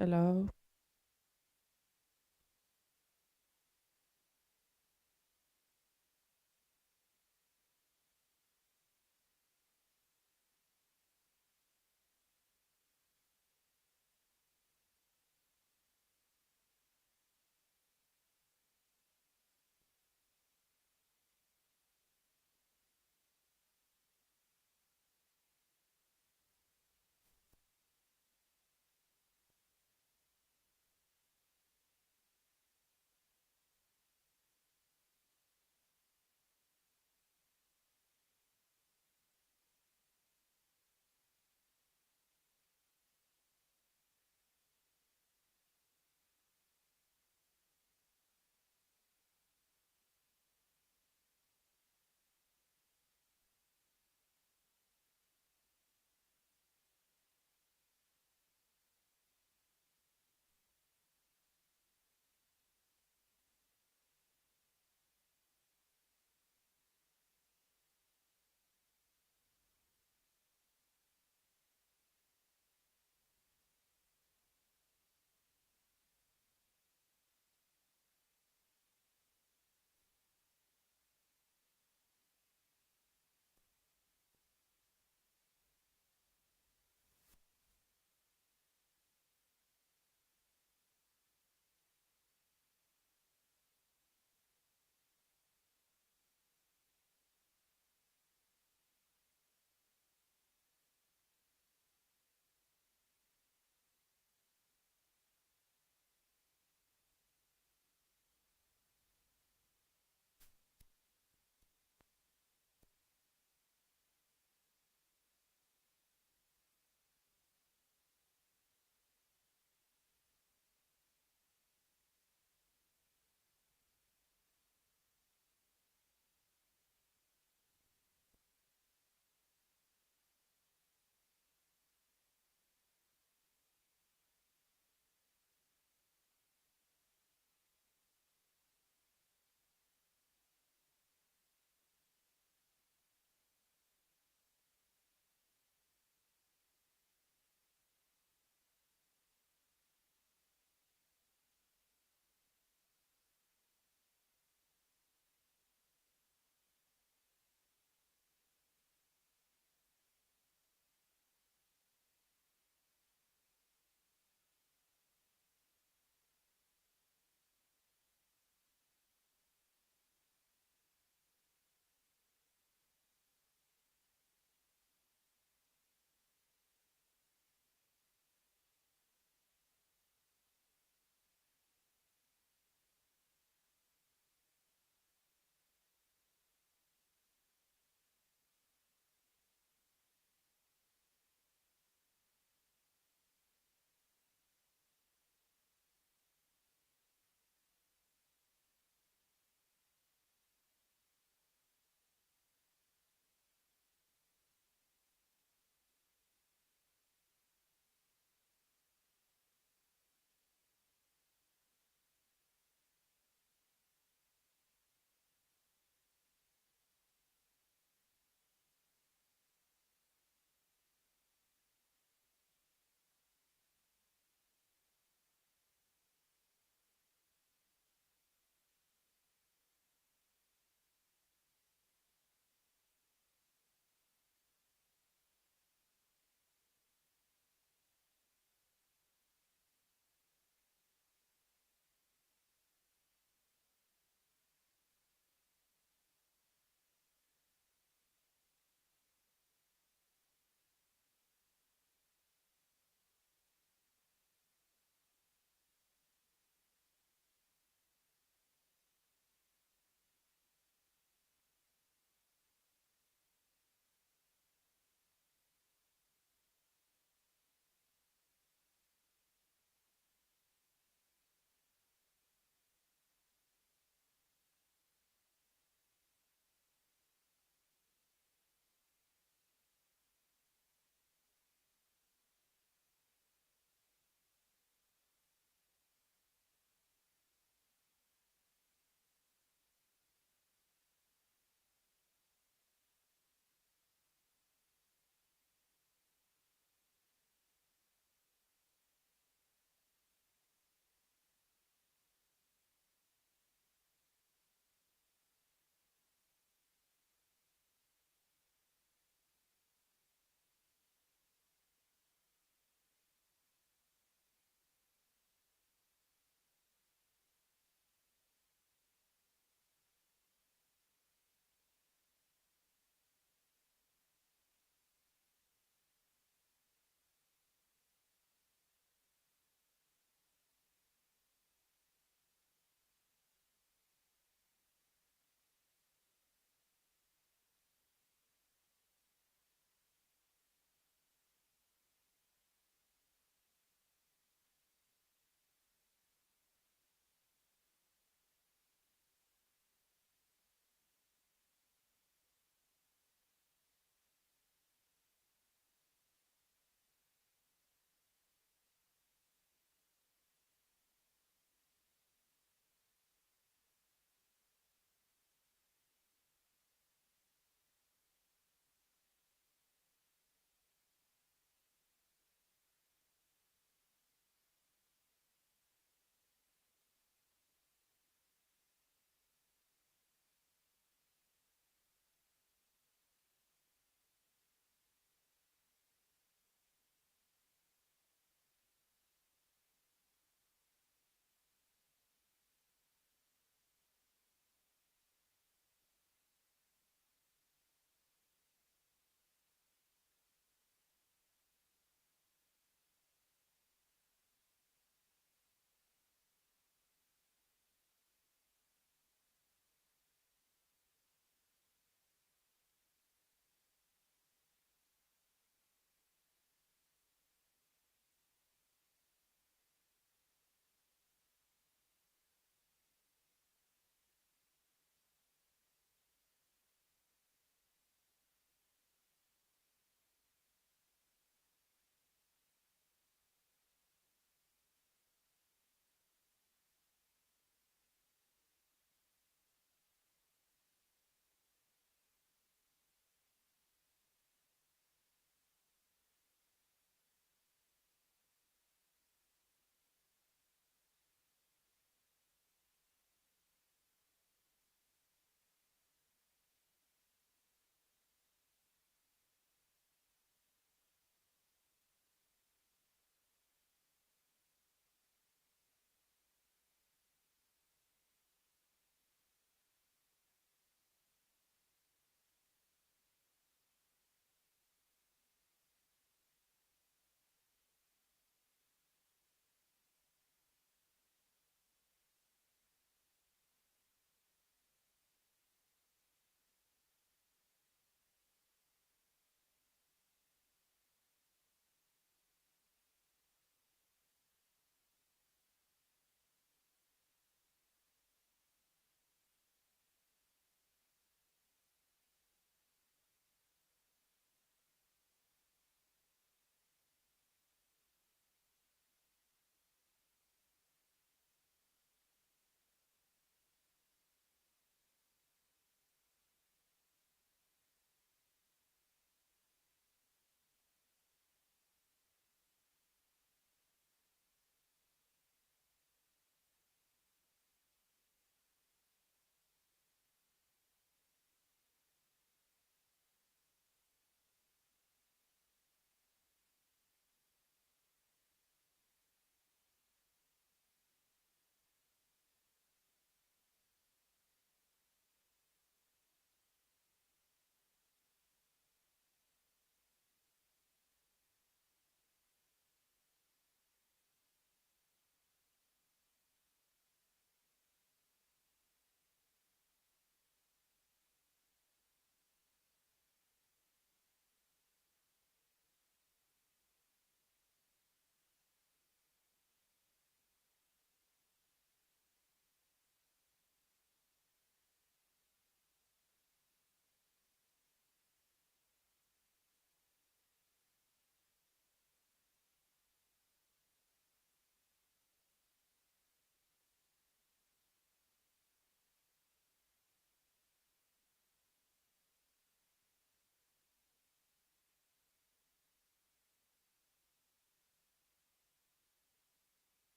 Hello.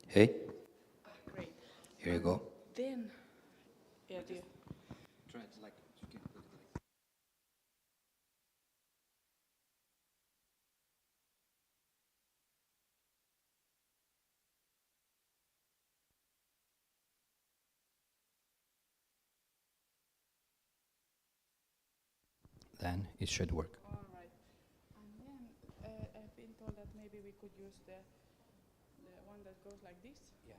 Hey. Here you go. Then, yeah, do you? Try it like you can put it like. Then it should work. All right. And then I've been told that maybe we could use the one that goes like this. Yeah.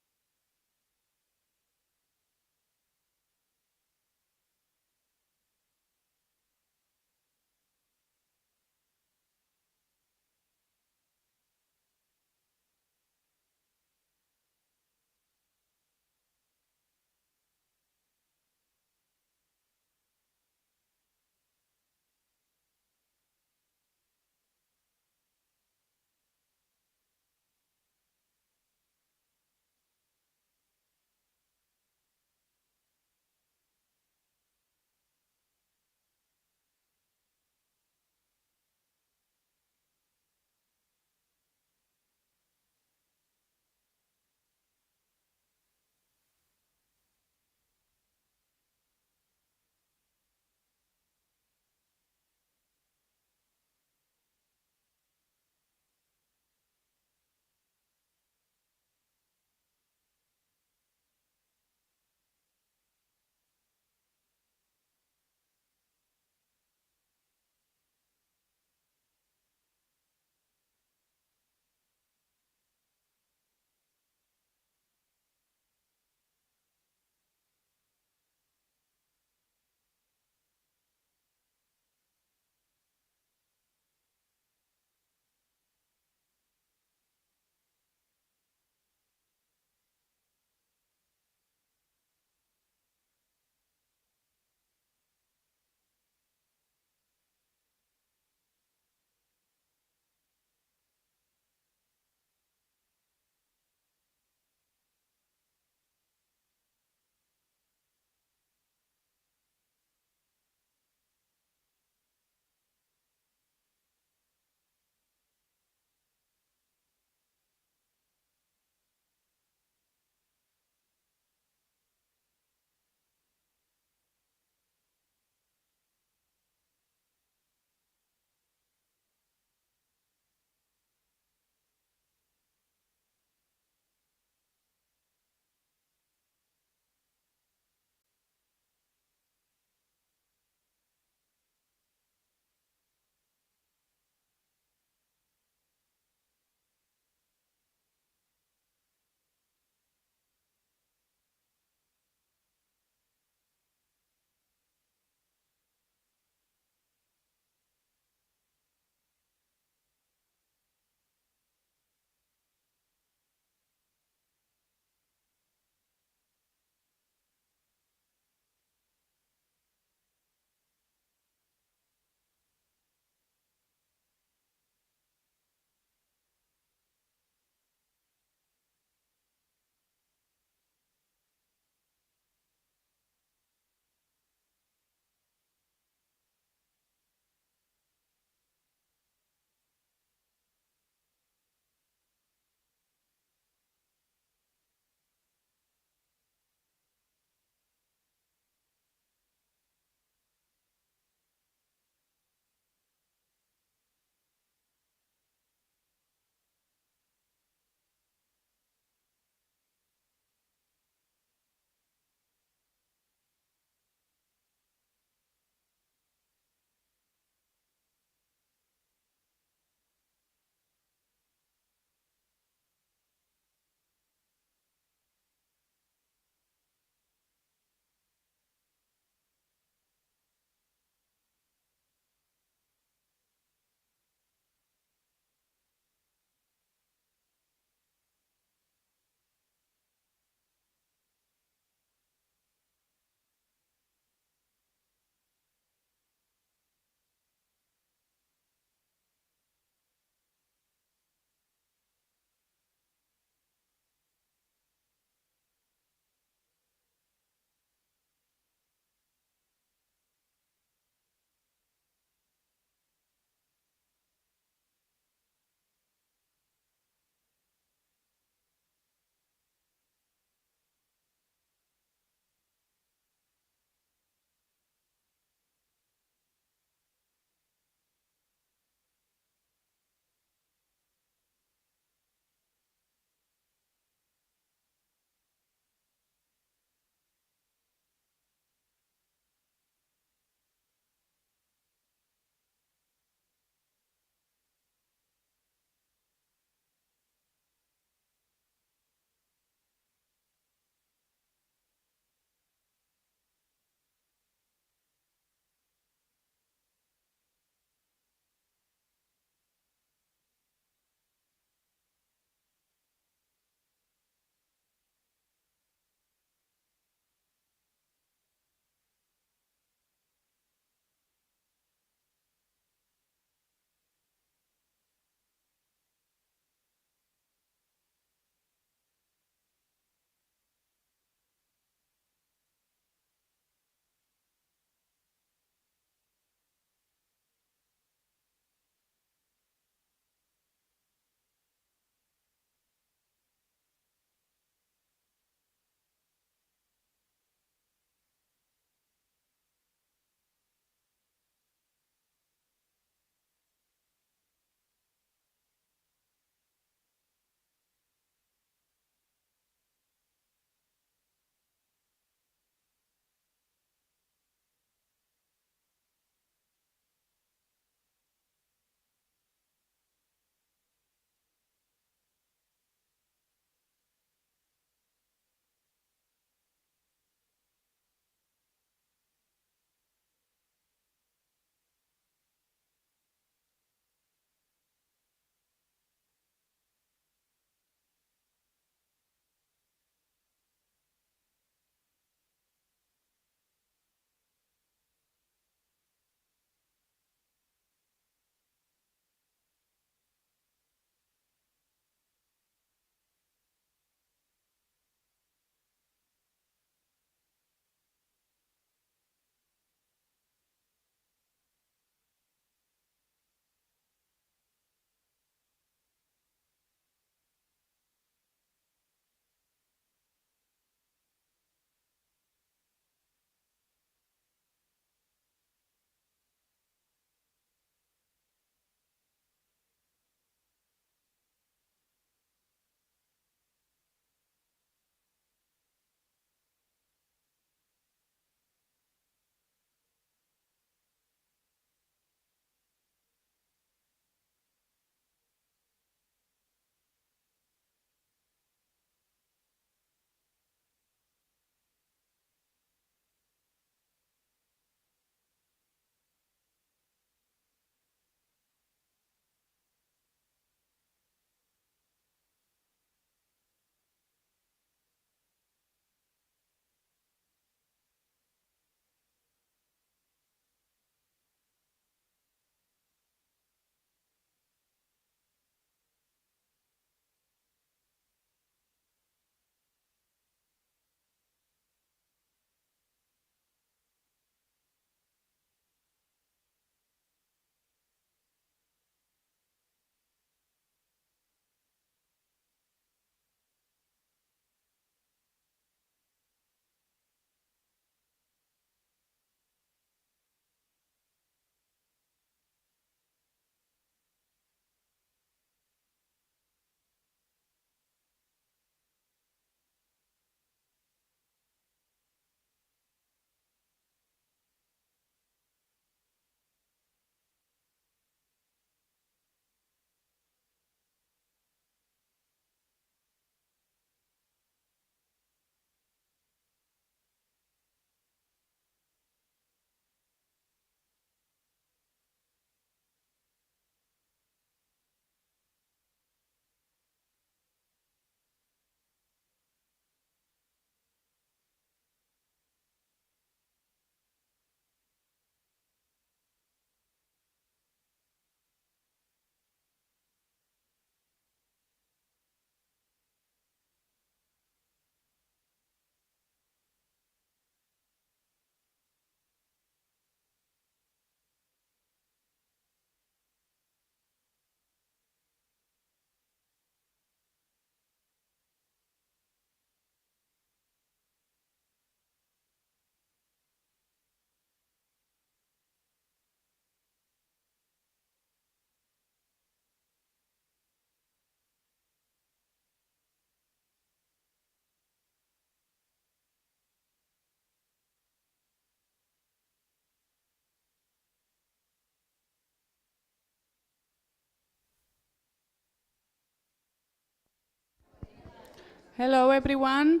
Hello, everyone.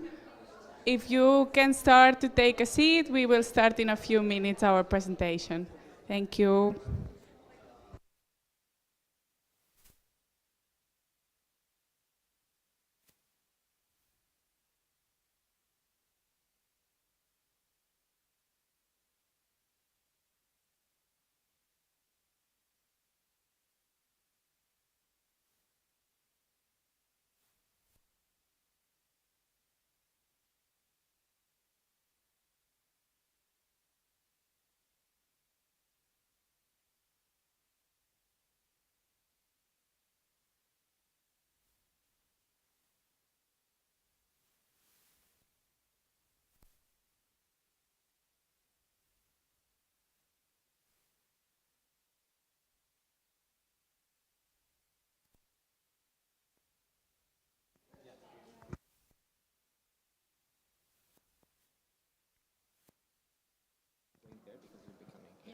If you can start to take a seat, we will start in a few minutes our presentation. Thank you.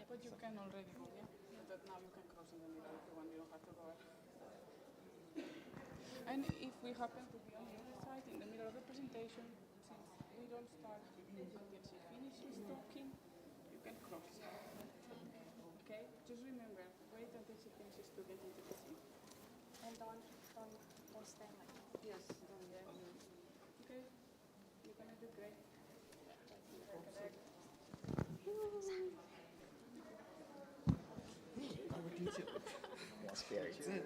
But you can already go, yeah? But now you can cross in the middle if you want, you don't have to go. And if we happen to be on the other side, in the middle of the presentation, since we don't start until she finishes talking, you can cross. Okay? Just remember, wait until she finishes to get into the seat. And don't stand like that. Yes, don't, yeah. Okay? You're gonna do great. That's very good.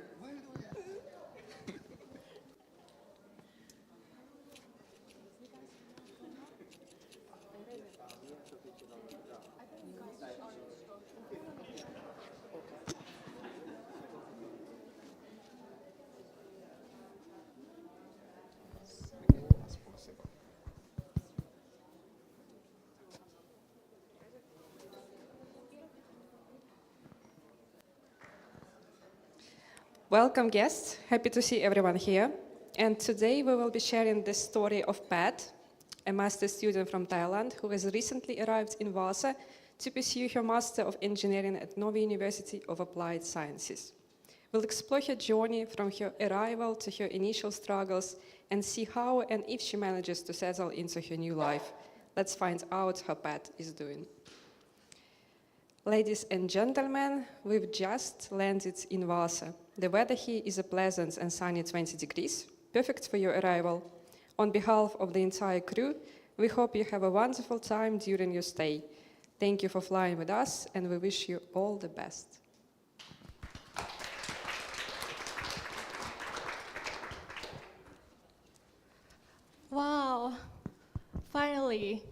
Welcome guests, happy to see everyone here. And today we will be sharing the story of Pat, a master student from Thailand who has recently arrived in Vaasa to pursue her Master of Engineering at Novia University of Applied Sciences. We'll explore her journey from her arrival to her initial struggles and see how and if she manages to settle into her new life. Let's find out how Pat is doing. Ladies and gentlemen, we've just landed in Vaasa. The weather here is a pleasant and sunny 20 degrees, perfect for your arrival. On behalf of the entire crew, we hope you have a wonderful time during your stay. Thank you for flying with us, and we wish you all the best. Wow, finally,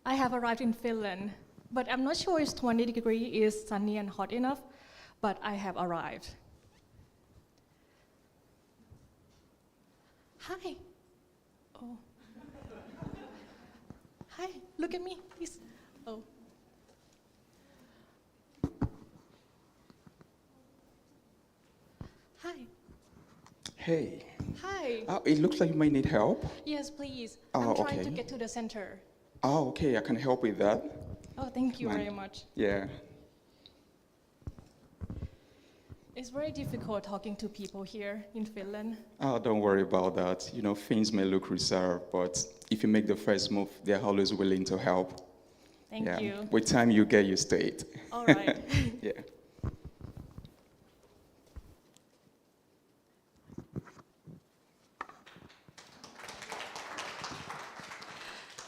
I have arrived in Finland, but I'm not sure if 20 degrees is sunny and hot enough, but I have arrived. Hi. Oh. Hi, look at me, please. Oh. Hi. Hey. Hi. It looks like you might need help. Yes, please. Oh, I'm trying to okay. get to the center. Oh, okay, I can help with that. Oh, thank you Come on. very much. Yeah. It's very difficult talking to people here in Finland. Oh, don't worry about that. You know, things may look reserved, but if you make the first move, they're always willing to help. Thank you. With time, you get used to it. All right. Yeah.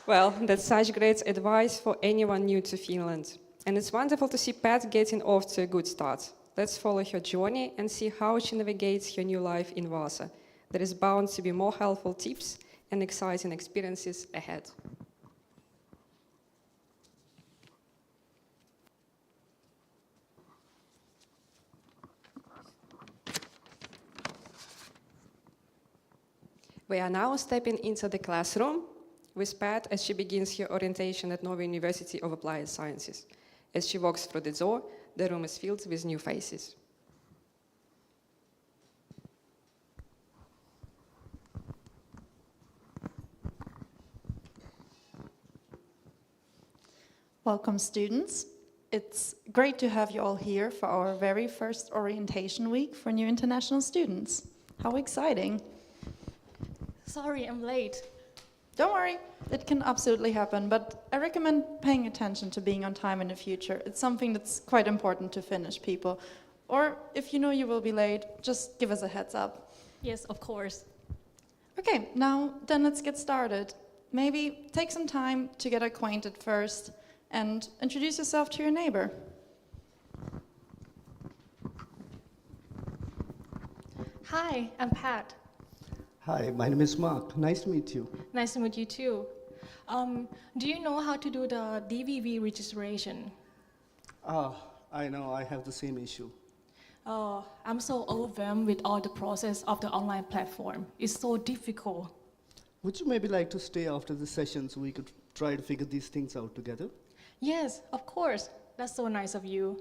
Well, that's such great advice for anyone new to Finland. And it's wonderful to see Pat getting off to a good start. Let's follow her journey and see how she navigates her new life in Vaasa. There is bound to be more helpful tips and exciting experiences ahead. We are now stepping into the classroom with Pat as she begins her orientation at Novia University of Applied Sciences. As she walks through the door, the room is filled with new faces. Welcome, students. It's great to have you all here for our very first orientation week for new international students. How exciting! Sorry, I'm late. Don't worry, it can absolutely happen, but I recommend paying attention to being on time in the future. It's something that's quite important to Finnish people. Or if you know you will be late, just give us a heads up. Yes, of course. Okay, now then let's get started. Maybe take some time to get acquainted first and introduce yourself to your neighbor. Hi, I'm Pat. Hi, my name is Mark. Nice to meet you. Nice to meet you too. Do you know how to do the DVV registration? I know, I have the same issue. Oh, I'm so overwhelmed with all the process of the online platform. It's so difficult. Would you maybe like to stay after the session so we could try to figure these things out together? Yes, of course. That's so nice of you.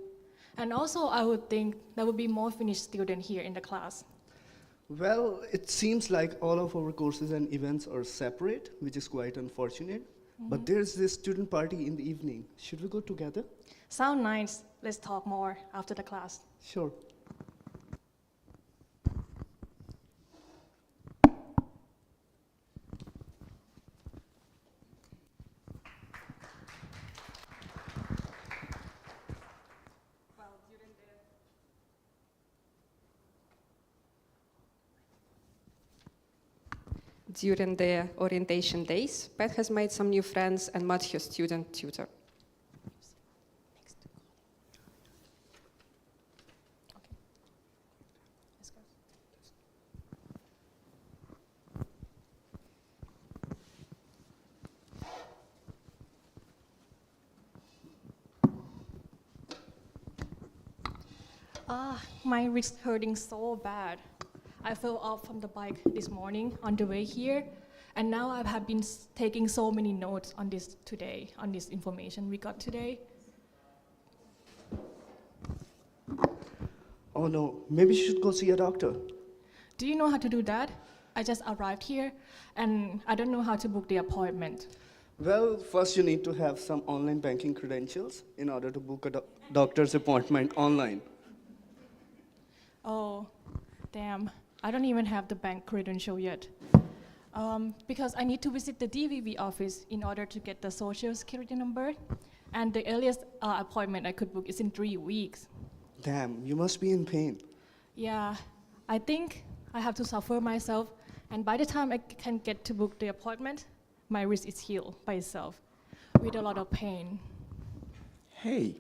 And also, I would think there would be more Finnish students here in the class. Well, it seems like all of our courses and events are separate, which is quite unfortunate. But there's this student party in the evening. Should we go together? Sound nice. Let's talk more after the class. Sure. During the orientation days, Pat has made some new friends and met her student tutor. My wrist hurting so bad. I fell off from the bike this morning on the way here, and now I have been taking so many notes on this today, on this information we got today. Oh no, maybe you should go see a doctor. Do you know how to do that? I just arrived here, and I don't know how to book the appointment. Well, first you need to have some online banking credentials in order to book a doctor's appointment online. Oh, damn. I don't even have the bank credential yet. Because I need to visit the DVV office in order to get the social security number. And the earliest appointment I could book is in 3 weeks. Damn, you must be in pain. Yeah, I think I have to suffer myself. And by the time I can get to book the appointment, my wrist is healed by itself with a lot of pain. Hey,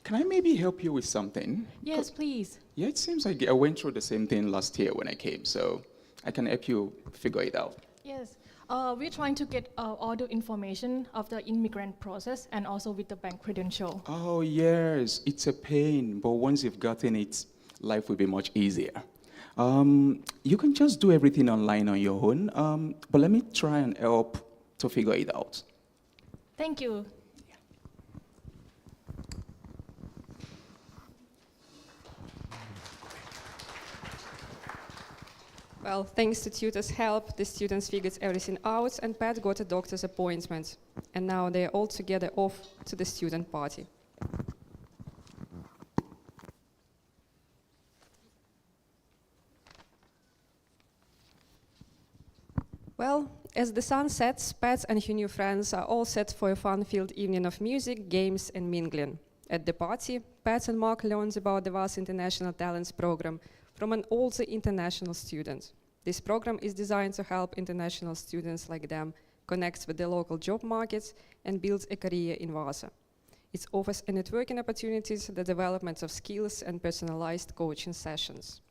can I maybe help you with something? Yes, please. Yeah, it seems like I went through the same thing last year when I came, so I can help you figure it out. Yes, we're trying to get all the information of the immigrant process and also with the bank credential. Oh, yes, it's a pain, but once you've gotten it, life will be much easier. You can just do everything online on your own, but let me try and help to figure it out. Thank you. Well, thanks to tutor's help, the students figured everything out and Pat got a doctor's appointment. And now they're all together off to the student party. Well, as the sun sets, Pat and her new friends are all set for a fun-filled evening of music, games and mingling. At the party, Pat and Mark learned about the Vaasa International Talents program from an older international student. This program is designed to help international students like them connect with the local job markets and build a career in Vaasa. It offers a networking opportunities, the development of skills and personalized coaching sessions.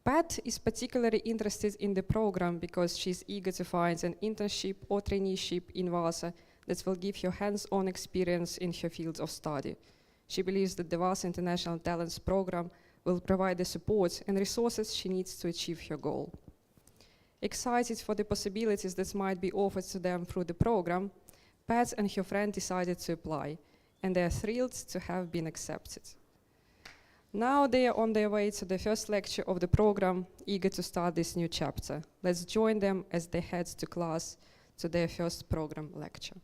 Pat is particularly interested in the program because she's eager to find an internship or traineeship in Vaasa that will give her hands-on experience in her field of study. She believes that the Vaasa International Talents program will provide the support and resources she needs to achieve her goal. Excited for the possibilities that might be offered to them through the program, Pat and her friend decided to apply, and they are thrilled to have been accepted. Now they are on their way to the first lecture of the program, eager to start this new chapter. Let's join them as they head to class to their first program lecture.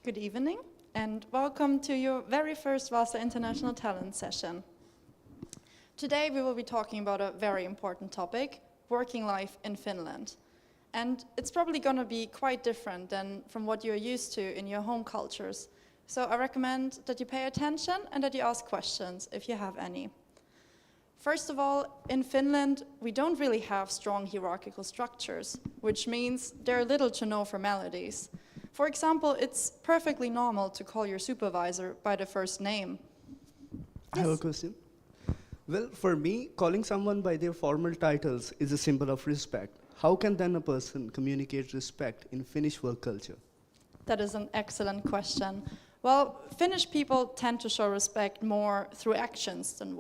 Good evening, and welcome to your very first Vaasa International Talents session. Today we will be talking about a very important topic, working life in Finland. And it's probably going to be quite different than from what you're used to in your home cultures. So I recommend that you pay attention and that you ask questions if you have any. First of all, in Finland, we don't really have strong hierarchical structures, which means there are little to no formalities. For example, it's perfectly normal to call your supervisor by the first name. I have a question. Well, for me, calling someone by their formal titles is a symbol of respect. How can then a person communicate respect in Finnish work culture? That is an excellent question. Well, Finnish people tend to show respect more through actions than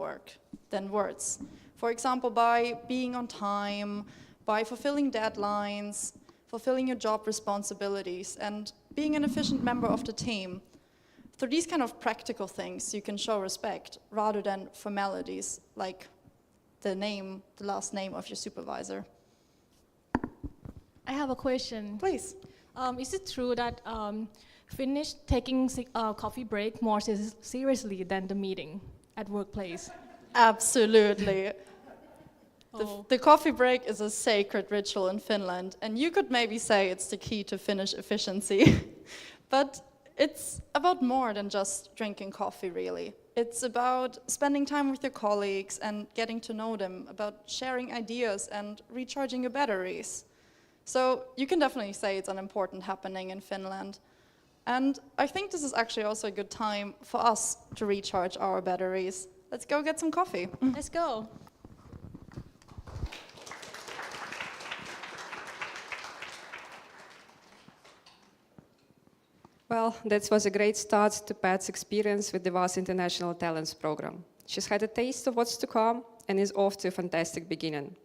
words. For example, by being on time, by fulfilling deadlines, fulfilling your job responsibilities, and being an efficient member of the team. Through these kind of practical things, you can show respect rather than formalities like the last name of your supervisor. I have a question. Please. Is it true that Finnish taking coffee break more seriously than the meeting at workplace? Absolutely. The coffee break is a sacred ritual in Finland, and you could maybe say it's the key to Finnish efficiency. But it's about more than just drinking coffee, really. It's about spending time with your colleagues and getting to know them, about sharing ideas and recharging your batteries. So you can definitely say it's an important happening in Finland. And I think this is actually also a good time for us to recharge our batteries. Let's go get some coffee. Let's go. Well, that was a great start to Pat's experience with the Vaasa International Talents program. She's had a taste of what's to come and is off to a fantastic beginning.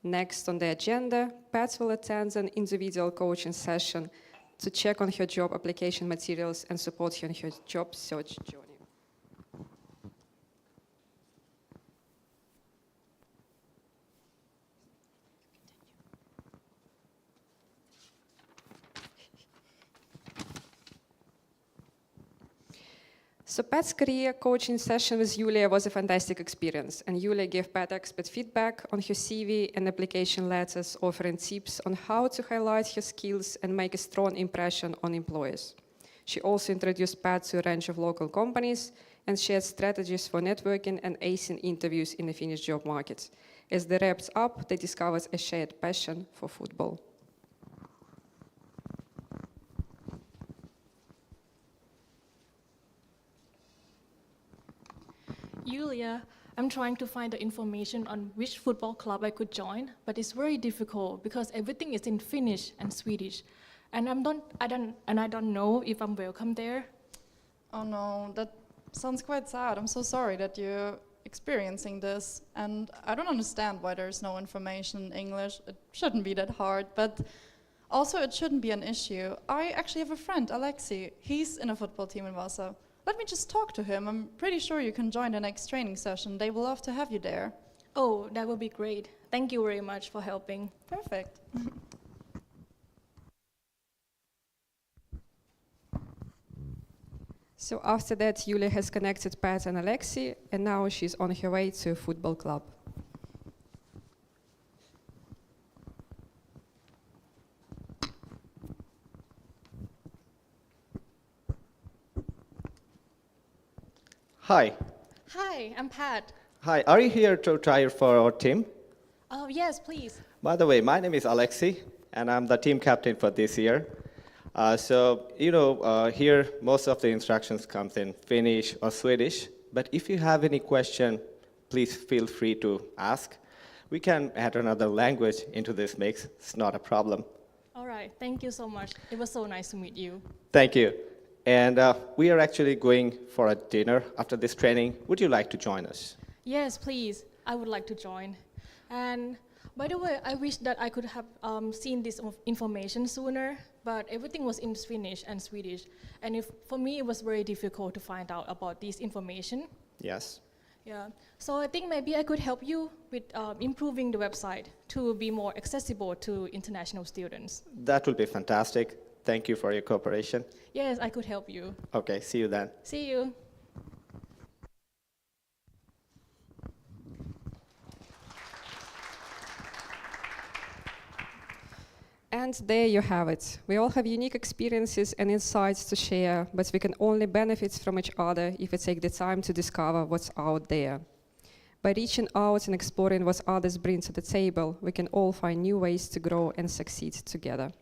Next on the agenda, Pat will attend an individual coaching session to check on her job application materials and support her in her job search journey. So Pat's career coaching session with Julia was a fantastic experience, and Julia gave Pat expert feedback on her CV and application letters, offering tips on how to highlight her skills and make a strong impression on employers. She also introduced Pat to a range of local companies and shared strategies for networking and acing interviews in the Finnish job market. As they wrapped up, they discovered a shared passion for football. Julia, I'm trying to find the information on which football club I could join, but it's very difficult because everything is in Finnish and Swedish, and I don't know if I'm welcome there. Oh no, that sounds quite sad. I'm so sorry that you're experiencing this, and I don't understand why there's no information in English. It shouldn't be that hard, but also it shouldn't be an issue. I actually have a friend, Alexi. He's in a football team in Vaasa. Let me just talk to him. I'm pretty sure you can join the next training session. They will love to have you there. Oh, that would be great. Thank you very much for helping. Perfect. So after that, Julia has connected Pat and Alexi, and now she's on her way to a football club. Hi. Hi, I'm Pat. Hi, are you here to try for our team? Oh, yes, please. By the way, my name is Alexi, and I'm the team captain for this year. Here most of the instructions comes in Finnish or Swedish, but if you have any question, please feel free to ask. We can add another language into this mix. It's not a problem. All right, thank you so much. It was so nice to meet you. Thank you. And we are actually going for a dinner after this training. Would you like to join us? Yes, please. I would like to join. And by the way, I wish that I could have seen this information sooner, but everything was in Finnish and Swedish. And for me, it was very difficult to find out about this information. Yes. Yeah. So I think maybe I could help you with improving the website to be more accessible to international students. That will be fantastic. Thank you for your cooperation. Yes, I could help you. Okay, see you then. See you. And there you have it. We all have unique experiences and insights to share, but we can only benefit from each other if we take the time to discover what's out there. By reaching out and exploring what others bring to the table, we can all find new ways to grow and succeed together.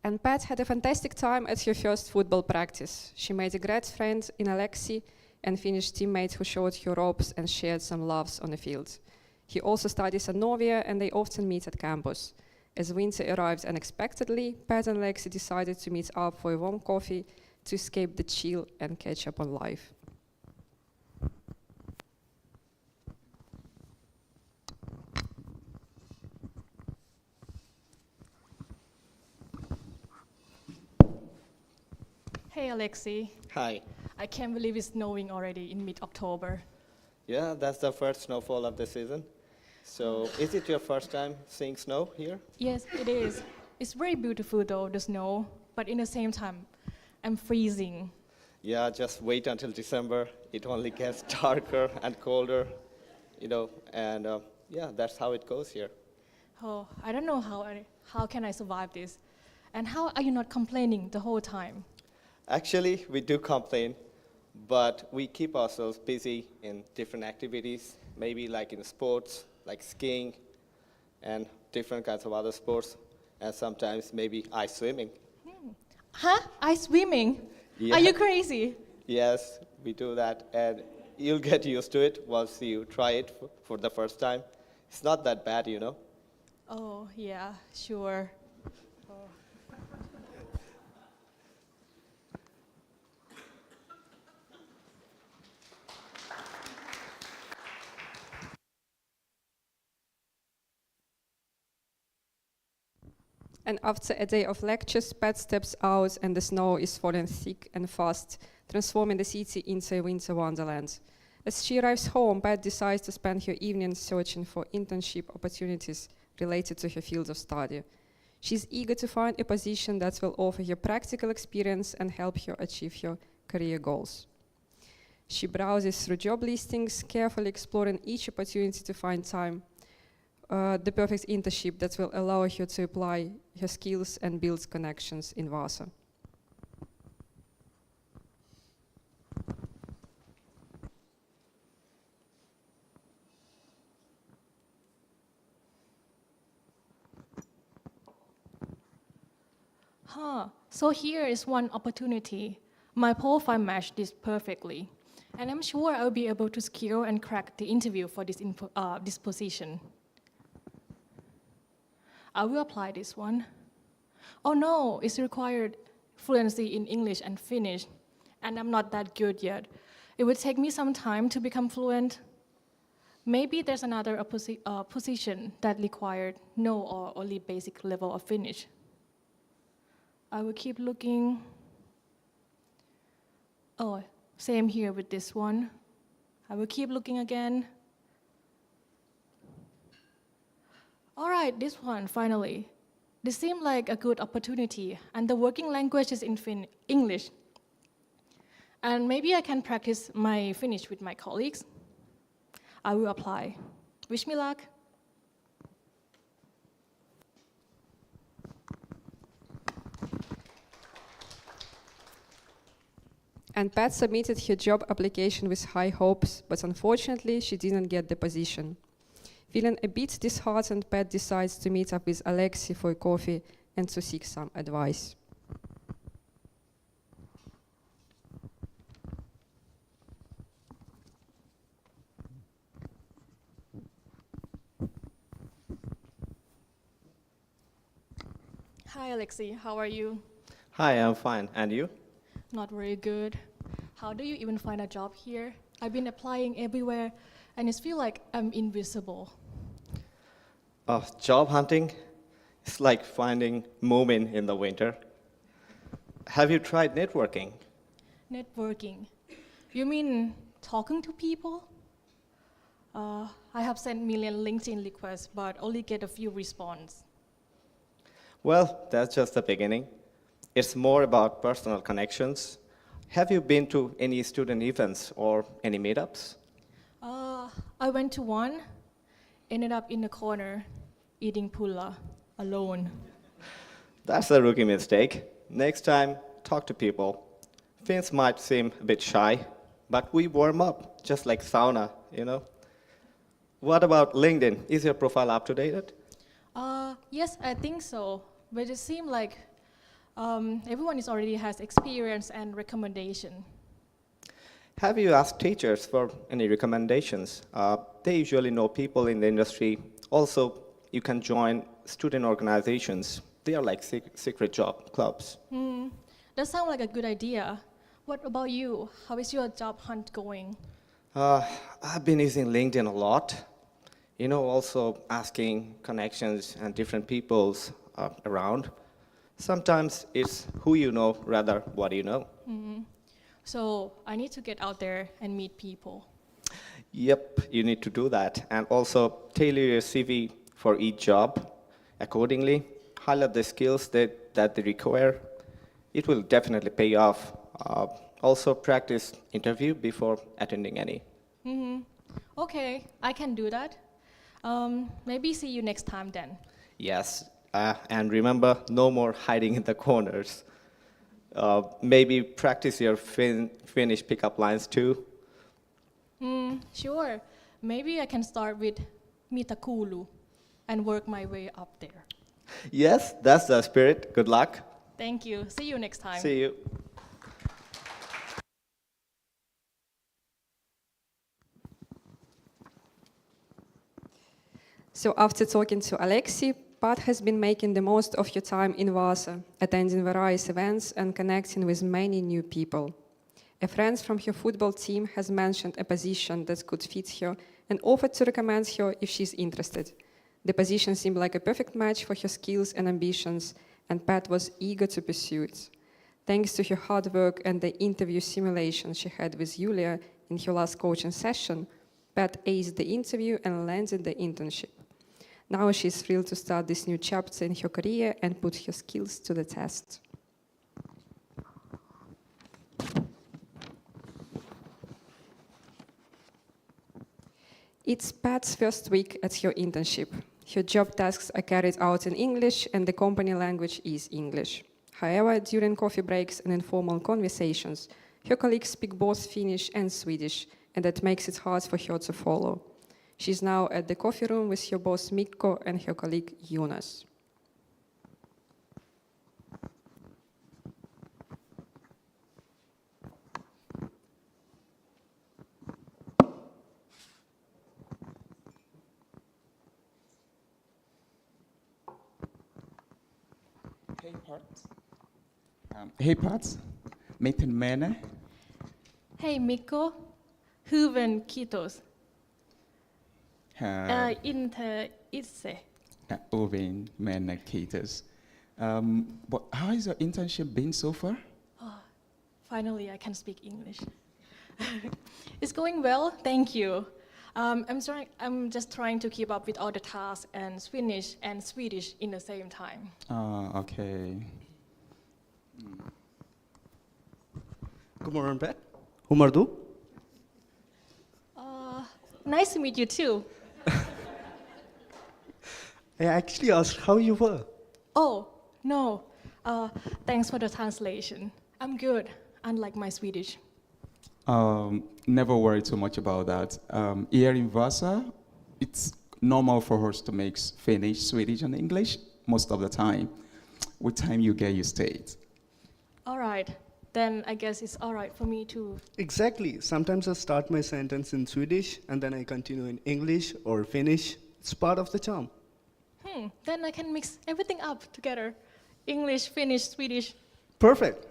And Pat had a fantastic time at her first football practice. She made a great friend in Alexi and Finnish teammate who showed her ropes and shared some laughs on the field. He also studies at Novia and they often meet at campus. As winter arrived unexpectedly, Pat and Alexi decided to meet up for a warm coffee to escape the chill and catch up on life. Hey, Alexi. Hi. I can't believe it's snowing already in mid-October. Yeah, that's the first snowfall of the season. So, is it your first time seeing snow here? Yes, it is. It's very beautiful though, the snow, but in the same time, I'm freezing. Yeah, just wait until December. It only gets darker and colder, and yeah, that's how it goes here. Oh, I don't know how can I survive this? And how are you not complaining the whole time? Actually, we do complain, but we keep ourselves busy in different activities, maybe like in sports, like skiing, and different kinds of other sports, and sometimes maybe ice swimming. Huh? Ice swimming? Yeah. Are you crazy? Yes, we do that, and you'll get used to it once you try it for the first time. It's not that bad, Oh, yeah, sure. And after a day of lectures, Pat steps out and the snow is falling thick and fast, transforming the city into a winter wonderland. As she arrives home, Pat decides to spend her evening searching for internship opportunities related to her field of study. She's eager to find a position that will offer her practical experience and help her achieve her career goals. She browses through job listings, carefully exploring each opportunity to find the perfect internship that will allow her to apply her skills and build connections in Vaasa. So here is one opportunity. My profile matched this perfectly, and I'm sure I'll be able to secure and crack the interview for this position. I will apply this one. Oh no, it's required fluency in English and Finnish, and I'm not that good yet. It would take me some time to become fluent. Maybe there's another position that required no or only basic level of Finnish. I will keep looking. Oh, same here with this one. I will keep looking again. All right, this one, finally. This seemed like a good opportunity, and the working language is in English. And maybe I can practice my Finnish with my colleagues. I will apply. Wish me luck. And Pat submitted her job application with high hopes, but unfortunately she didn't get the position. Feeling a bit disheartened, Pat decides to meet up with Alexi for a coffee and to seek some advice. Hi, Alexi. How are you? Hi, I'm fine. And you? Not very good. How do you even find a job here? I've been applying everywhere, and it feels like I'm invisible. Job hunting It's like finding Moomin in the winter. Have you tried networking? Networking. You mean talking to people? I have sent million LinkedIn requests, but only get a few responses. Well, that's just the beginning. It's more about personal connections. Have you been to any student events or any meetups? I went to one, ended up in the corner, eating pulla, alone. That's a rookie mistake. Next time, talk to people. Finns might seem a bit shy, but we warm up, just like sauna, you know? What about LinkedIn? Is your profile up to date? Yes, I think so. But it seems like everyone already has experience and recommendation. Have you asked teachers for any recommendations? They usually know people in the industry. Also, you can join student organizations. They are like secret job clubs. That sounds like a good idea. What about you? How is your job hunt going? I've been using LinkedIn a lot. You know, also asking connections and different peoples around. Sometimes it's who you know rather what you know. So I need to get out there and meet people. Yep, you need to do that. And also tailor your CV for each job accordingly. Highlight the skills that they require. It will definitely pay off. Also practice interview before attending any. Okay, I can do that. Maybe see you next time then. Yes, and remember, no more hiding in the corners. Maybe practice your Finnish pickup lines too. Sure. Maybe I can start with mitä kuuluu and work my way up there. Yes, that's the spirit. Good luck. Thank you. See you next time. See you. So after talking to Alexi, Pat has been making the most of your time in Vaasa, attending various events and connecting with many new people. A friend from her football team has mentioned a position that could fit her and offered to recommend her if she's interested. The position seemed like a perfect match for her skills and ambitions, and Pat was eager to pursue it. Thanks to her hard work and the interview simulation she had with Julia in her last coaching session, Pat aced the interview and landed the internship. Now she's thrilled to start this new chapter in her career and put her skills to the test. It's Pat's first week at her internship. Her job tasks are carried out in English and the company language is English. However, during coffee breaks and informal conversations, her colleagues speak both Finnish and Swedish, and that makes it hard for her to follow. She's now at the coffee room with her boss Mikko and her colleague Jonas. Hey, Pat. Hey, Pat. Miten menee? Hey Mikko, hyvän kiitos. Inte itse. Ovin menee, kiitos. But how has your internship been so far? Finally, I can speak English. It's going well, thank you. I'm just trying to keep up with all the tasks and Finnish and Swedish in the same time. Okay. God morgon Pat. Hur mår du? Nice to meet you too. I actually asked how you were. Oh, no. Thanks for the translation. I'm good, unlike my Swedish. Never worry too much about that. Here in Vaasa, it's normal for us to mix Finnish, Swedish, and English most of the time. With time, you get used to it. All right, then I guess it's all right for me to... Exactly. Sometimes I start my sentence in Swedish and then I continue in English or Finnish. It's part of the charm. Then I can mix everything up together. English, Finnish, Swedish. Perfect.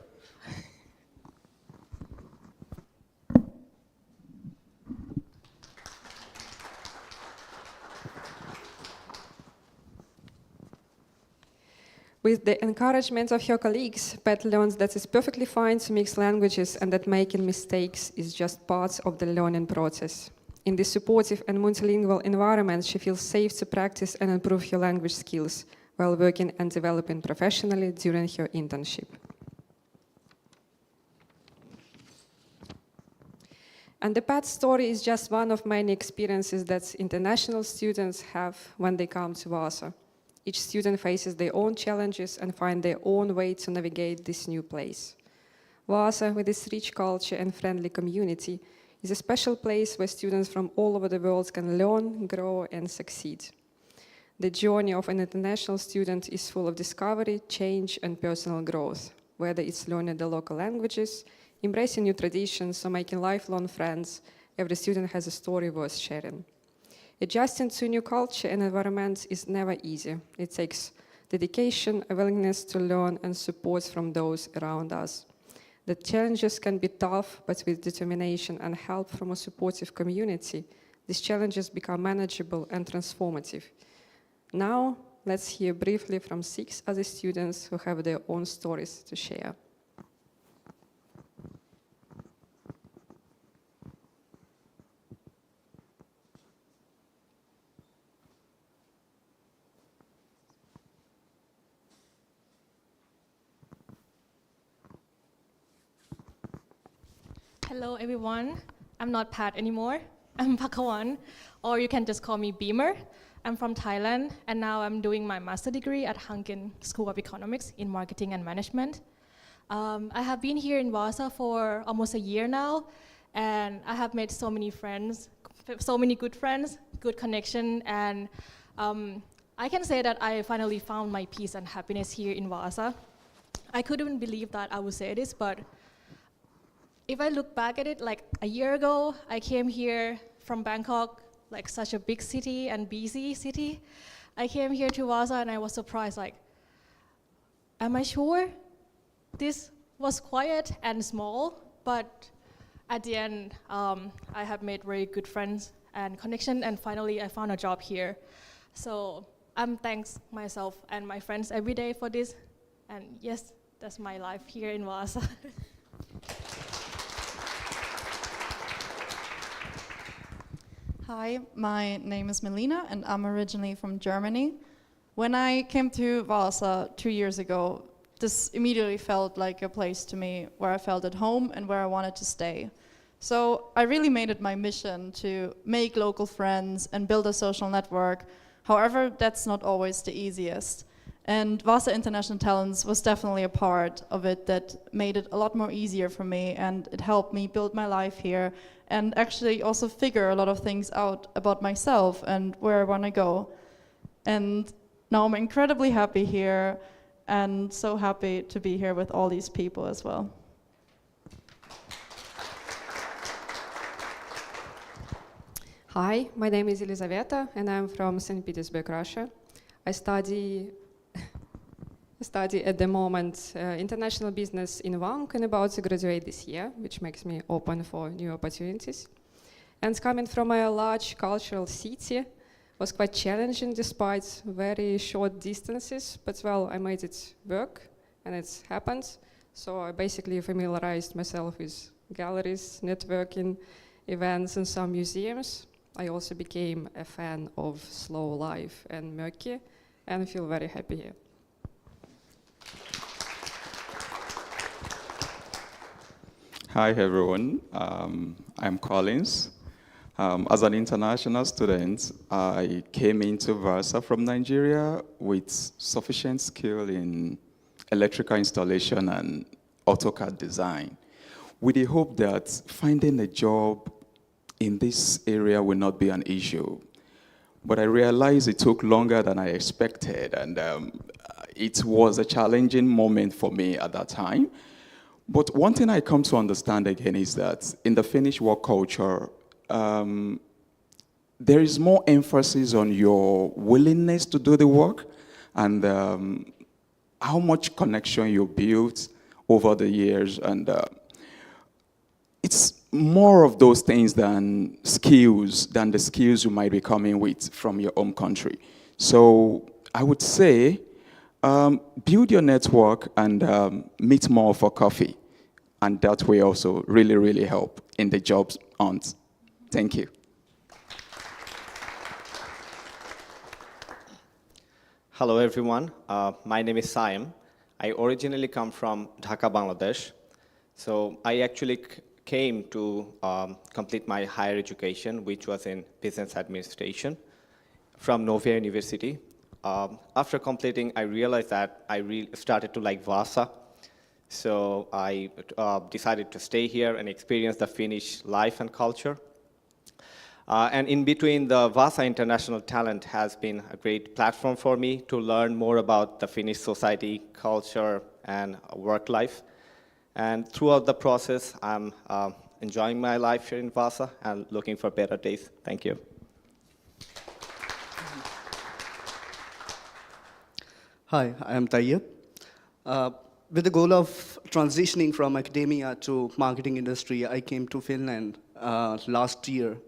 With the encouragement of her colleagues, Pat learns that it's perfectly fine to mix languages and that making mistakes is just part of the learning process. In this supportive and multilingual environment, she feels safe to practice and improve her language skills while working and developing professionally during her internship. And the Pat story is just one of many experiences that international students have when they come to Vaasa. Each student faces their own challenges and find their own way to navigate this new place. Vaasa, with its rich culture and friendly community, is a special place where students from all over the world can learn, grow, and succeed. The journey of an international student is full of discovery, change, and personal growth, whether it's learning the local languages, embracing new traditions, or making lifelong friends. Every student has a story worth sharing. Adjusting to a new culture and environment is never easy. It takes dedication, a willingness to learn, and support from those around us. The challenges can be tough, but with determination and help from a supportive community, these challenges become manageable and transformative. Now, let's hear briefly from 6 other students who have their own stories to share. Hello, everyone. I'm not Pat anymore. I'm Pakkawan, or you can just call me Beamer. I'm from Thailand, and now I'm doing my master's degree at Hanken School of Economics in Marketing and Management. I have been here in Vaasa for almost a year now, and I have made so many friends, so many good friends, good connection, and I can say that I finally found my peace and happiness here in Vaasa. I couldn't believe that I would say this, but if I look back at it, like a year ago, I came here from Bangkok, like such a big city and busy city. I came here to Vaasa and I was surprised, like, am I sure? This was quiet and small, but at the end, I have made very good friends and connection, and finally I found a job here. So I'm thanks myself and my friends every day for this, and yes, that's my life here in Vaasa. Hi, my name is Melina and I'm originally from Germany. When I came to Vaasa 2 years ago, this immediately felt like a place to me where I felt at home and where I wanted to stay. So I really made it my mission to make local friends and build a social network. However, that's not always the easiest. And Vaasa International Talents was definitely a part of it that made it a lot more easier for me, and it helped me build my life here and actually also figure a lot of things out about myself and where I want to go. And now I'm incredibly happy here and so happy to be here with all these people as well. Hi, my name is Elizaveta and I'm from St. Petersburg, Russia. I study at the moment international business in Vank and about to graduate this year, which makes me open for new opportunities. And coming from a large cultural city was quite challenging despite very short distances, but well, I made it work and it's happened. So I basically familiarized myself with galleries, networking, events and some museums. I also became a fan of slow life and Mökki and feel very happy here. Hi everyone, I'm Collins. As an international student, I came into Vaasa from Nigeria with sufficient skill in electrical installation and AutoCAD design, with the hope that finding a job in this area will not be an issue. But I realized it took longer than I expected, and it was a challenging moment for me at that time. But one thing I come to understand again is that in the Finnish work culture, there is more emphasis on your willingness to do the work and how much connection you built over the years. And it's more of those things than the skills you might be coming with from your home country. So I would say Build your network and meet more for coffee. And that will also really, really help in the jobs hunt. Thank you. Hello, everyone. My name is Sayem. I originally come from Dhaka, Bangladesh. So I actually came to complete my higher education, which was in business administration from Novia University. After completing, I realized that I started to like Vaasa. So I decided to stay here and experience the Finnish life and culture. And in between, the Vaasa International Talent has been a great platform for me to learn more about the Finnish society, culture, and work life. And throughout the process, I'm enjoying my life here in Vaasa and looking for better days. Thank you. Hi, I am Tayyab. With the goal of transitioning from academia to marketing industry, I came to Finland last year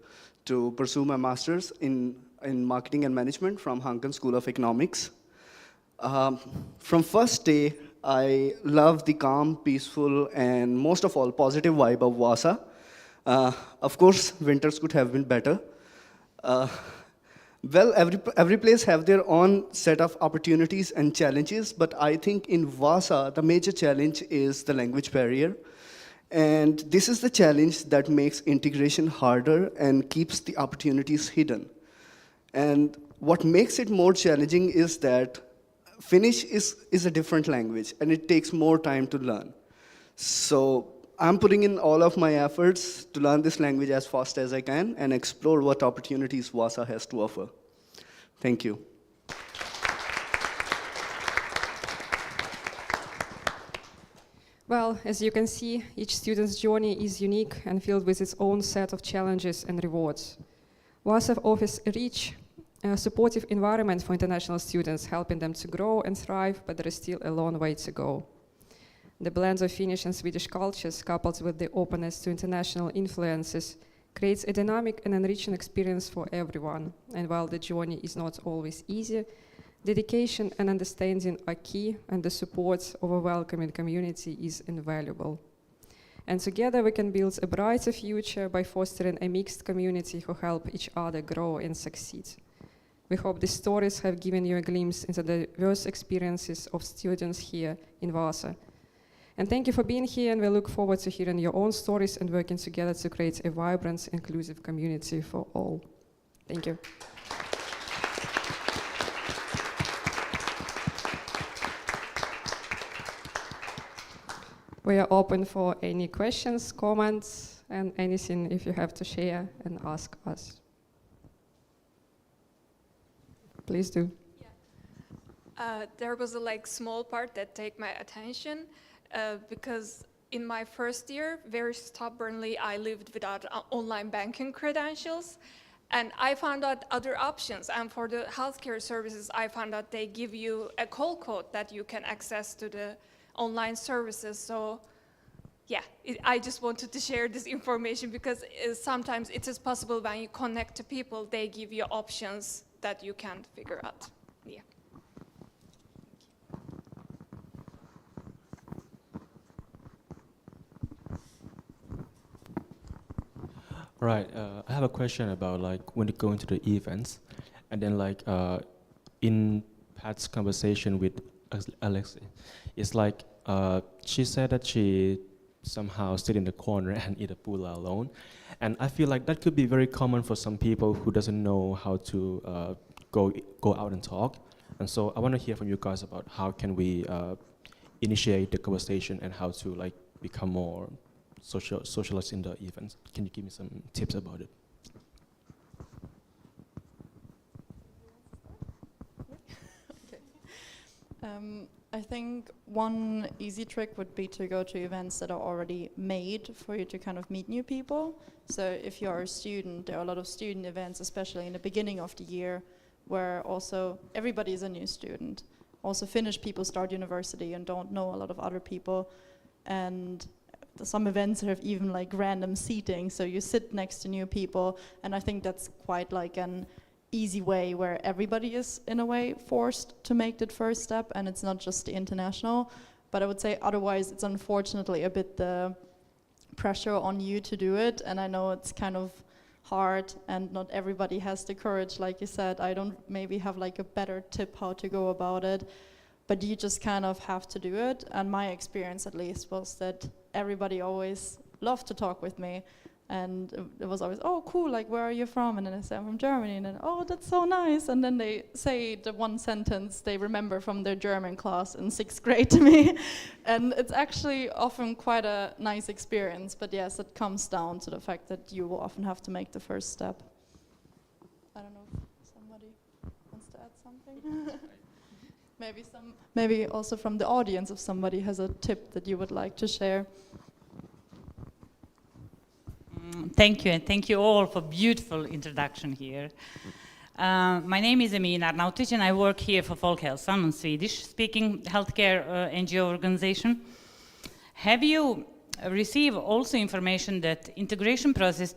to pursue my master's in marketing and management from Hanken School of Economics. From first day, I loved the calm, peaceful, and most of all, positive vibe of Vaasa. Of course, winters could have been better. Well, every place have their own set of opportunities and challenges, but I think in Vaasa, the major challenge is the language barrier. And this is the challenge that makes integration harder and keeps the opportunities hidden. And what makes it more challenging is that Finnish is a different language, and it takes more time to learn. So I'm putting in all of my efforts to learn this language as fast as I can and explore what opportunities Vaasa has to offer. Thank you. Well, as you can see, each student's journey is unique and filled with its own set of challenges and rewards. Vaasa offers a rich, supportive environment for international students, helping them to grow and thrive, but there is still a long way to go. The blend of Finnish and Swedish cultures, coupled with the openness to international influences, creates a dynamic and enriching experience for everyone. And while the journey is not always easy, dedication and understanding are key, and the support of a welcoming community is invaluable. And together we can build a brighter future by fostering a mixed community who help each other grow and succeed. We hope these stories have given you a glimpse into the diverse experiences of students here in Vaasa. And thank you for being here, and we look forward to hearing your own stories and working together to create a vibrant, inclusive community for all. Thank you. We are open for any questions, comments, and anything if you have to share and ask us. Please do. There was a small part that take my attention because in my first year, very stubbornly, I lived without online banking credentials, and I found out other options. And for the healthcare services, I found out they give you a call code that you can access to the online services. So yeah, I just wanted to share this information because sometimes it is possible when you connect to people, they give you options that you can't figure out. Yeah. Right. I have a question about when you go into the events, and then in Pat's conversation with Alexi, it's she said that she somehow sit in the corner and eat a pula alone, and I feel like that could be very common for some people who doesn't know how to go out and talk. And so I want to hear from you guys about how can we initiate the conversation and how to become more socialists in the events. Can you give me some tips about it? I think one easy trick would be to go to events that are already made for you to kind of meet new people. So if you're a student, there are a lot of student events, especially in the beginning of the year, where also everybody is a new student. Also Finnish people start university and don't know a lot of other people. And some events have even random seating, so you sit next to new people, and I think that's quite an easy way where everybody is in a way forced to make that first step, and it's not just the international. But I would say otherwise it's unfortunately a bit the pressure on you to do it, and I know it's kind of hard and not everybody has the courage. Like you said, I don't maybe have like a better tip how to go about it, but you just kind of have to do it. And my experience at least was that everybody always loved to talk with me, and it was always, oh cool, like where are you from? And then I say I'm from Germany, and then oh that's so nice, and then they say the one sentence they remember from their German class in 6th grade to me. And it's actually often quite a nice experience, but yes, it comes down to the fact that you will often have to make the first step. I don't know if somebody wants to add something. Maybe also from the audience, if somebody has a tip that you would like to share. Thank you, and thank you all for beautiful introduction here. My name is Melina Hermann, and I work here for Folkhälsan, a Swedish-speaking healthcare NGO organization. Have you received also information that integration process,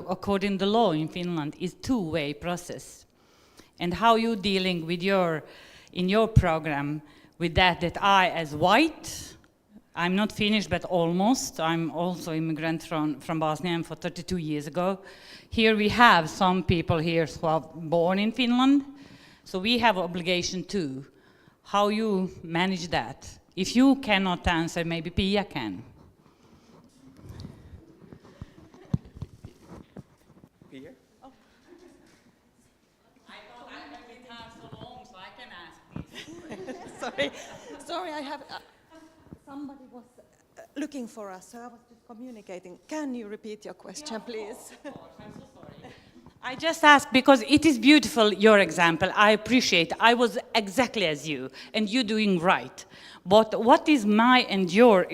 according to the law in Finland, is two-way process? And how you dealing with in your program with that I, as white, I'm not Finnish, but almost. I'm also immigrant from Bosnia for 32 years ago. Here we have some people here who are born in Finland, so we have obligation too. How you manage that? If you cannot answer, maybe Pia can. Pia? Oh. I thought I have been here so long, so I can ask this. Sorry, I have... somebody was looking for us, so I was just communicating. Can you repeat your question, please? Of course, I'm so sorry. I just asked because it is beautiful, your example. I appreciate. I was exactly as you, and you doing right. But what is my and your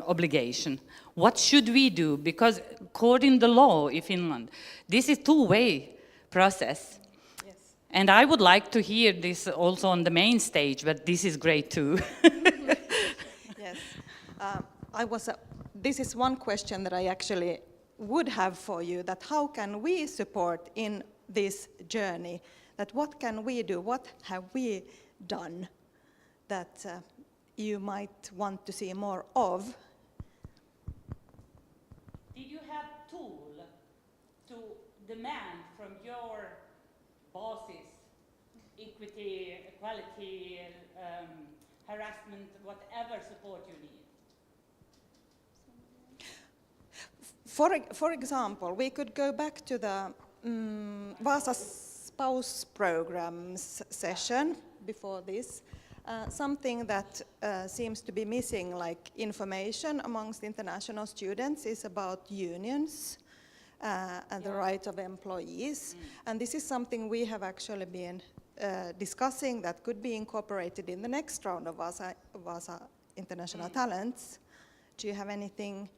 obligation? What should we do? Because according to the law in Finland, this is two-way process. Yes. And I would like to hear this also on the main stage, but this is great too. This is one question that I actually would have for you, that how can we support in this journey? That what can we do? What have we done that you might want to see more of? Did you have tool to demand from your bosses equity, equality, harassment, whatever support you need? For example, we could go back to the Vaasa Spouse Programs session before this. Something that seems to be missing, like information amongst international students, is about unions and the right of employees. And this is something we have actually been discussing that could be incorporated in the next round of Vaasa International Talents. Do you have anything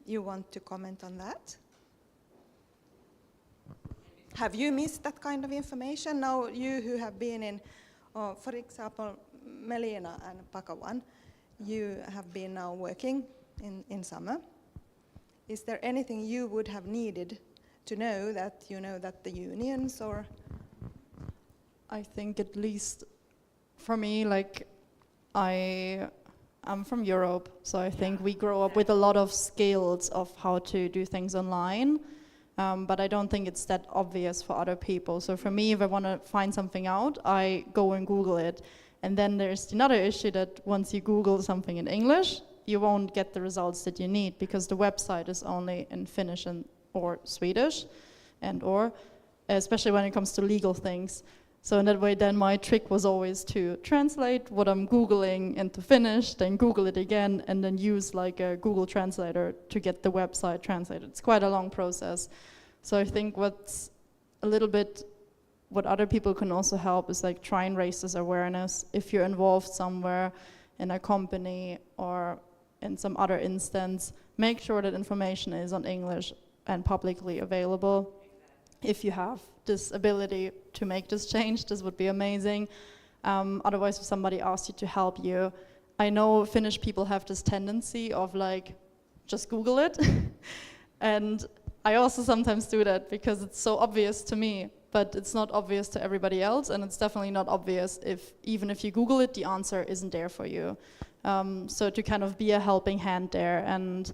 you want to comment on that? Have you missed that kind of information? Now, you who have been in, for example, Melina and Pakkawan, you have been now working in summer. Is there anything you would have needed to know that you know that the unions or? I think at least for me, like I'm from Europe, so I think we grow up with a lot of skills of how to do things online, but I don't think it's that obvious for other people. So for me, if I want to find something out, I go and Google it. And then there's another issue that once you Google something in English, you won't get the results that you need because the website is only in Finnish or Swedish, or especially when it comes to legal things. So in that way, then my trick was always to translate what I'm Googling into Finnish, then Google it again, and then use like a Google translator to get the website translated. It's quite a long process. So I think what's a little bit, what other people can also help is like try and raise this awareness. If you're involved somewhere in a company or in some other instance, make sure that information is on English and publicly available. If you have this ability to make this change, this would be amazing. Otherwise, if somebody asks you to help you, I know Finnish people have this tendency of like, just Google it. And I also sometimes do that because it's so obvious to me. but it's not obvious to everybody else, and it's definitely not obvious even if you Google it, the answer isn't there for you. So to kind of be a helping hand there, and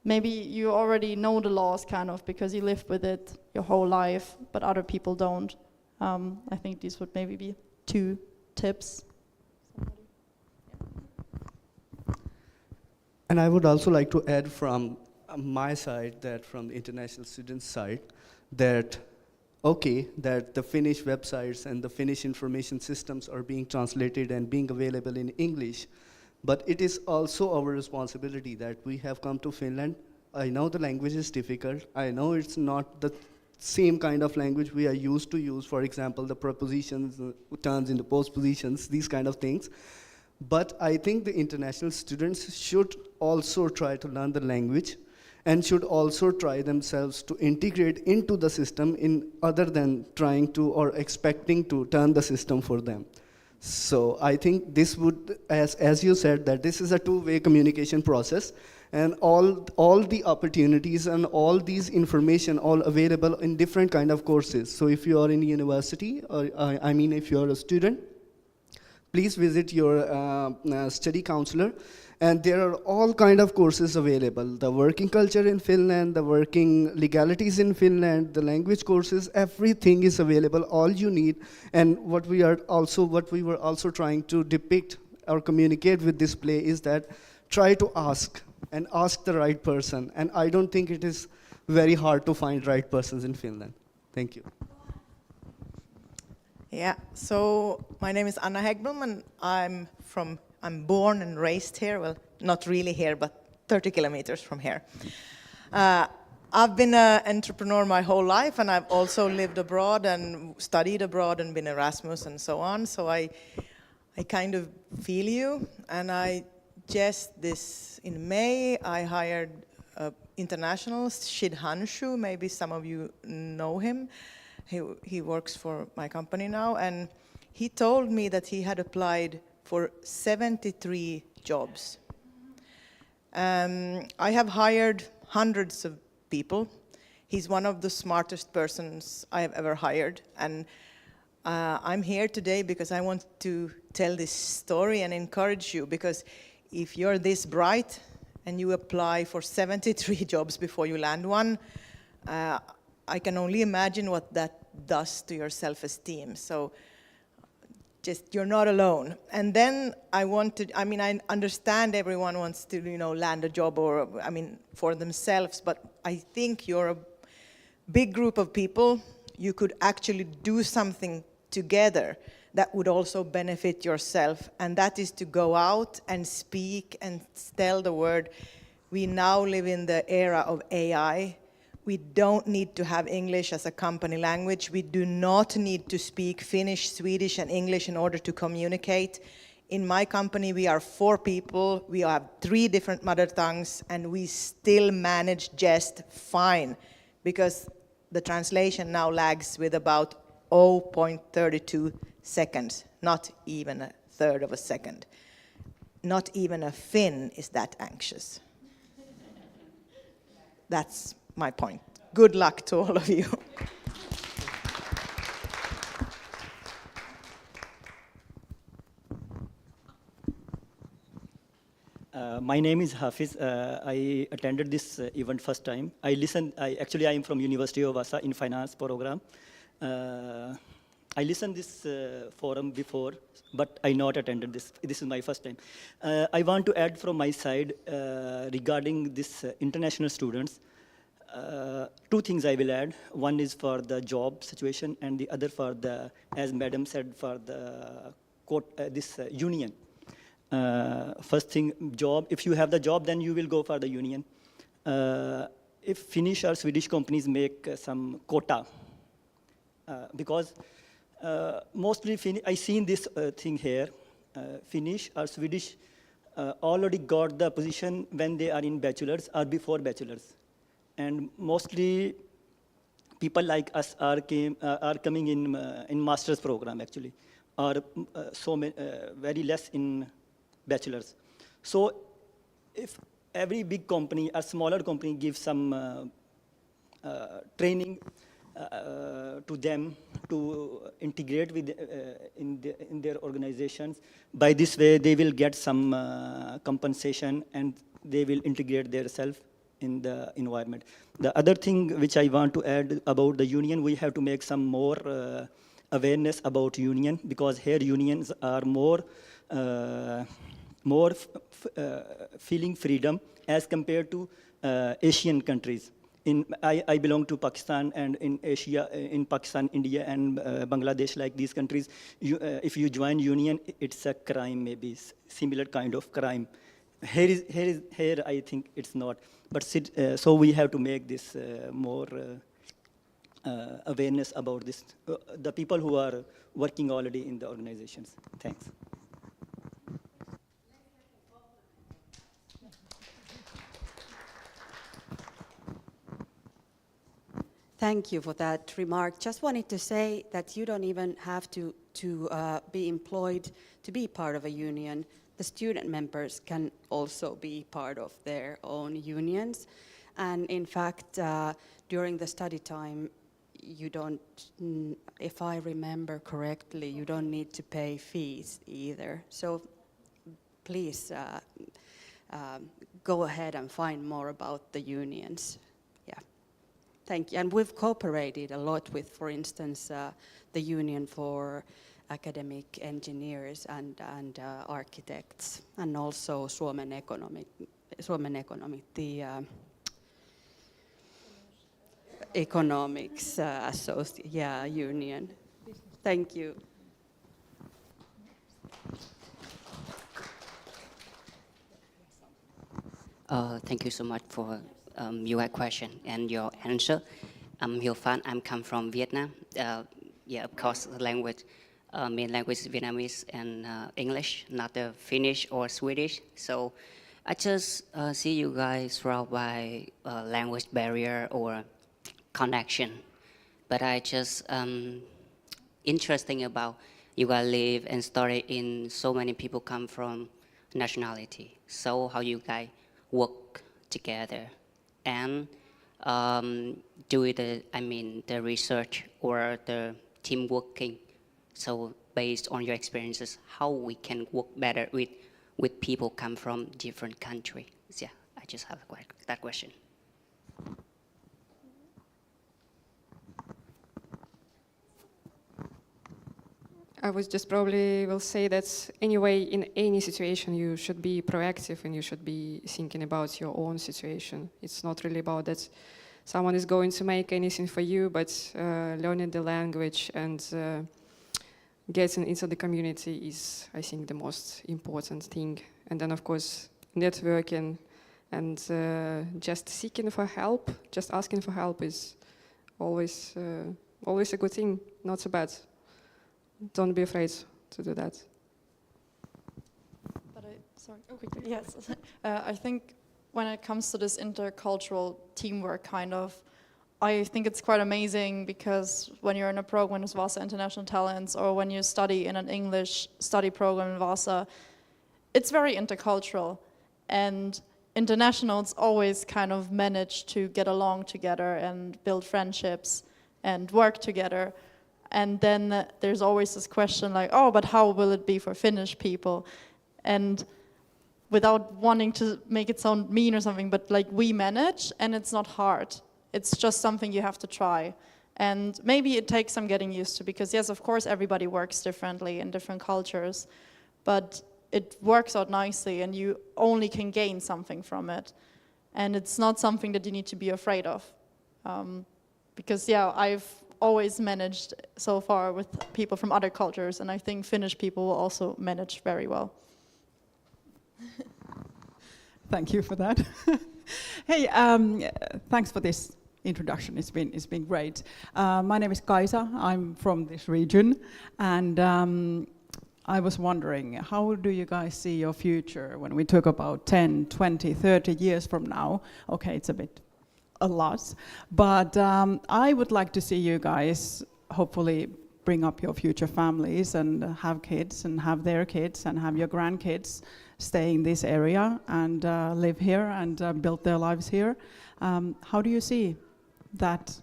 maybe you already know the laws kind of because you live with it your whole life, but other people don't. I think these would maybe be 2 tips. And I would also like to add from my side, that from the international students side, that okay, that the Finnish websites and the Finnish information systems are being translated and being available in English, but it is also our responsibility that we have come to Finland. I know the language is difficult. I know it's not the same kind of language we are used to use, for example, the prepositions, turns into postpositions, these kind of things. But I think the international students should also try to learn the language and should also try themselves to integrate into the system in other than trying to or expecting to turn the system for them. So I think this would, as you said, that this is a two-way communication process, and all the opportunities and all these information all available in different kind of courses. So if you are in university, or I mean if you are a student, please visit your study counselor, and there are all kind of courses available. The working culture in Finland, the working legalities in Finland, the language courses, everything is available, all you need. And what we were also trying to depict or communicate with this play is that try to ask, and ask the right person. And I don't think it is very hard to find right persons in Finland. Thank you. Yeah, so my name is Anna Häggblom, and I'm born and raised here. Well, not really here, but 30 kilometers from here. I've been an entrepreneur my whole life, and I've also lived abroad and studied abroad and been Erasmus and so on. So I kind of feel you, and in May, I hired an international, Shid Hanshu, maybe some of you know him. He works for my company now, and he told me that he had applied for 73 jobs. I have hired hundreds of people. He's one of the smartest persons I have ever hired, and I'm here today because I want to tell this story and encourage you, because if you're this bright and you apply for 73 jobs before you land one, I can only imagine what that does to your self-esteem. So just, you're not alone. And then I understand everyone wants to, land a job for themselves, but I think you're a big group of people. You could actually do something together that would also benefit yourself, and that is to go out and speak and tell the word. We now live in the era of AI. We don't need to have English as a company language. We do not need to speak Finnish, Swedish, and English in order to communicate. In my company, we are 4 people. We have 3 different mother tongues, and we still manage just fine, because the translation now lags with about 0.32 seconds, not even a third of a second. Not even a Finn is that anxious. That's my point. Good luck to all of you. My name is Hafiz. I attended this event first time. I am from University of Wasa in finance program. I listened this forum before, but I not attended this. This is my first time. I want to add from my side regarding this international students. 2 things I will add. One is for the job situation, and the other for the, as Madam said, for the this union. First thing, job. If you have the job, then you will go for the union. If Finnish or Swedish companies make some quota, because mostly I seen this thing here. Finnish or Swedish already got the position when they are in bachelors or before bachelors. And mostly people like us are coming in master's program actually, or very less in bachelors. So if every big company or smaller company gives some training to them to integrate with in their organizations. By this way, they will get some compensation and they will integrate themselves in the environment. The other thing which I want to add about the union, we have to make some more awareness about union, because here unions are more feeling freedom as compared to Asian countries. I belong to Pakistan, and in Asia, in Pakistan, India, and Bangladesh, like these countries, if you join union, it's a crime, maybe similar kind of crime. Here I think it's not. But so we have to make this more awareness about this. The people who are working already in the organizations. Thanks. Thank you for that remark. Just wanted to say that you don't even have to be employed to be part of a union. The student members can also be part of their own unions. And in fact, during the study time, you don't, if I remember correctly, you don't need to pay fees either. So please go ahead and find more about the unions. Thank you. And we've cooperated a lot with, for instance, the Union for Academic Engineers and Architects, and also Suomen Economic, the Economics Union. Thank you. Thank you so much for your question and your answer. I'm Hiếu Phan. I'm come from Vietnam. Of course, the language, main language is Vietnamese and English, not the Finnish or Swedish. So I just see you guys surrounded by language barrier or connection. But I just interesting about you guys live and study in so many people come from nationality. So how you guys work together and do the research or the team working. So based on your experiences, how we can work better with people come from different countries. Yeah, I just have that question. I would just probably will say that anyway, in any situation, you should be proactive and you should be thinking about your own situation. It's not really about that someone is going to make anything for you, but learning the language and getting into the community is, I think, the most important thing. And then, of course, networking and just seeking for help, just asking for help is always a good thing, not so bad. Don't be afraid to do that. But quickly, yes. I think when it comes to this intercultural teamwork I think it's quite amazing, because when you're in a program as Vaasa International Talents, or when you study in an English study program in Vaasa, it's very intercultural, and internationals always manage to get along together and build friendships and work together. And then there's always this question like, oh, but how will it be for Finnish people? And without wanting to make it sound mean or something, but we manage, and it's not hard. It's just something you have to try. And maybe it takes some getting used to, because yes, of course, everybody works differently in different cultures, but it works out nicely and you only can gain something from it. And it's not something that you need to be afraid of. Because I've always managed so far with people from other cultures, and I think Finnish people will also manage very well. Thank you for that. Hey, thanks for this introduction. It's been great. My name is Kaisa. I'm from this region, and I was wondering, how do you guys see your future when we talk about 10, 20, 30 years from now? Okay, it's a lot, but I would like to see you guys hopefully bring up your future families and have kids and have their kids and have your grandkids stay in this area and live here and build their lives here. How do you see that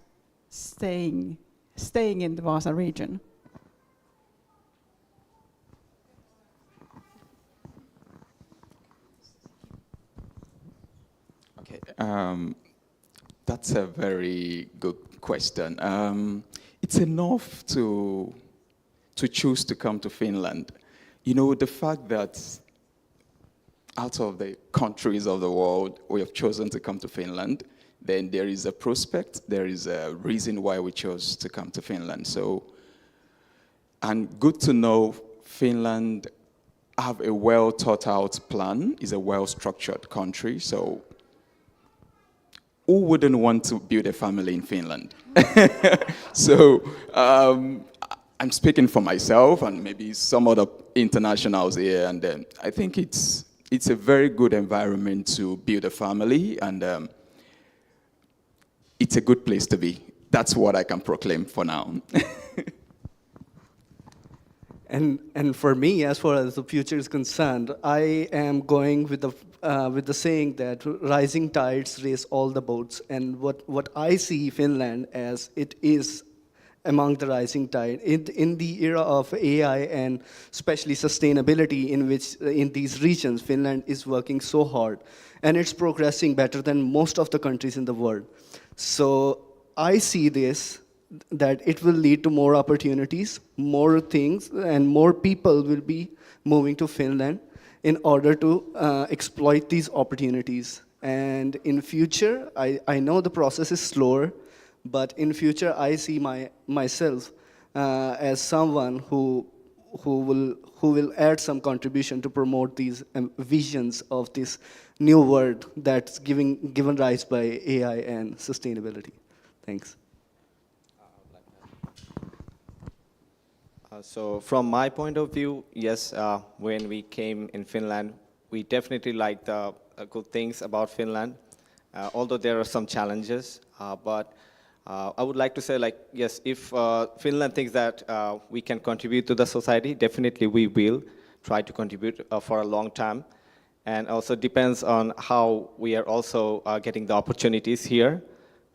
staying in the Vaasa region? Okay, that's a very good question. It's enough to choose to come to Finland. You know, the fact that out of the countries of the world, we have chosen to come to Finland, then there is a prospect, there is a reason why we chose to come to Finland. So, and good to know Finland have a well thought out plan, is a well structured country. So who wouldn't want to build a family in Finland? So I'm speaking for myself and maybe some other internationals here, and I think it's a very good environment to build a family, and it's a good place to be. That's what I can proclaim for now. And for me, as far as the future is concerned, I am going with the saying that rising tides raise all the boats. And what I see Finland as, it is among the rising tide. In the era of AI and especially sustainability, in these regions, Finland is working so hard, and it's progressing better than most of the countries in the world. So I see this, that it will lead to more opportunities, more things, and more people will be moving to Finland in order to exploit these opportunities. And in future, I know the process is slower, but in future I see myself as someone who will add some contribution to promote these visions of this new world that's given rise by AI and sustainability. Thanks. So from my point of view, yes, when we came in Finland, we definitely liked the good things about Finland, although there are some challenges. But I would like to say, like, yes, if Finland thinks that we can contribute to the society, definitely we will try to contribute for a long time. And also depends on how we are also getting the opportunities here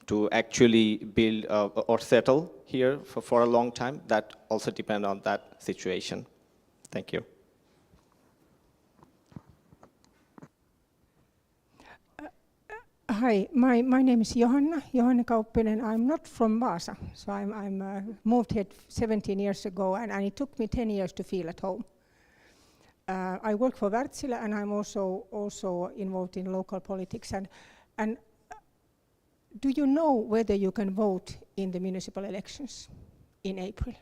to actually build or settle here for a long time. That also depends on that situation. Thank you. Hi, my name is Johanna Kauppinen. I'm not from Vaasa, so I'm moved here 17 years ago, and it took me 10 years to feel at home. I work for Wärtsilä, and I'm also involved in local politics. And do you know whether you can vote in the municipal elections in April?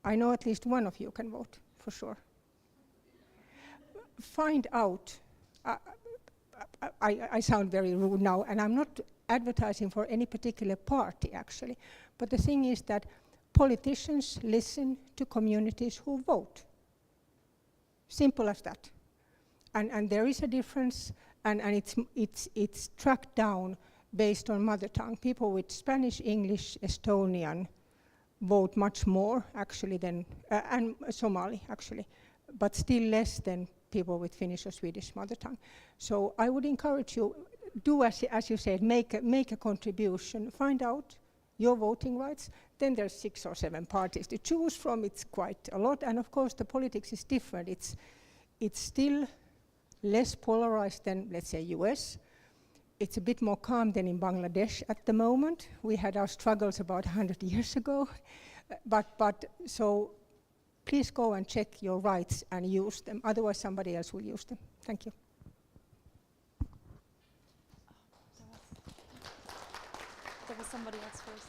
I know at least one of you can vote, for sure. Find out. I sound very rude now, and I'm not advertising for any particular party, actually. But the thing is that politicians listen to communities who vote. Simple as that. And there is a difference, and it's tracked down based on mother tongue. People with Spanish, English, Estonian vote much more, actually, than, and Somali, actually, but still less than people with Finnish or Swedish mother tongue. So I would encourage you, do as you said, make a contribution, find out your voting rights. Then there's 6 or 7 parties to choose from. It's quite a lot, and of course the politics is different. It's still less polarized than, let's say, US. It's a bit more calm than in Bangladesh at the moment. We had our struggles about 100 years ago, but so. Please go and check your rights and use them. Otherwise, somebody else will use them. Thank you. There was somebody else first.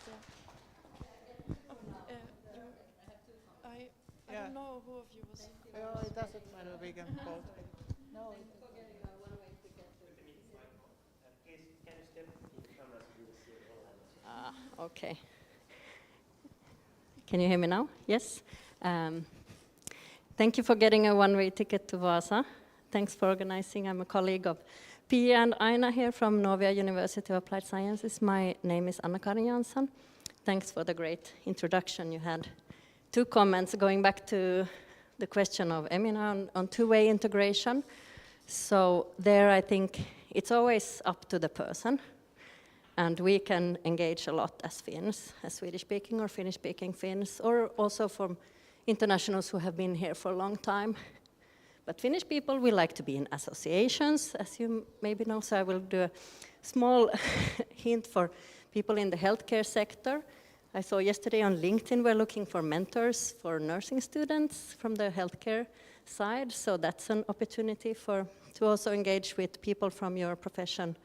I don't know who of you was. It doesn't matter. We can both. No. Okay. Can you hear me now? Yes. Thank you for getting a one-way ticket to Vaasa. Thanks for organizing. I'm a colleague of Pia and Aina here from Novia University of Applied Sciences. My name is Anna-Karin Jansson. Thanks for the great introduction you had. 2 comments going back to the question of Emina on two-way integration. So there I think it's always up to the person. And we can engage a lot as Finns, as Swedish-speaking or Finnish-speaking Finns, or also from internationals who have been here for a long time. But Finnish people, we like to be in associations, as you maybe know, so I will do a small hint for people in the healthcare sector. I saw yesterday on LinkedIn we're looking for mentors for nursing students from the healthcare side, so that's an opportunity to also engage with people from your profession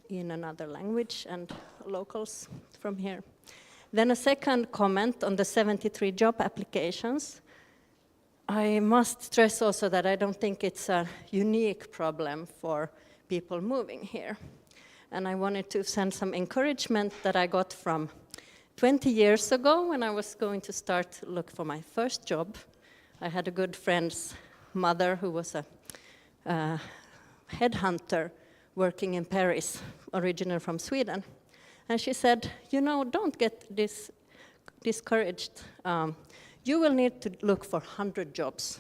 in another language and locals from here. Then a second comment on the 73 job applications. I must stress also that I don't think it's a unique problem for people moving here. And I wanted to send some encouragement that I got from 20 years ago when I was going to start to look for my first job. I had a good friend's mother who was a headhunter working in Paris, originally from Sweden. And she said, you know, don't get discouraged. You will need to look for 100 jobs.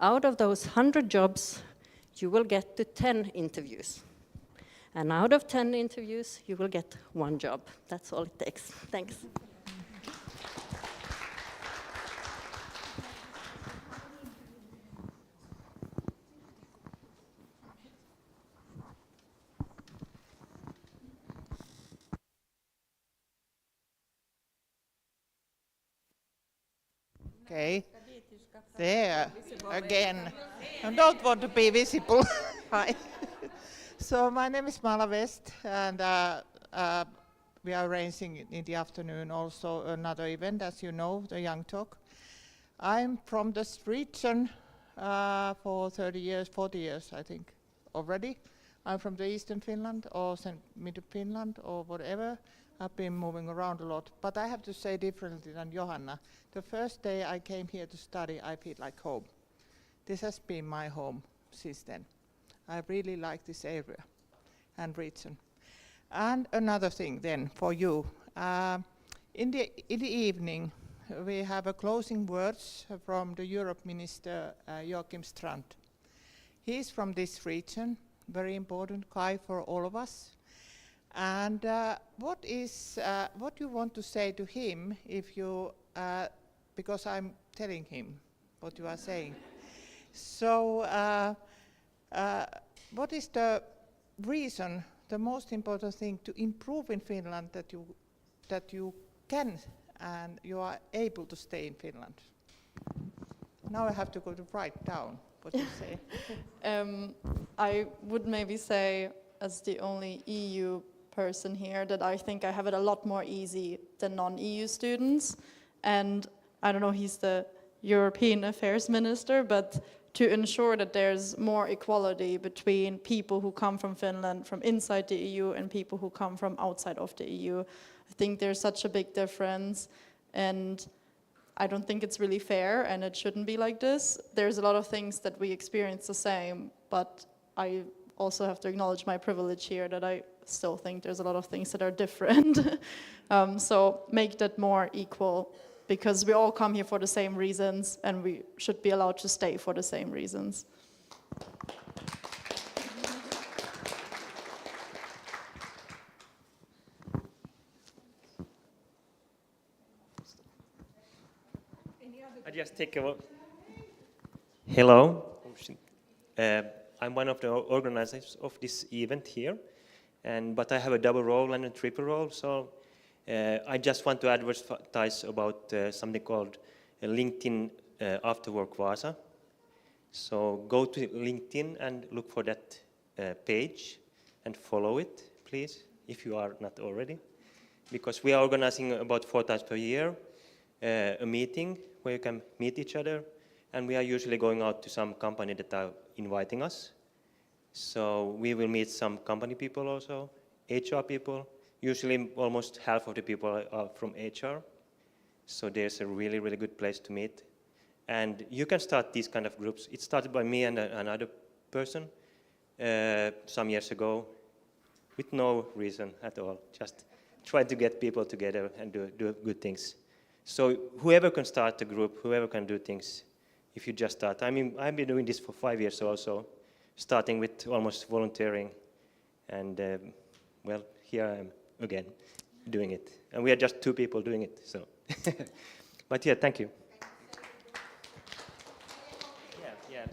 Out of those 100 jobs, you will get to 10 interviews. And out of 10 interviews, you will get 1 job. That's all it takes. Thanks. Okay, there again. I don't want to be visible. Hi. So my name is Mala West, and we are arranging in the afternoon also another event, as you know, the Young Talk. I'm from this region for 30 years, 40 years, I think, already. I'm from the Eastern Finland or Middle Finland or whatever. I've been moving around a lot, but I have to say differently than Johanna. The first day I came here to study, I feel like home. This has been my home since then. I really like this area and region. And another thing then for you. In the evening, we have a closing words from the Europe Minister Joachim Strand. He's from this region, very important guy for all of us. And what you want to say to him if you, because I'm telling him what you are saying. So what is the reason, the most important thing to improve in Finland that you can and you are able to stay in Finland? Now I have to go to write down what you say. I would maybe say, as the only EU person here, that I think I have it a lot more easy than non-EU students. And I don't know, he's the European Affairs Minister, but to ensure that there's more equality between people who come from Finland, from inside the EU, and people who come from outside of the EU. I think there's such a big difference, and I don't think it's really fair, and it shouldn't be like this. There's a lot of things that we experience the same, but I also have to acknowledge my privilege here that I still think there's a lot of things that are different. So make that more equal, because we all come here for the same reasons, and we should be allowed to stay for the same reasons. I just take a hello. I'm one of the organizers of this event here, but I have a double role and a triple role. So I just want to advertise about something called LinkedIn After Work Vaasa. So go to LinkedIn and look for that page and follow it, please, if you are not already. Because we are organizing about 4 times per year a meeting where you can meet each other, and we are usually going out to some company that are inviting us. So we will meet some company people also, HR people. Usually almost half of the people are from HR. So there's a really, really good place to meet. And you can start these kind of groups. It started by me and another person some years ago with no reason at all. Just trying to get people together and do good things. So whoever can start a group, whoever can do things, if you just start. I mean, I've been doing this for 5 years also, starting with almost volunteering and well, here I am again doing it. And we are just 2 people doing it, so. But yeah, thank you. Yeah,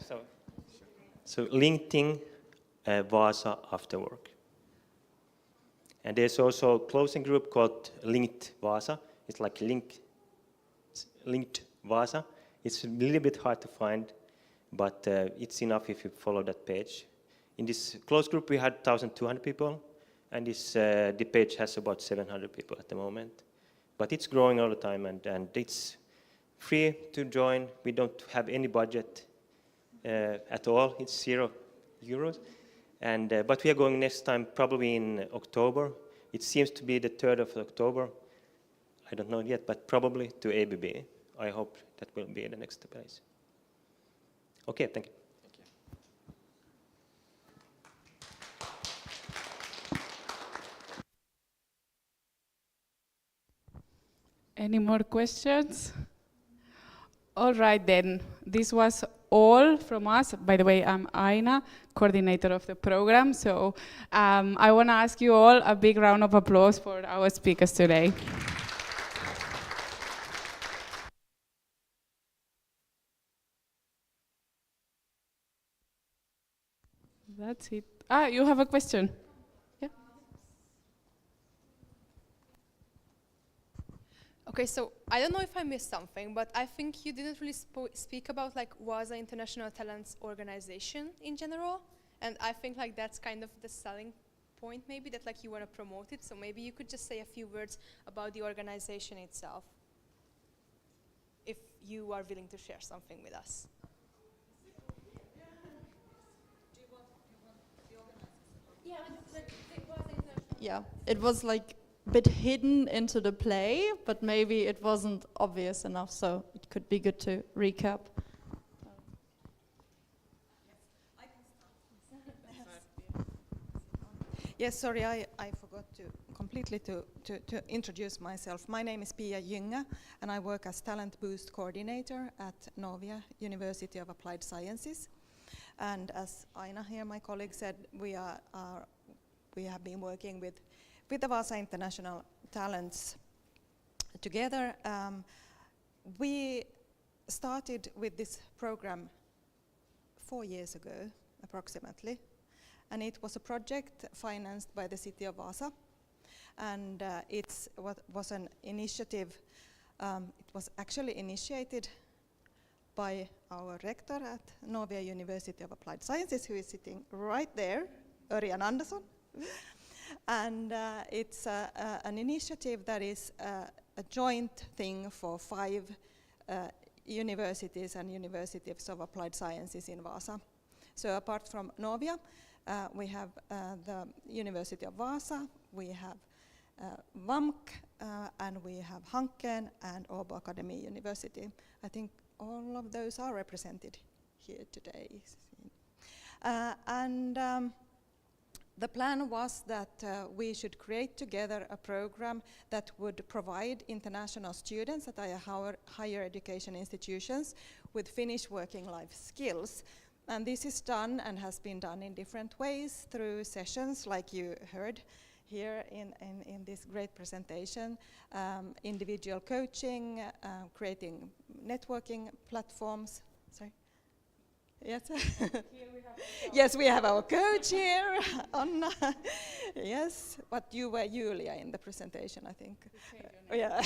so LinkedIn Vaasa After Work. And there's also a closing group called Linked Vaasa. It's like Linked Vaasa. It's a little bit hard to find, but it's enough if you follow that page. In this closed group, we had 1,200 people, and the page has about 700 people at the moment. But it's growing all the time, and it's free to join. We don't have any budget at all. It's €0. And, but we are going next time, probably in October. It seems to be the 3rd of October. I don't know yet, but probably to ABB. I hope that will be the next place. Okay, thank you. Any more questions? All right then, this was all from us. By the way, I'm Aina, coordinator of the program. So I want to ask you all a big round of applause for our speakers today. That's it. Ah, you have a question? Yeah. Okay, so I don't know if I missed something, but I think you didn't really speak about like Vaasa International Talents organization in general, and I think like that's kind of the selling point maybe, that like you want to promote it, so maybe you could just say a few words about the organization itself, if you are willing to share something with us. Yeah, it was like a bit hidden into the play, but maybe it wasn't obvious enough, so it could be good to recap. Yes, sorry, I forgot to completely to introduce myself. My name is Pia Junger, and I work as Talent Boost Coordinator at Novia, University of Applied Sciences. And as Aina here, my colleague, said, we have been working with the Vaasa International Talents together. We started with this program 4 years ago, approximately. And it was a project financed by the city of Vaasa. And it was an initiative, it was actually initiated by our rector at Novia University of Applied Sciences, who is sitting right there, Örjan Andersson. And it's an initiative that is a joint thing for 5 universities and universities of applied sciences in Vaasa. So apart from Novia, we have the University of Vaasa, we have VAMK, and we have Hanken and Åbo Academy University. I think all of those are represented here today. The plan was that we should create together a program that would provide international students at higher education institutions with Finnish working life skills. And this is done and has been done in different ways through sessions like you heard here in this great presentation, individual coaching, creating networking platforms. Sorry. Yes. Yes, we have our coach here, Anna. Yes, but you were Julia in the presentation, I think. Yeah.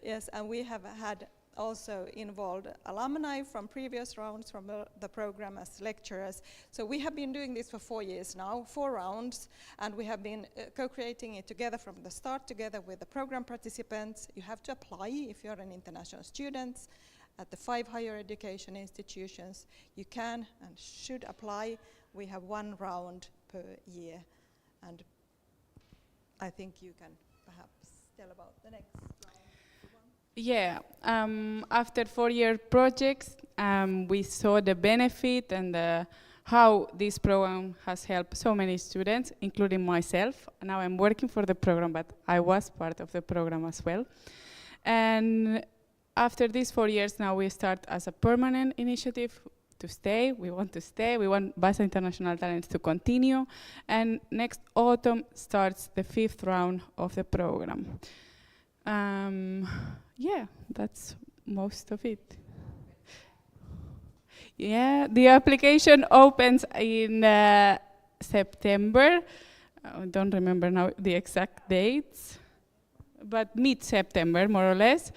Yes, and we have had also involved alumni from previous rounds from the program as lecturers. So we have been doing this for 4 years now, 4 rounds, and we have been co-creating it together from the start, together with the program participants. You have to apply if you're an international student. At the 5 higher education institutions, you can and should apply. We have 1 round per year, and I think you can perhaps tell about the next round. Yeah, after 4-year projects, we saw the benefit and how this program has helped so many students, including myself. Now I'm working for the program, but I was part of the program as well. And after these 4 years, now we start as a permanent initiative to stay. We want to stay. We want Vaasa International Talents to continue. And next autumn starts the 5th round of the program. Yeah, that's most of it. Yeah, the application opens in September. I don't remember now the exact dates, but mid-September, more or less.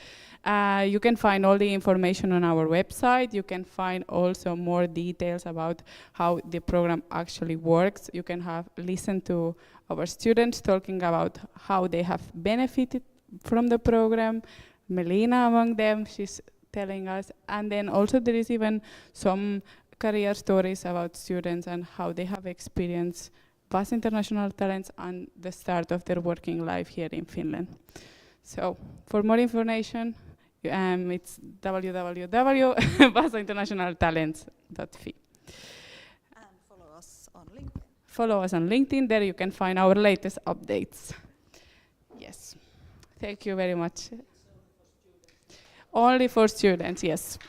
You can find all the information on our website. You can find also more details about how the program actually works. You can listen to our students talking about how they have benefited from the program. Melina among them, she's telling us. And then also there is even some career stories about students and how they have experienced Vaasa International Talents and the start of their working life here in Finland. So for more information, it's www.vaasainternationaltalents.fi. And follow us on LinkedIn. Follow us on LinkedIn. There you can find our latest updates. Yes. Thank you very much. Only for students, yes.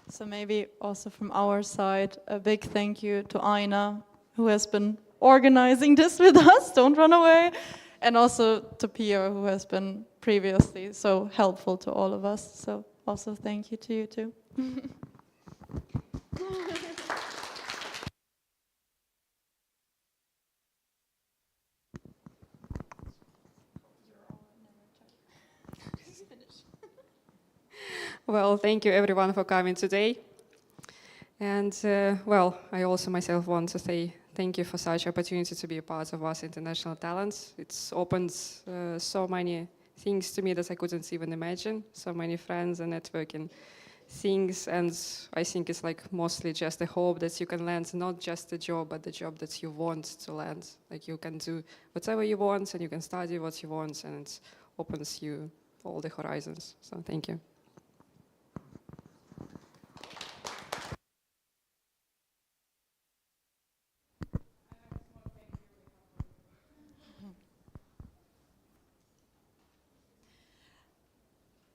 So maybe also from our side, a big thank you to Aina, who has been organizing this with us, don't run away, and also to Pia, who has been previously so helpful to all of us. So also thank you to you too. Well, thank you everyone for coming today. And well, I also myself want to say thank you for such opportunity to be a part of Vaasa International Talents. It's opened so many things to me that I couldn't even imagine, so many friends and networking things, and I think it's like mostly just the hope that you can land not just a job, but the job that you want to land. Like you can do whatever you want and you can study what you want, and it opens you all the horizons. So thank you.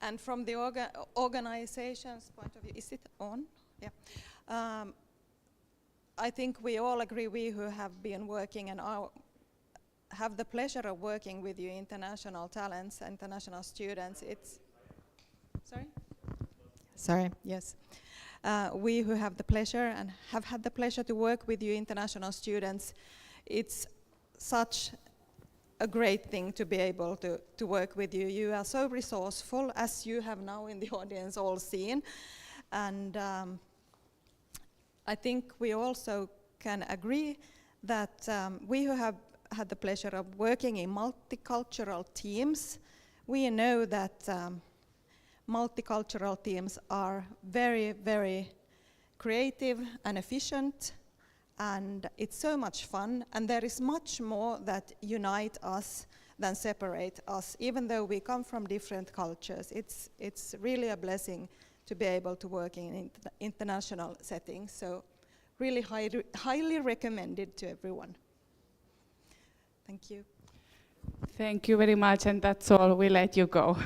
And from the organization's point of view, is it on? Yeah. I think we all agree, we who have been working and have the pleasure of working with you international talents, international students. It's sorry, yes. We who have the pleasure and have had the pleasure to work with you international students, it's such a great thing to be able to work with you. You are so resourceful, as you have now in the audience all seen. And I think we also can agree that we who have had the pleasure of working in multicultural teams, we know that multicultural teams are very, very creative and efficient, and it's so much fun, and there is much more that unite us than separate us, even though we come from different cultures. It's really a blessing to be able to work in international settings, so really highly recommended to everyone. Thank you. Thank you very much, and that's all. We let you go.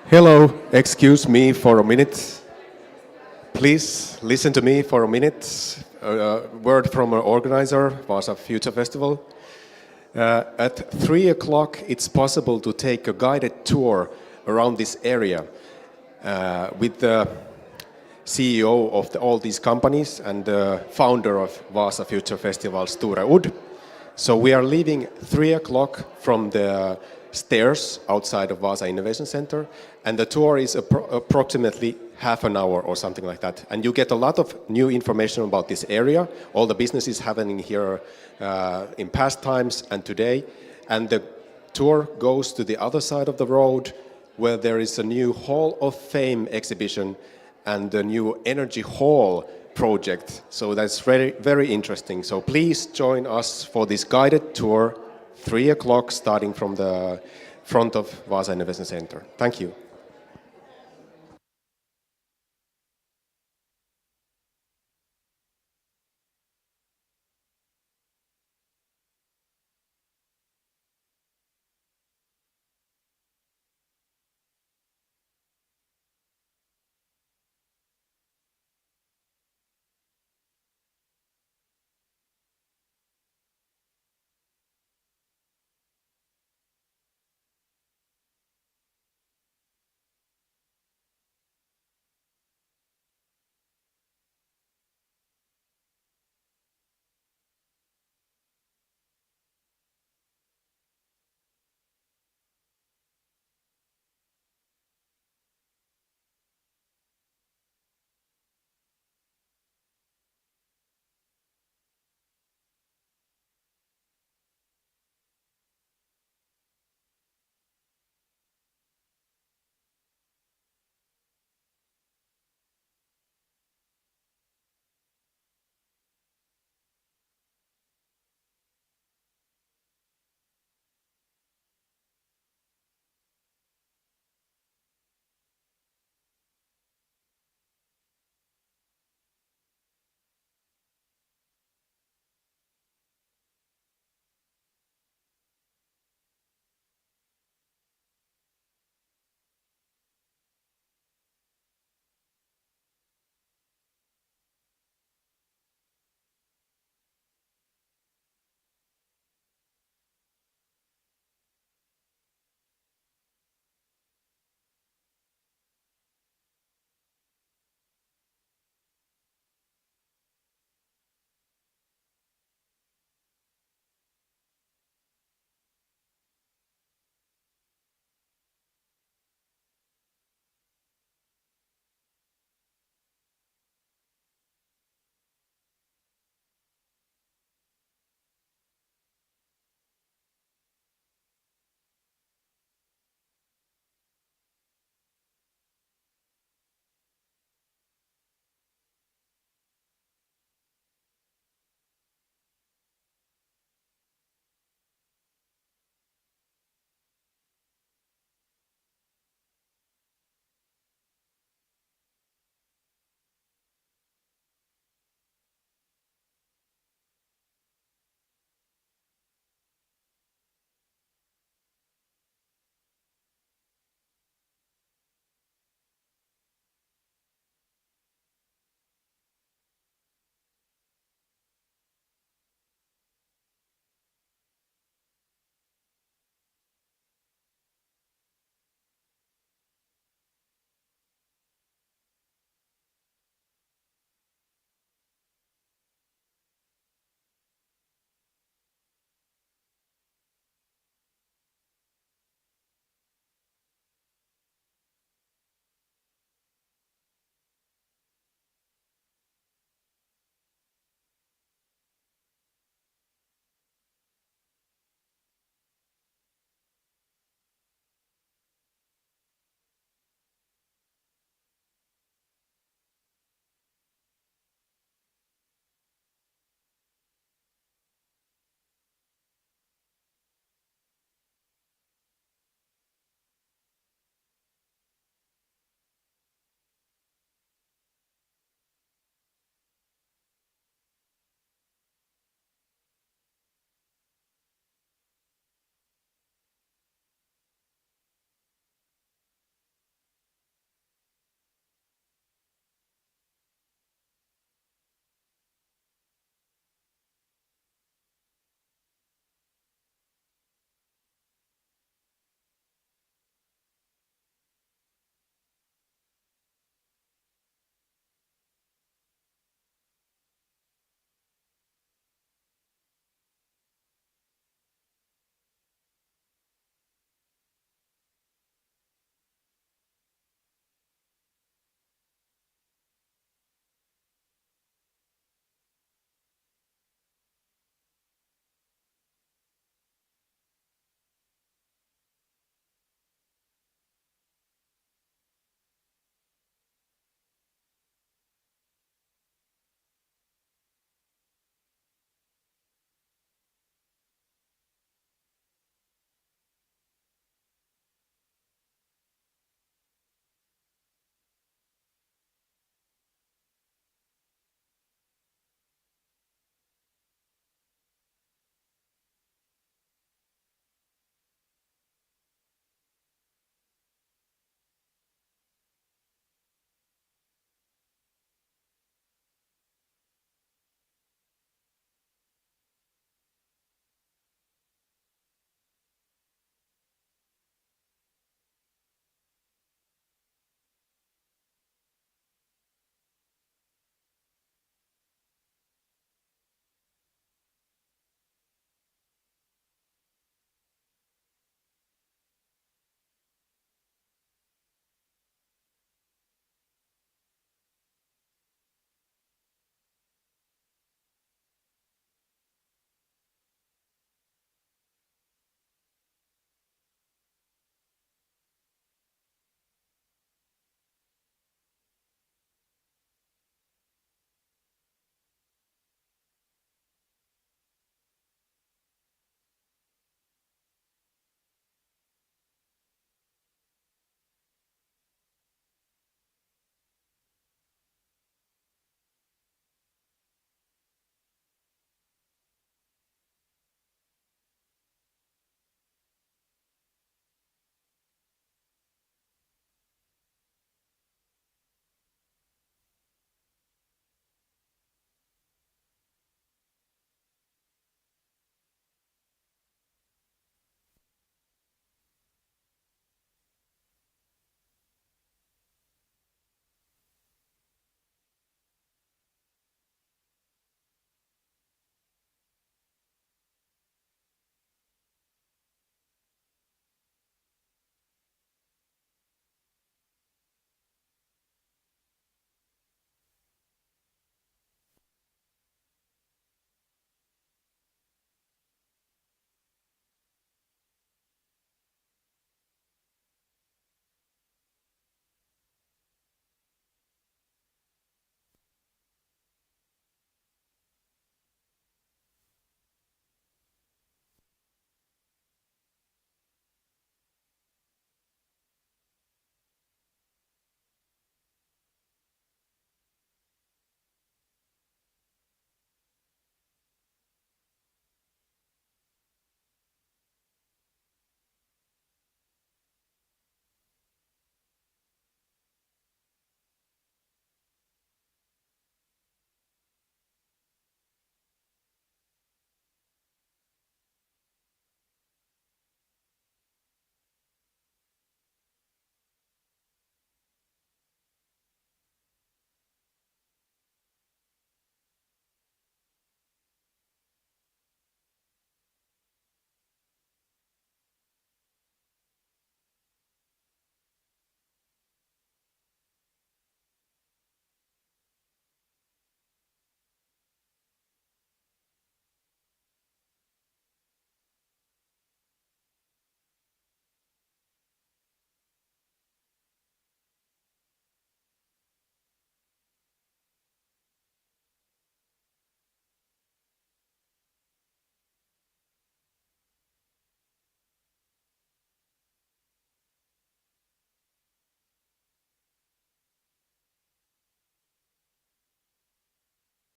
Hello, excuse me for a minute. Please listen to me for a minute. A word from an organizer, Vaasa Future Festival. At 3 o'clock, it's possible to take a guided tour around this area with the CEO of all these companies and the founder of Vaasa Future Festival, Sture Udd. So we are leaving 3 o'clock from the stairs outside of Vaasa Innovation Center, and the tour is approximately half an hour or something like that. And you get a lot of new information about this area, all the businesses happening here in past times and today. And the tour goes to the other side of the road where there is a new Hall of Fame exhibition and a new Energy Hall project. So that's very, very interesting. So please join us for this guided tour, 3 o'clock, starting from the front of Vaasa Innovation Center. Thank you.